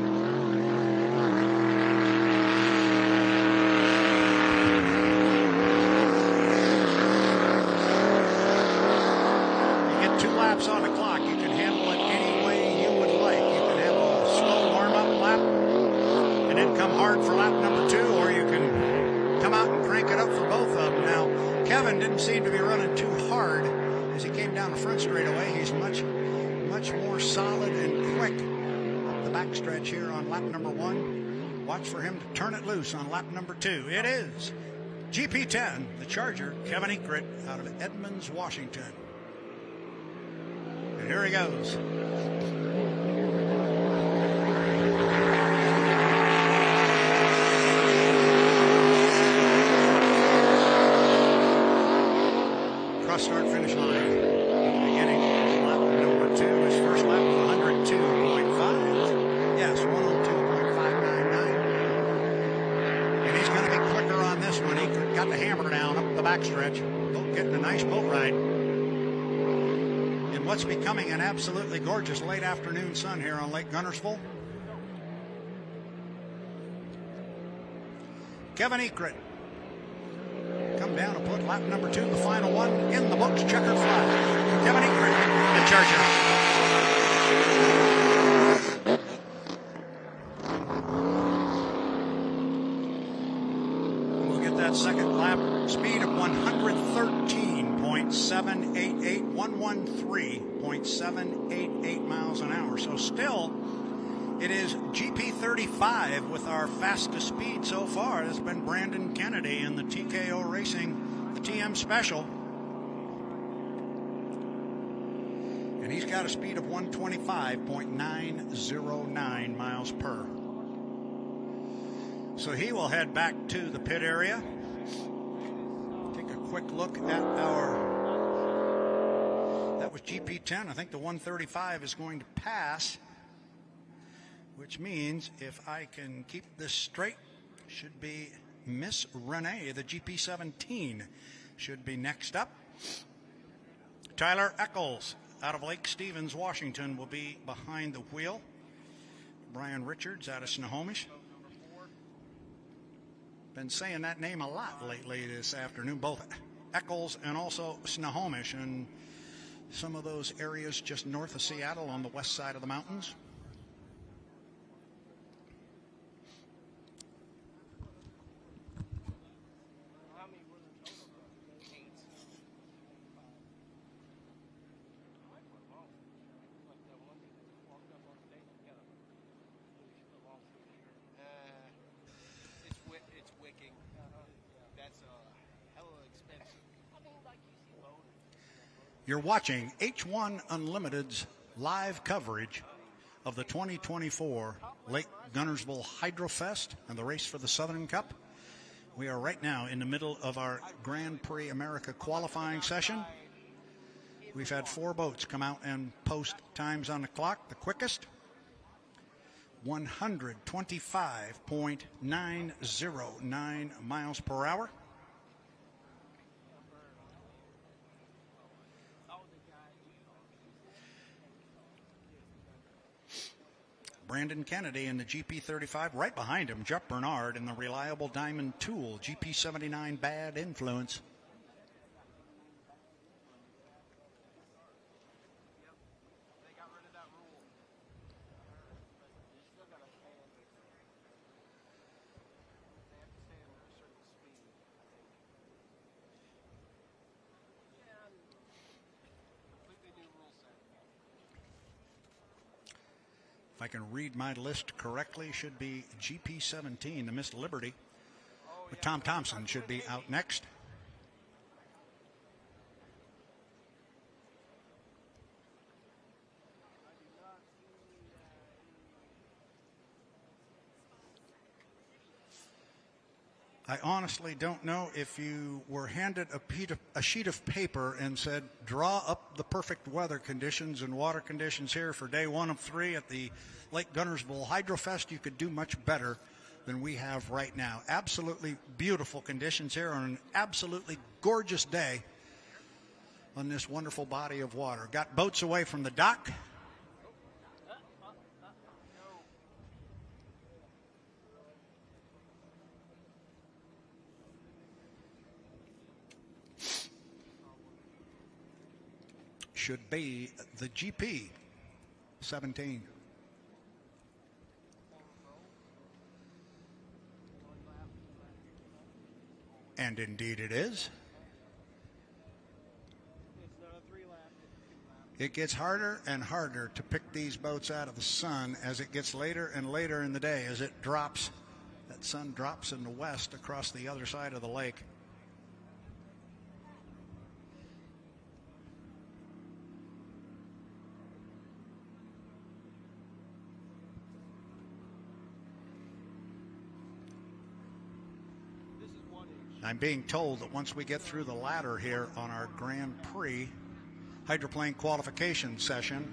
start for lap number 2, or you can come out and crank it up for both of them. Now, Kevin didn't seem to be running too hard as he came down the front straightaway. He's much more solid and quick up the backstretch here on lap number 1. Watch for him to turn it loose on lap number 2. It is GP10, the Charger, Kevin Ekert out of Edmonds, Washington. And here he goes. Cross start finish line. Beginning lap number 2. His first lap was 102.5. Yes, 102.599. And he's going to be quicker on this one. He got the hammer down up the backstretch. Both getting a nice boat ride in what's becoming an absolutely gorgeous late afternoon sun here on Lake Guntersville. Kevin Ekert come down and put lap number 2, the final one, in the books. Checkered flag. Kevin Ekert, the Charger. We'll get that second lap speed of 113.788, 113.788 miles an hour. So still, it is GP35 with our fastest speed so far. It's been Brandon Kennedy in the TKO Racing, the TM Special. And he's got a speed of 125.909 miles per. So he will head back to the pit area. Take a quick look at that was GP10. I think the 135 is going to pass, which means if I can keep this straight, should be Miss Renee, the GP17, should be next up. Tyler Eccles out of Lake Stevens, Washington, will be behind the wheel. Brian Richards out of Snohomish. Been saying that name a lot lately this afternoon, both Eccles and also Snohomish, and some of those areas just north of Seattle on the west side of the mountains. You're watching H1 Unlimited's live coverage of the 2024 Lake Guntersville Hydrofest and the race for the Southern Cup. We are right now in the middle of our Grand Prix America qualifying session. We've had 4 boats come out and post times on the clock. The quickest, 125.909 miles per hour. Brandon Kennedy in the GP35. Right behind him, Jeff Bernard in the reliable Diamond Tool GP79 Bad Influence. If I can read my list correctly, should be GP17, the Miss Liberty. But Tom Thompson should be out next. I honestly don't know if you were handed a sheet of paper and said, draw up the perfect weather conditions and water conditions here for day 1 of 3 at the Lake Guntersville Hydrofest, you could do much better than we have right now. Absolutely beautiful conditions here on an absolutely gorgeous day on this wonderful body of water. Got boats away from the dock. Should be the GP 17. And indeed it is. It gets harder and harder to pick these boats out of the sun as it gets later and later in the day, as it drops. That sun drops in the west across the other side of the lake. I'm being told that once we get through the ladder here on our Grand Prix hydroplane qualification session,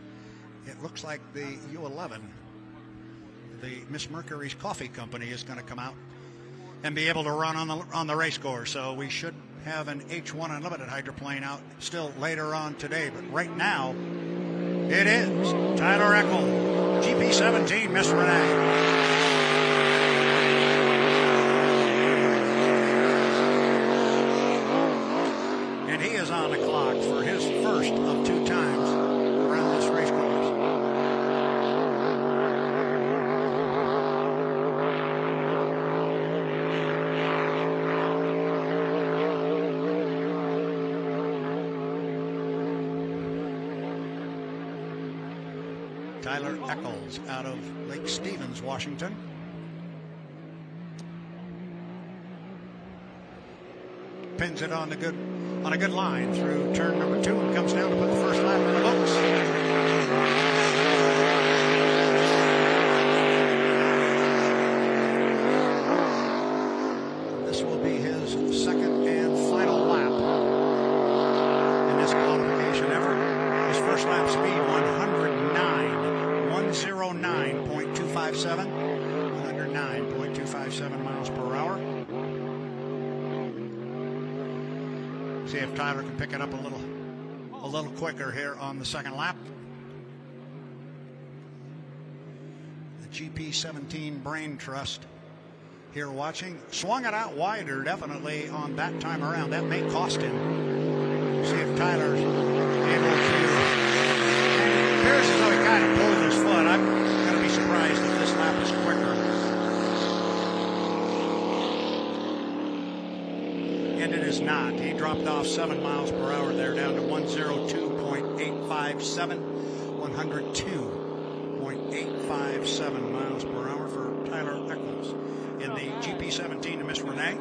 it looks like the U11, the Miss Mercury's Coffee Company, is going to come out and be able to run on the race course. So we should have an H1 Unlimited hydroplane out still later on today. But right now, it is Tyler Eckel, GP17, Miss Renee. On the clock for his first of 2 times around this race course. Tyler Eccles out of Lake Stevens, Washington. Pins it on a good line through turn number 2 and comes down to put the first lap in the books. This will be his second and final lap in this qualification effort. His first lap speed 109.257, 109.257 miles per hour. See if Tyler can pick it up a little quicker here on the second lap. The GP17 Brain Trust here watching. Swung it out wider definitely on that time around. That may cost him. See if Tyler's able to. It appears as though he kind of pulled his foot. I'm going to be surprised if this lap is quicker. And it is not. He dropped off 7 miles per hour there, down to 102.857, 102.857 miles per hour for Tyler Eccles in the GP17 to Miss Renee.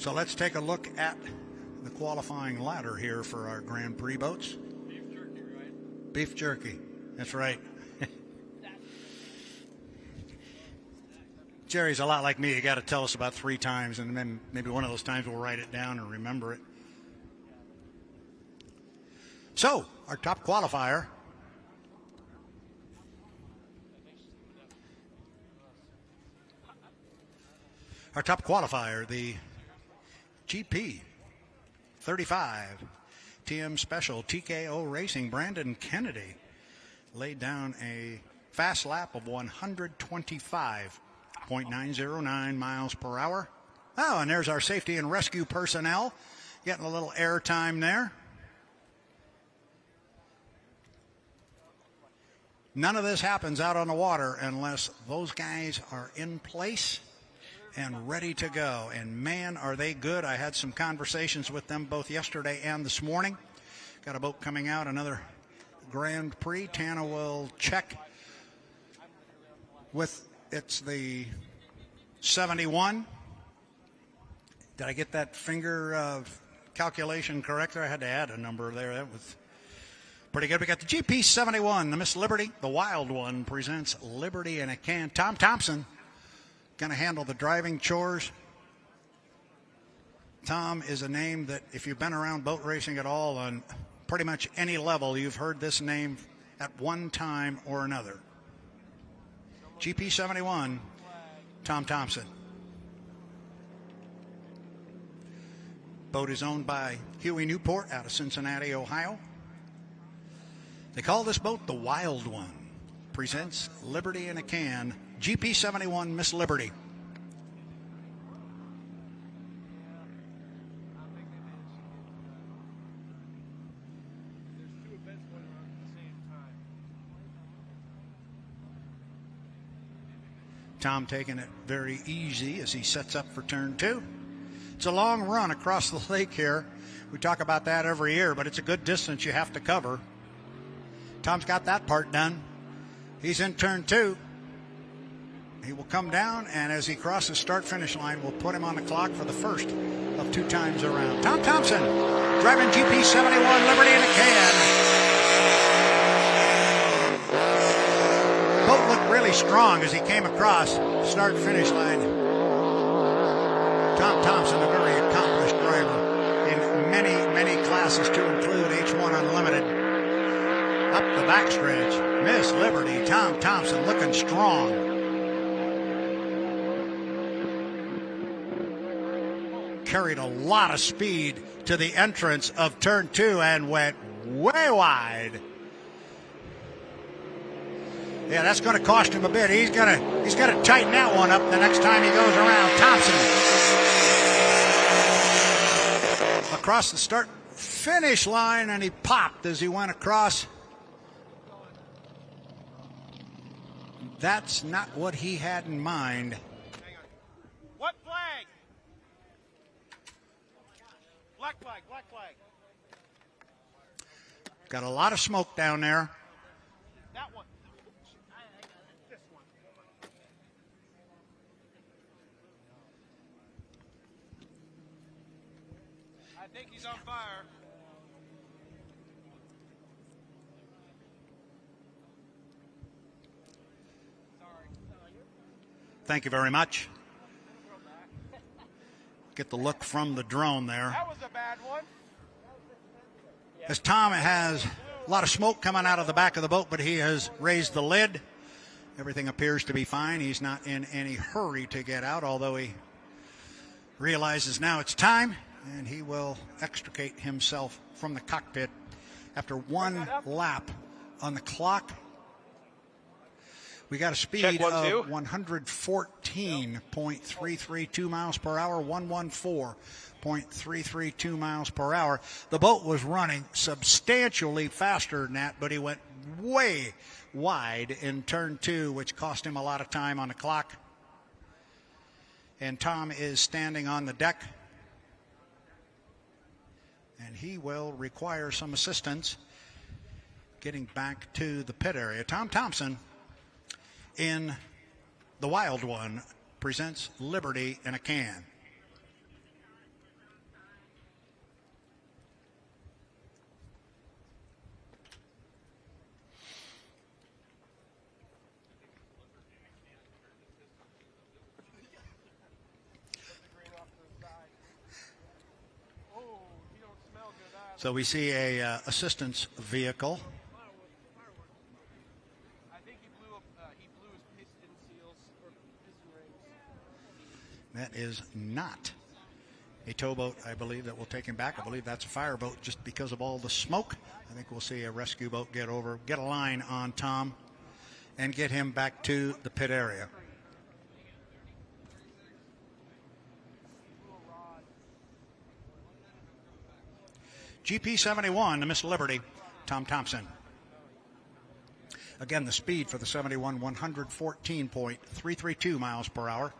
So let's take a look at the qualifying ladder here for our Grand Prix boats. Beef jerky, right? Beef jerky, that's right. Jerry's a lot like me. You got to tell us about 3 times, and then maybe one of those times we'll write it down and remember it. So, our top qualifier. Our top qualifier, the GP 35 TM Special TKO Racing, Brandon Kennedy, laid down a fast lap of 125.909 miles per hour. Oh, and there's our safety and rescue personnel getting a little air time there. None of this happens out on the water unless those guys are in place and ready to go. And man, are they good. I had some conversations with them both yesterday and this morning. Got a boat coming out, another Grand Prix. Tana will check with, it's the 71. Did I get that finger calculation correct there? I had to add a number there. That was pretty good. We got the GP 71, the Miss Liberty, the Wild One, presents Liberty in a Can. Tom Thompson going to handle the driving chores. Tom is a name that if you've been around boat racing at all on pretty much any level, you've heard this name at one time or another. GP 71, Tom Thompson. Boat is owned by Huey Newport out of Cincinnati, Ohio. They call this boat the Wild One. presents Liberty in a Can. GP71 Miss Liberty. Tom taking it very easy as he sets up for turn 2. It's a long run across the lake here. We talk about that every year, but it's a good distance you have to cover. Tom's got that part done. He's in turn 2. He will come down, and as he crosses start-finish line, we'll put him on the clock for the first of 2 times around. Tom Thompson driving GP71 Liberty in a Can. Boat looked really strong as he came across start-finish line. Tom Thompson, a very accomplished driver in many, many classes to include H1 Unlimited. Up the backstretch, Miss Liberty, Tom Thompson looking strong. Carried a lot of speed to the entrance of turn 2 and went way wide. Yeah, that's going to cost him a bit. He's got to tighten that one up the next time he goes around. Thompson across the start-finish line, and he popped as he went across. That's not what he had in mind. What flag? Black flag, black flag. Got a lot of smoke down there. That one. This one. I think he's on fire. Thank you very much. Get the look from the drone there. That was a bad one. As Tom has a lot of smoke coming out of the back of the boat, but he has raised the lid. Everything appears to be fine. He's not in any hurry to get out, although he realizes now it's time, and he will extricate himself from the cockpit after 1 lap on the clock. We got a speed of 114.332 miles per hour, 114.332 miles per hour. The boat was running substantially faster than that, but he went way wide in turn 2, which cost him a lot of time on the clock. And Tom is standing on the deck, and he will require some assistance getting back to the pit area. Tom Thompson in the Wild One presents Liberty in a Can. So we see a assistance vehicle. That is not a towboat, I believe, that will take him back. I believe that's a fireboat just because of all the smoke. I think we'll see a rescue boat get over, get a line on Tom, and get him back to the pit area. GP71 to Miss Liberty, Tom Thompson. Again, the speed for the 71, 114.332 miles per hour.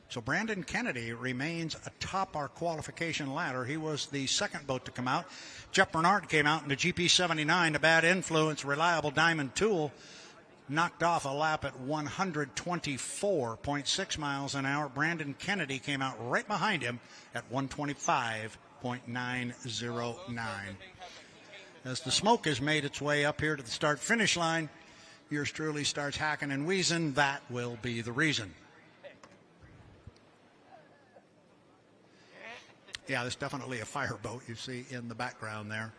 So Brandon Kennedy remains atop our qualification ladder. He was the second boat to come out. Jeff Bernard came out in the GP79. The Bad Influence, reliable diamond tool, knocked off a lap at 124.6 miles an hour. Brandon Kennedy came out right behind him at 125.909. As the smoke has made its way up here to the start-finish line, yours truly starts hacking and wheezing. That will be the reason. Yeah, there's definitely a fireboat you see in the background there.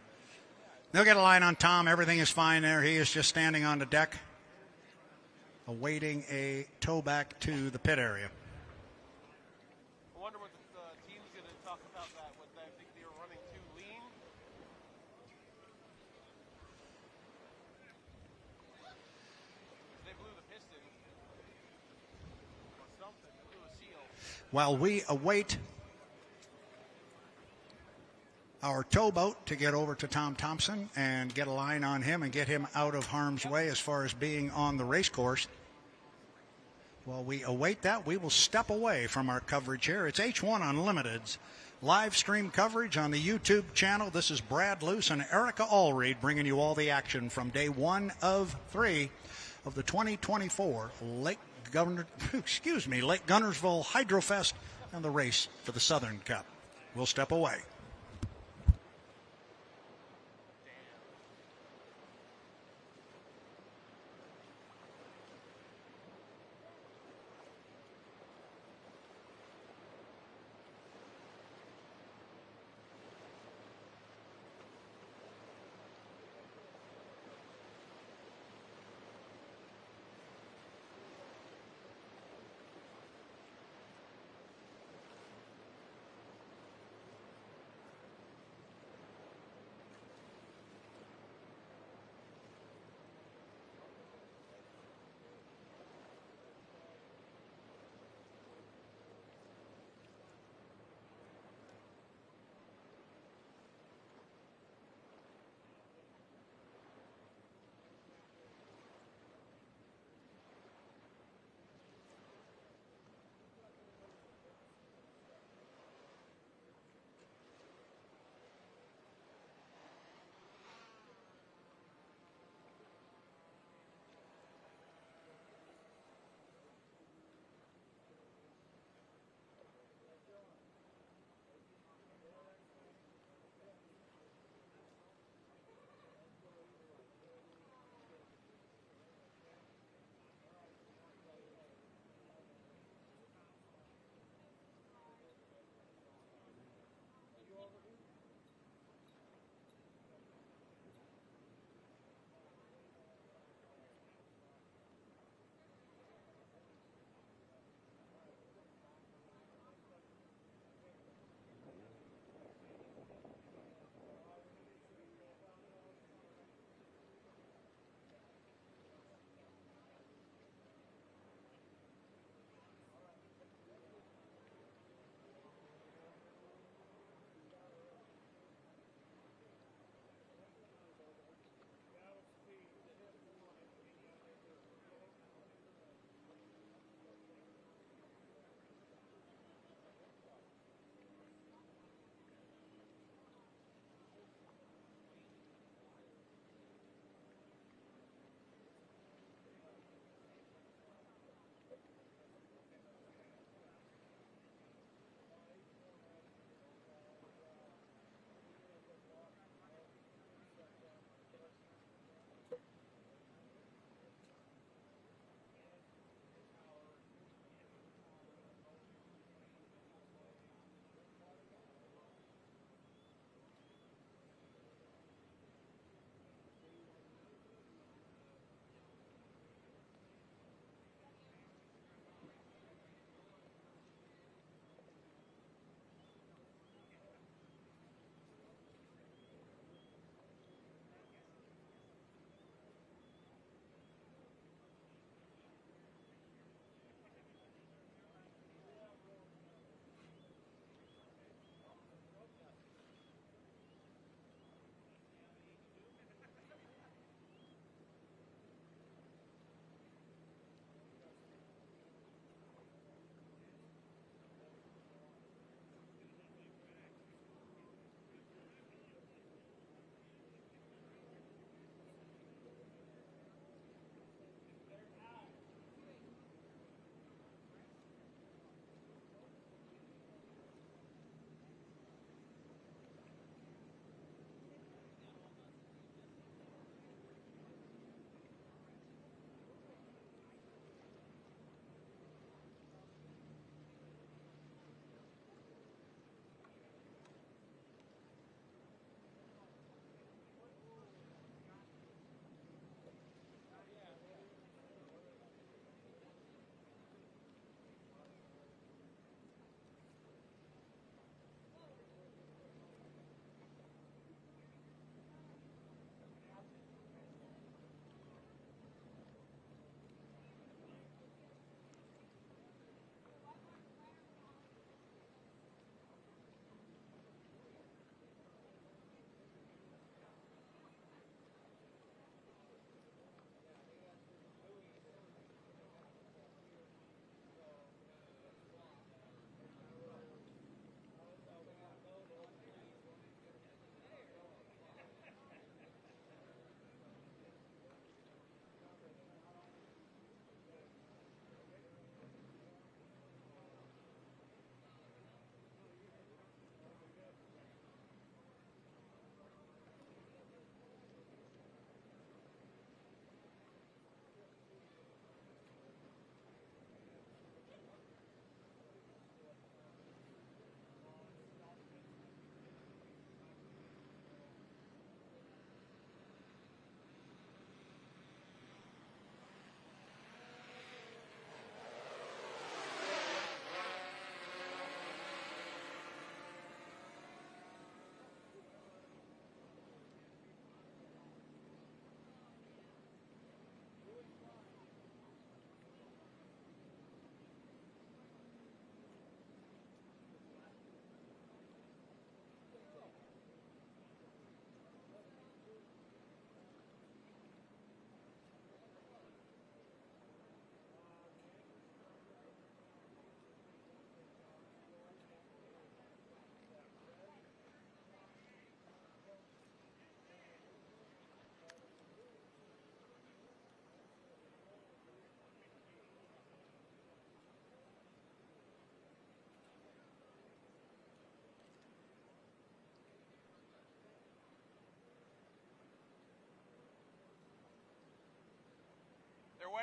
They'll get a line on Tom. Everything is fine there. He is just standing on the deck, awaiting a tow back to the pit area. I wonder what the team's going to talk about that. What I think they were running too lean. while we await our towboat to get over to Tom Thompson and get a line on him and get him out of harm's way as far as being on the race course. While we await that, we will step away from our coverage here. It's H1 Unlimited's live stream coverage on the YouTube channel. This is Brad Luce and Erica Allreed bringing you all the action from day 1 of 3 of the 2024 Lake Guntersville Hydrofest and the race for the Southern Cup. We'll step away.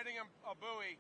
riding a buoy.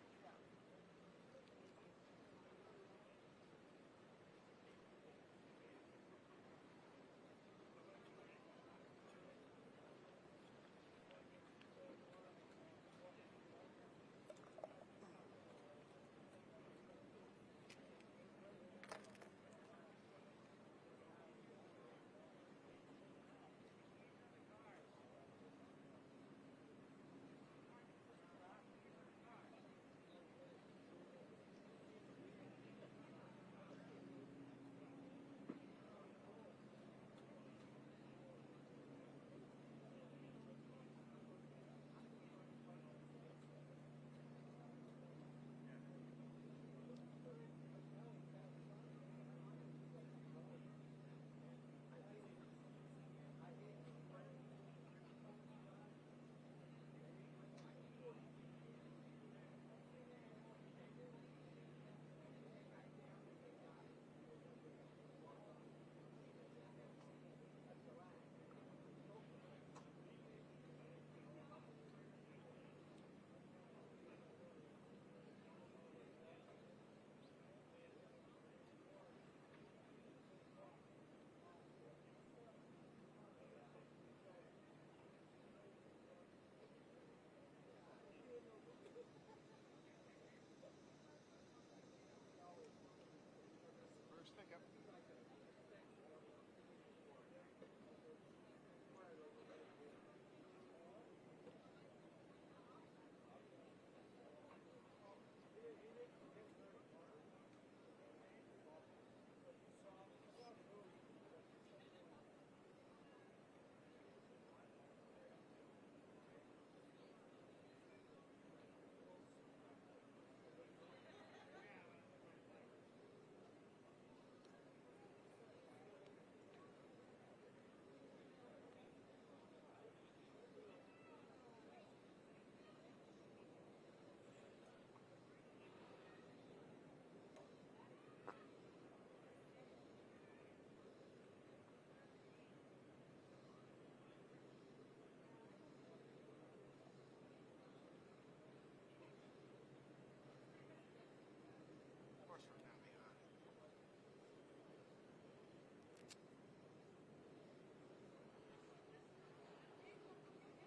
Of course we're not behind.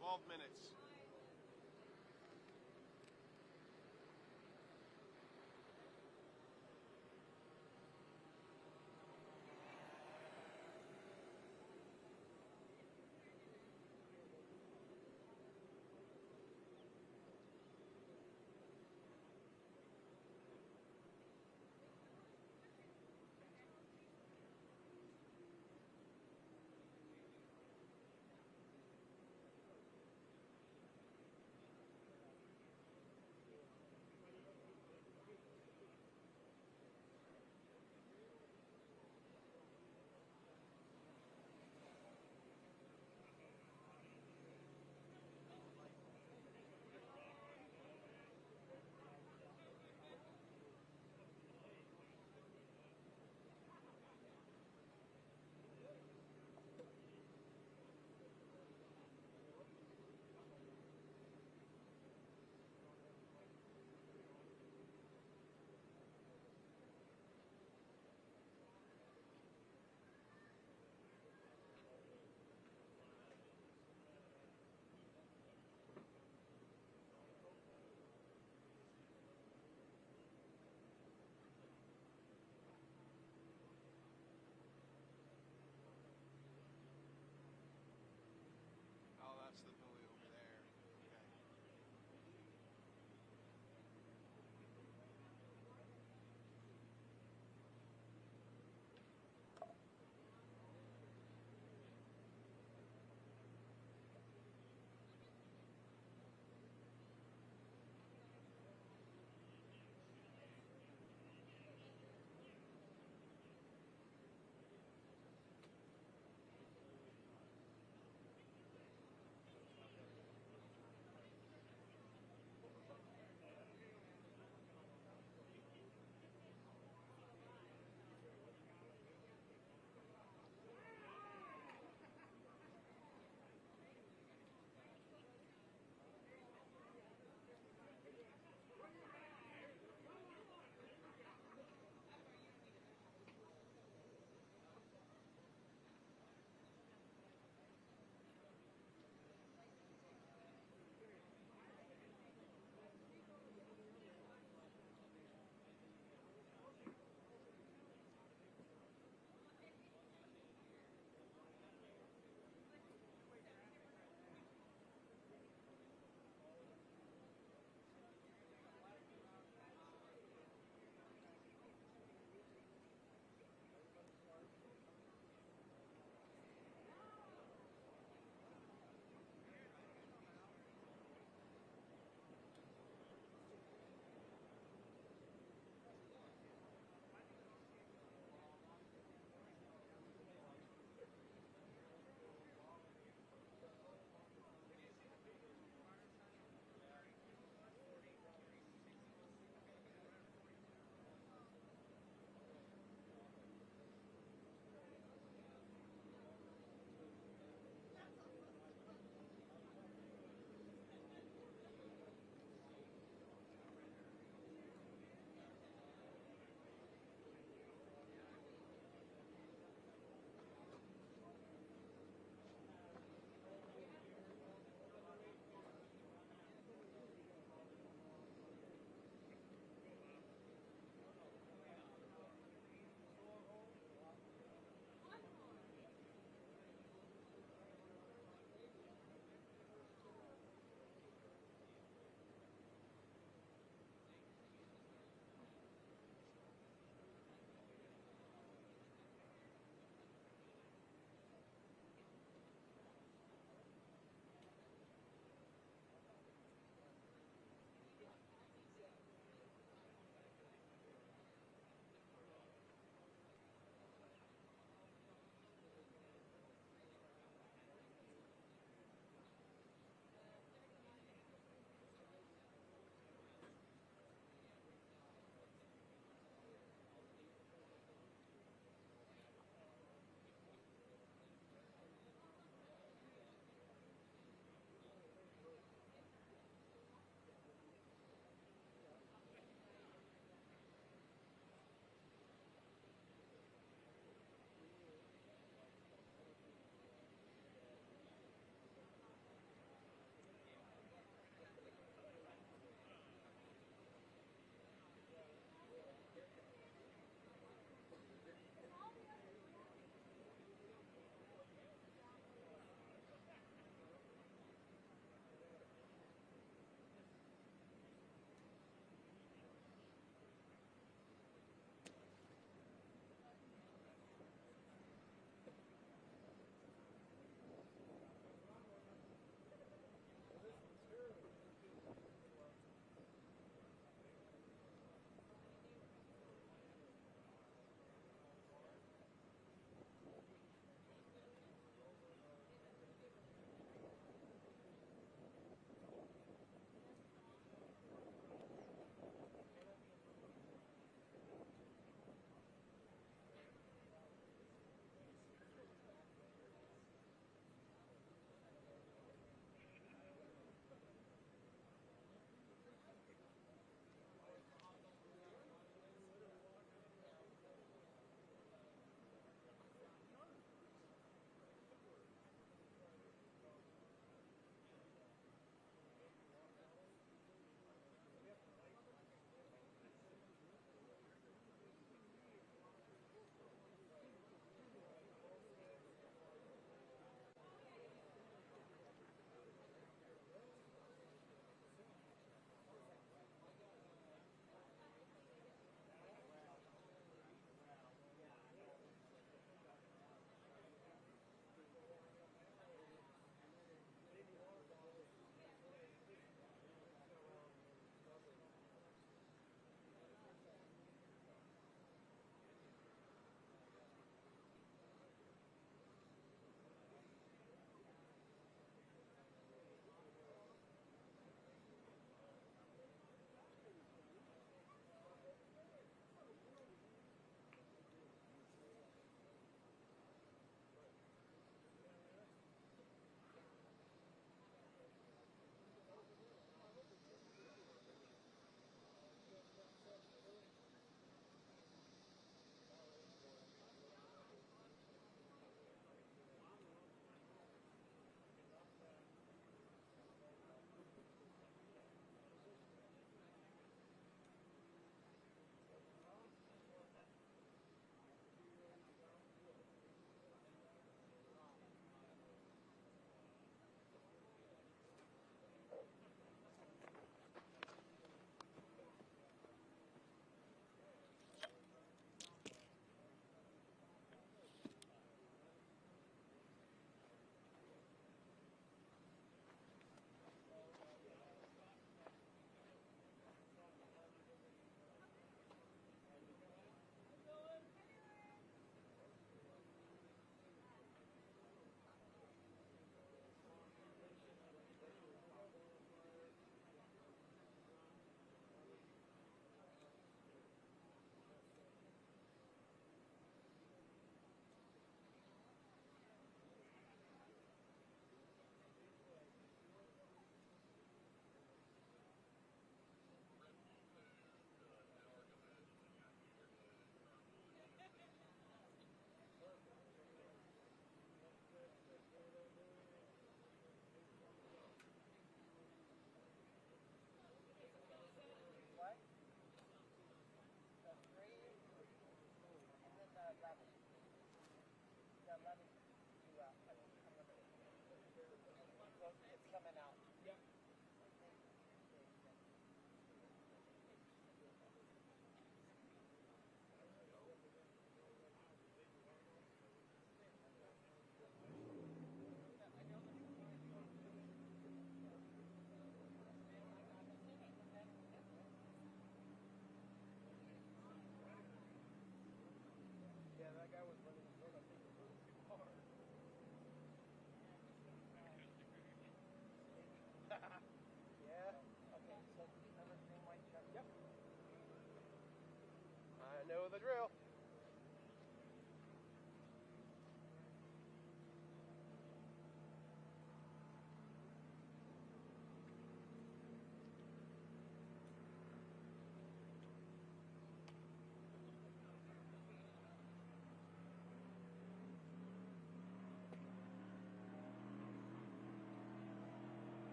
12 minutes.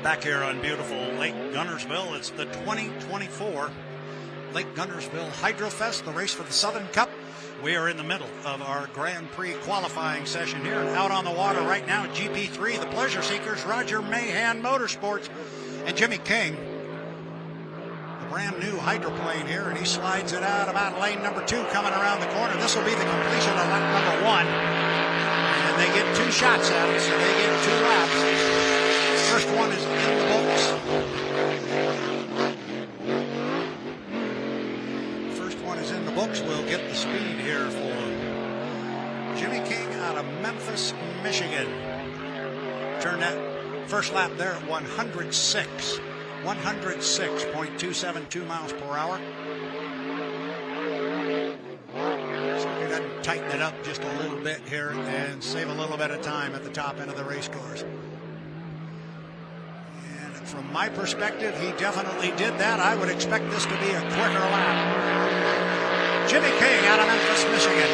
Back here on beautiful Lake Guntersville, it's the 2024 Lake Guntersville Hydrofest, the race for the Southern Cup. We are in the middle of our Grand Prix qualifying session here. And out on the water right now, GP3, the Pleasure Seekers, Roger Mahan Motorsports, and Jimmy King. The brand new hydroplane here, and he slides it out about lane number 2 coming around the corner. This will be the completion of lap number 1. And they get 2 shots at it, so they get 2 laps. First one is in the books. First one is in the books. We'll get the speed here for Jimmy King out of Memphis, Michigan. Turn that first lap there at 106. 106.272 miles per hour. So we're going to tighten it up just a little bit here and save a little bit of time at the top end of the race course. From my perspective, he definitely did that. I would expect this to be a quicker lap. Jimmy King out of Memphis, Michigan.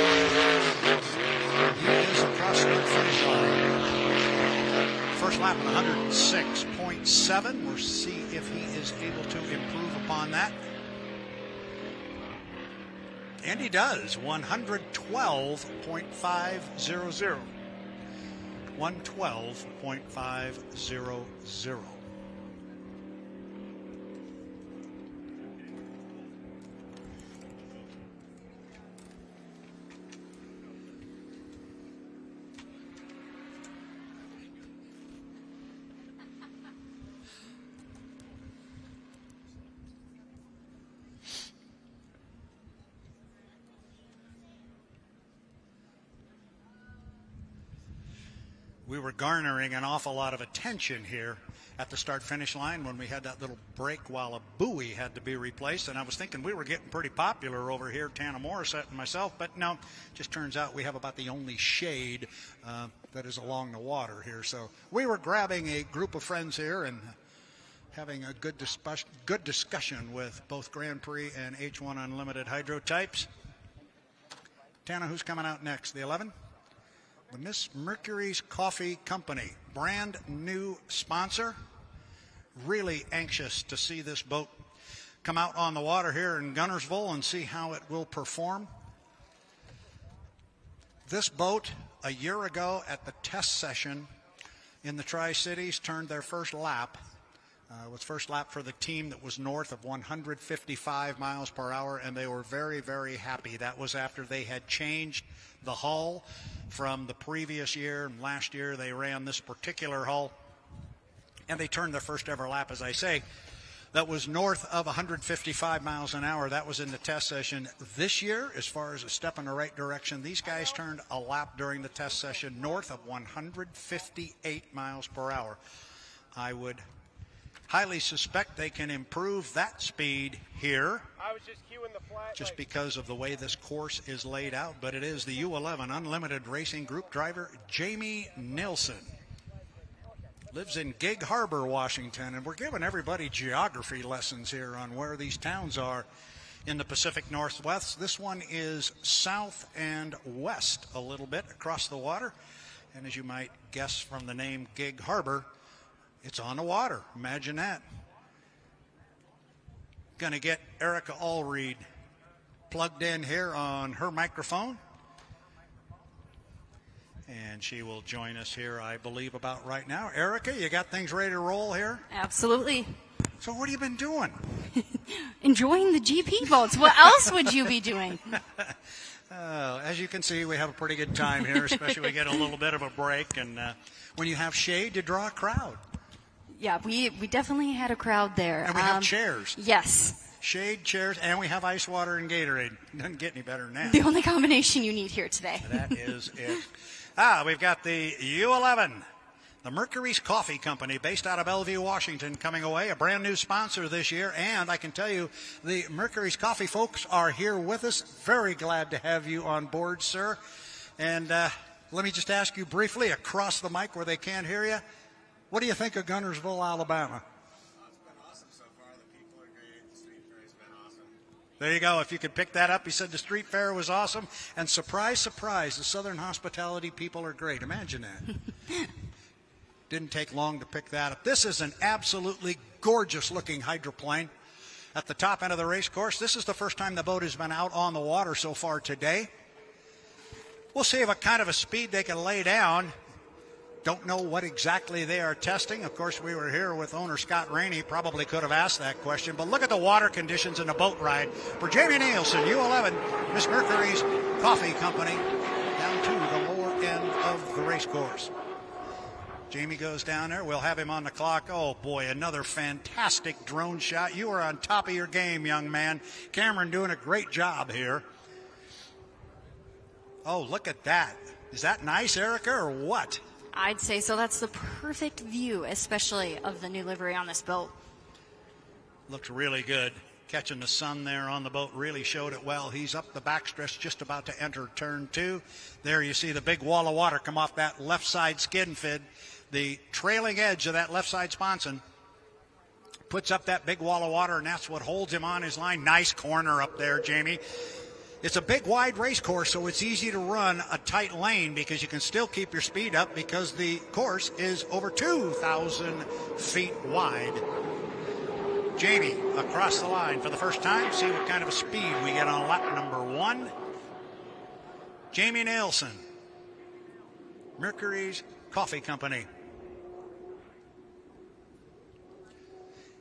He is across the finish line. First lap at 106.7. We'll see if he is able to improve upon that. And he does. 112.500. 112.500. We were garnering an awful lot of attention here at the start-finish line when we had that little break while a buoy had to be replaced, and I was thinking we were getting pretty popular over here, Tana Morissette and myself, but no, just turns out we have about the only shade that is along the water here. So we were grabbing a group of friends here and having a good discussion with both Grand Prix and H1 Unlimited Hydro types. Tana, who's coming out next? The 11? The Miss Mercury's Coffee Company, brand new sponsor. Really anxious to see this boat come out on the water here in Guntersville and see how it will perform. This boat, a year ago at the test session in the Tri-Cities, turned their first lap. It was first lap for the team that was north of 155 miles per hour, and they were very, very happy. That was after they had changed the hull from the previous year. Last year they ran this particular hull, and they turned their first ever lap, as I say. That was north of 155 miles an hour. That was in the test session. This year, as far as a step in the right direction, these guys turned a lap during the test session north of 158 miles per hour. I would highly suspect they can improve that speed here. I was just cueing the flat. Just because of the way this course is laid out, but it is the U11 Unlimited Racing Group driver, Jamie Nilsson. Lives in Gig Harbor, Washington, and we're giving everybody geography lessons here on where these towns are in the Pacific Northwest. This one is south and west a little bit across the water, and as you might guess from the name Gig Harbor, it's on the water. Imagine that. Going to get Erica Allreed plugged in here on her microphone. And she will join us here, I believe, about right now. Erica, you got things ready to roll here? Absolutely. So what have you been doing? Enjoying the GP boats. What else would you be doing? As you can see, we have a pretty good time here, especially we get a little bit of a break. And when you have shade, you draw a crowd. Yeah, we definitely had a crowd there. And we have chairs. Yes. Shade, chairs, and we have ice water and Gatorade. Doesn't get any better than that. The only combination you need here today. That is it. We've got the U11, the Mercury's Coffee Company, based out of Bellevue, Washington, coming away, a brand new sponsor this year. And I can tell you, the Mercury's Coffee folks are here with us. Very glad to have you on board, sir. And let me just ask you briefly, across the mic where they can't hear you, what do you think of Guntersville, Alabama? It's been awesome so far. The people are great. The street fair has been awesome. There you go. If you could pick that up, he said the street fair was awesome. And surprise, surprise, the Southern hospitality people are great. Imagine that. Didn't take long to pick that up. This is an absolutely gorgeous-looking hydroplane at the top end of the race course. This is the first time the boat has been out on the water so far today. We'll see what kind of a speed they can lay down. Don't know what exactly they are testing. Of course, we were here with owner Scott Rainey. Probably could have asked that question. But look at the water conditions in the boat ride. For Jamie Nielsen, U11, Miss Mercury's Coffee Company, down to the lower end of the race course. Jamie goes down there. We'll have him on the clock. Oh, boy, another fantastic drone shot. You are on top of your game, young man. Cameron doing a great job here. Oh, look at that. Is that nice, Erica, or what? I'd say so. That's the perfect view, especially of the new livery on this boat. Looks really good. Catching the sun there on the boat really showed it well. He's up the backstretch, just about to enter turn 2. There you see the big wall of water come off that left side skin fin. The trailing edge of that left side sponson puts up that big wall of water, and that's what holds him on his line. Nice corner up there, Jamie. It's a big, wide race course, so it's easy to run a tight lane because you can still keep your speed up because the course is over 2,000 feet wide. Jamie across the line for the first time. See what kind of a speed we get on lap number 1. Jamie Nielsen, Mercury's Coffee Company.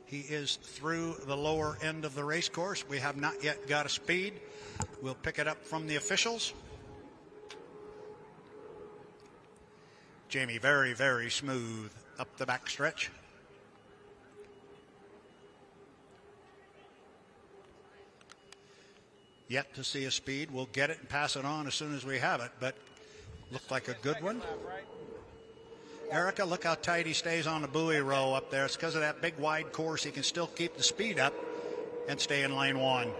He is through the lower end of the race course. We have not yet got a speed. We'll pick it up from the officials. Jamie very, very smooth up the backstretch. Yet to see a speed. We'll get it and pass it on as soon as we have it, but looked like a good one. Erica, look how tight he stays on the buoy row up there. It's because of that big wide course. He can still keep the speed up and stay in lane 1.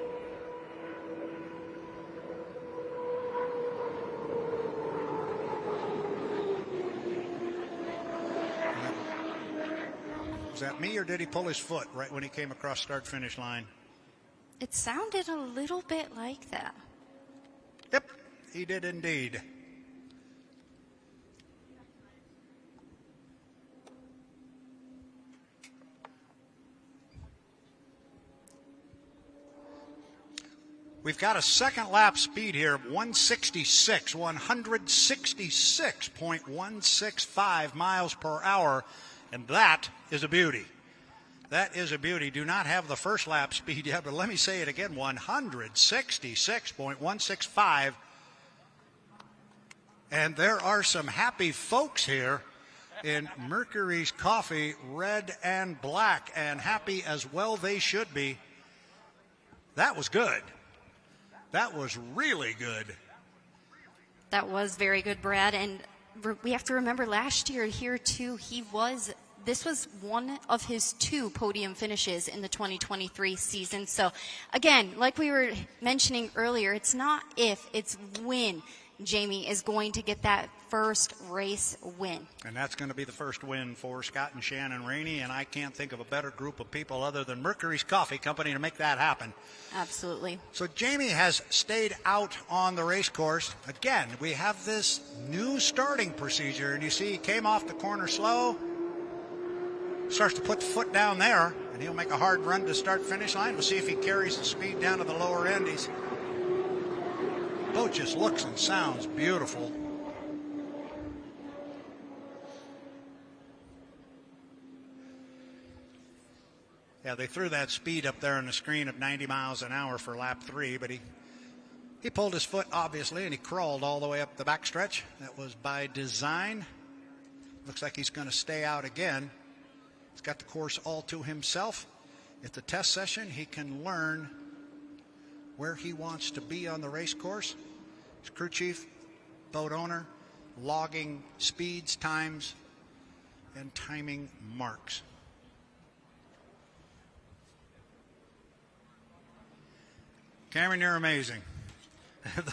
Was that me, or did he pull his foot right when he came across start-finish line? It sounded a little bit like that. Yep, he did indeed. We've got a second lap speed here of 166.165 miles per hour, and that is a beauty. That is a beauty. Do not have the first lap speed yet, but let me say it again, 166.165. And there are some happy folks here in Mercury's Coffee, red and black, and happy as well they should be. That was good. That was really good. That was very good, Brad. And we have to remember last year here, too, this was one of his 2 podium finishes in the 2023 season. So, again, like we were mentioning earlier, it's not if, it's when Jamie is going to get that first race win. And that's going to be the first win for Scott and Shannon Rainey, and I can't think of a better group of people other than Mercury's Coffee Company to make that happen. Absolutely. So Jamie has stayed out on the race course. Again, we have this new starting procedure, and you see he came off the corner slow, starts to put the foot down there, and he'll make a hard run to start-finish line. We'll see if he carries the speed down to the lower end. Boat just looks and sounds beautiful. Yeah, they threw that speed up there on the screen of 90 miles an hour for lap 3, but he pulled his foot, obviously, and he crawled all the way up the backstretch. That was by design. Looks like he's going to stay out again. He's got the course all to himself. At the test session, he can learn where he wants to be on the race course. His crew chief, boat owner, logging speeds, times, and timing marks. Cameron, you're amazing.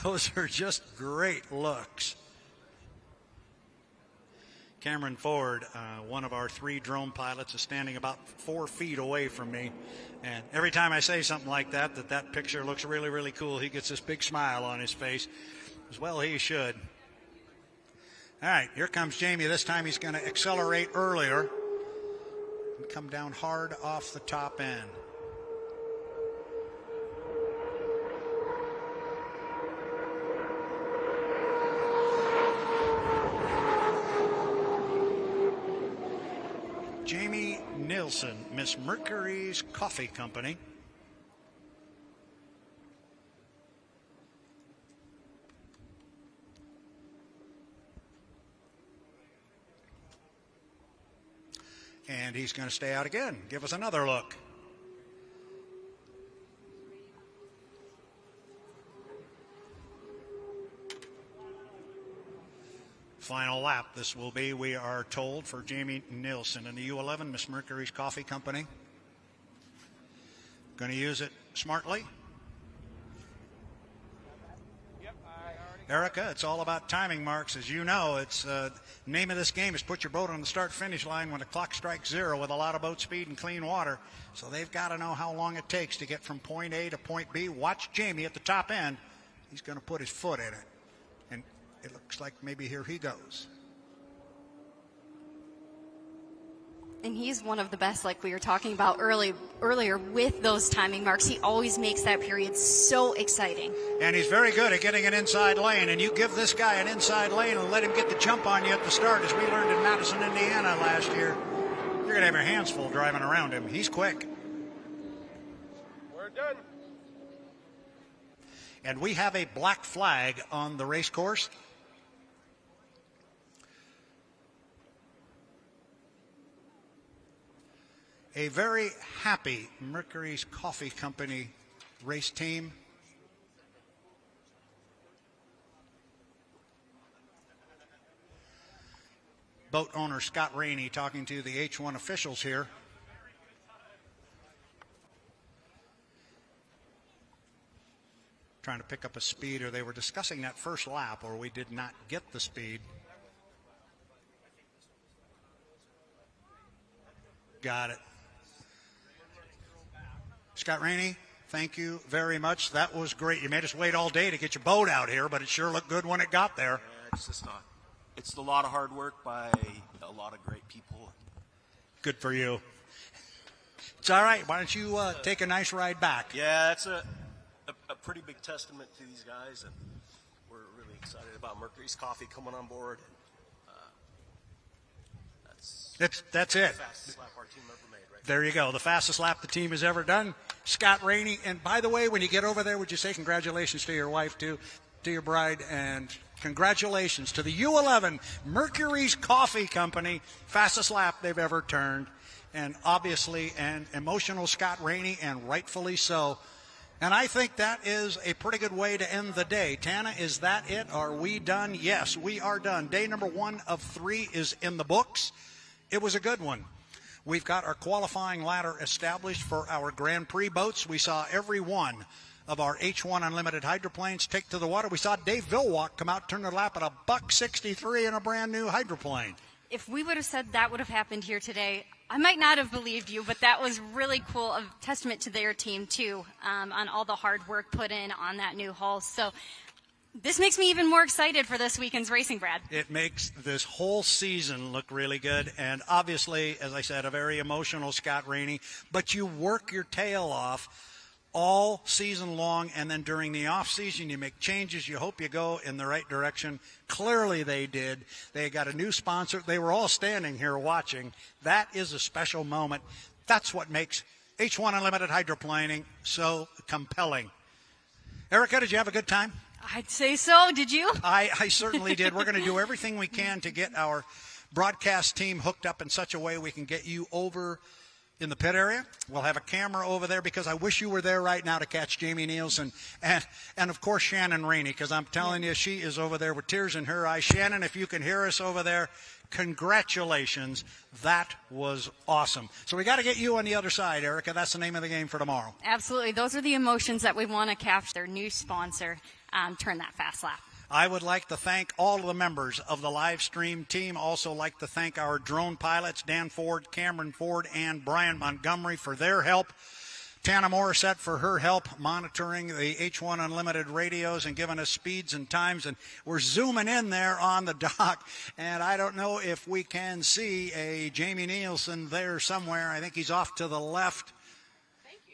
Those are just great looks. Cameron Ford, one of our 3 drone pilots, is standing about 4 feet away from me. And every time I say something like that picture looks really, really cool, he gets this big smile on his face. As well he should. All right, here comes Jamie. This time he's going to accelerate earlier and come down hard off the top end. Jamie Nielsen, Miss Mercury's Coffee Company. And he's going to stay out again. Give us another look. Final lap this will be, we are told, for Jamie Nielsen in the U11, Miss Mercury's Coffee Company. Going to use it smartly. Erica, it's all about timing marks. As you know, it's name of this game is put your boat on the start-finish line when the clock strikes 0 with a lot of boat speed and clean water. So they've got to know how long it takes to get from point A to point B. Watch Jamie at the top end. He's going to put his foot in it. And it looks like maybe here he goes. And he's one of the best, like we were talking about earlier with those timing marks. He always makes that period so exciting. And he's very good at getting an inside lane. And you give this guy an inside lane and let him get the jump on you at the start, as we learned in Madison, Indiana last year. You're going to have your hands full driving around him. He's quick. We're done. And we have a black flag on the race course. A very happy Mercury's Coffee Company race team. Boat owner Scott Rainey talking to the H1 officials here. Trying to pick up a speed, or they were discussing that first lap, or we did not get the speed. Got it. Scott Rainey, thank you very much. That was great. You made us wait all day to get your boat out here, but it sure looked good when it got there. Yeah, it's just it's a lot of hard work by a lot of great people. Good for you. It's all right. Why don't you take a nice ride back? Yeah, that's a pretty big testament to these guys, and we're really excited about Mercury's Coffee coming on board. That's it. The fastest lap our team ever made, right? There you go. The fastest lap the team has ever done. Scott Rainey. And by the way, when you get over there, would you say congratulations to your wife, too, to your bride, and congratulations to the U11 Mercury's Coffee Company. Fastest lap they've ever turned. And obviously an emotional Scott Rainey, and rightfully so. And I think that is a pretty good way to end the day. Tana, is that it? Are we done? Yes, we are done. Day number 1 of 3 is in the books. It was a good one. We've got our qualifying ladder established for our Grand Prix boats. We saw every one of our H1 Unlimited hydroplanes take to the water. We saw Dave Villwalk come out, turn the lap at $163 in a brand new hydroplane. If we would have said that would have happened here today, I might not have believed you, but that was really cool. A testament to their team, too, on all the hard work put in on that new hull. So this makes me even more excited for this weekend's racing, Brad. It makes this whole season look really good. And obviously, as I said, a very emotional Scott Rainey. But you work your tail off all season long, and then during the off season you make changes. You hope you go in the right direction. Clearly they did. They got a new sponsor. They were all standing here watching. That is a special moment. That's what makes H1 Unlimited hydroplaning so compelling. Erica, did you have a good time? I'd say so. Did you? I certainly did. We're going to do everything we can to get our broadcast team hooked up in such a way we can get you over in the pit area. We'll have a camera over there, because I wish you were there right now to catch Jamie Nielsen and of course Shannon Rainey, because I'm telling you, she is over there with tears in her eyes. Shannon, if you can hear us over there, congratulations. That was awesome. So we got to get you on the other side, Erica. That's the name of the game for tomorrow. Absolutely. Those are the emotions that we want to capture. Their new sponsor, turn that fast lap. I would like to thank all of the members of the live stream team. Also like to thank our drone pilots, Dan Ford, Cameron Ford, and Brian Montgomery, for their help. Tana Morissette for her help monitoring the H1 Unlimited radios and giving us speeds and times. And we're zooming in there on the dock. And I don't know if we can see a Jamie Nielsen there somewhere. I think he's off to the left.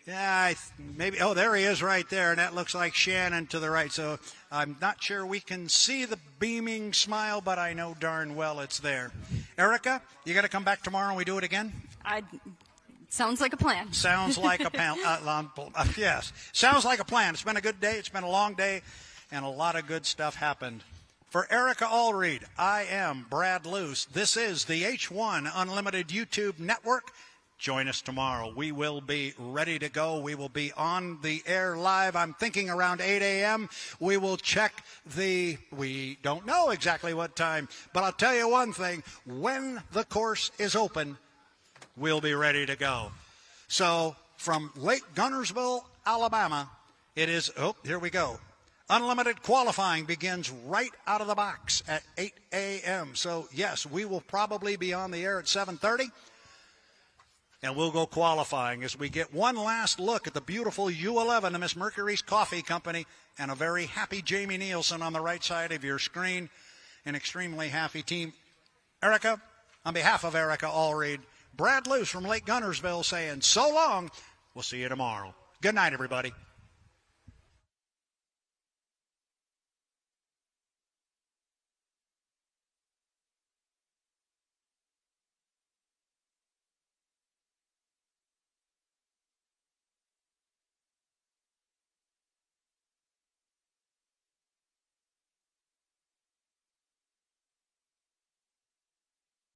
Yeah, maybe. Oh, there he is right there. And that looks like Shannon to the right. So I'm not sure we can see the beaming smile, but I know darn well it's there. Erica, you got to come back tomorrow and we do it again? Sounds like a plan. Sounds like a plan. Yes. Sounds like a plan. It's been a good day. It's been a long day, and a lot of good stuff happened. For Erica Allreed, I am Brad Luce. This is the H1 Unlimited YouTube Network. Join us tomorrow. We will be ready to go. We will be on the air live. I'm thinking around 8 a.m. We will check we don't know exactly what time, but I'll tell you one thing. When the course is open, we'll be ready to go. So from Lake Guntersville, Alabama, it is, here we go. Unlimited qualifying begins right out of the box at 8 a.m. So, yes, we will probably be on the air at 7:30, and we'll go qualifying as we get one last look at the beautiful U11 of Miss Mercury's Coffee Company and a very happy Jamie Nielsen on the right side of your screen, an extremely happy team. Erica, on behalf of Erica Allreed, Brad Luce from Lake Guntersville saying so long. We'll see you tomorrow. Good night, everybody.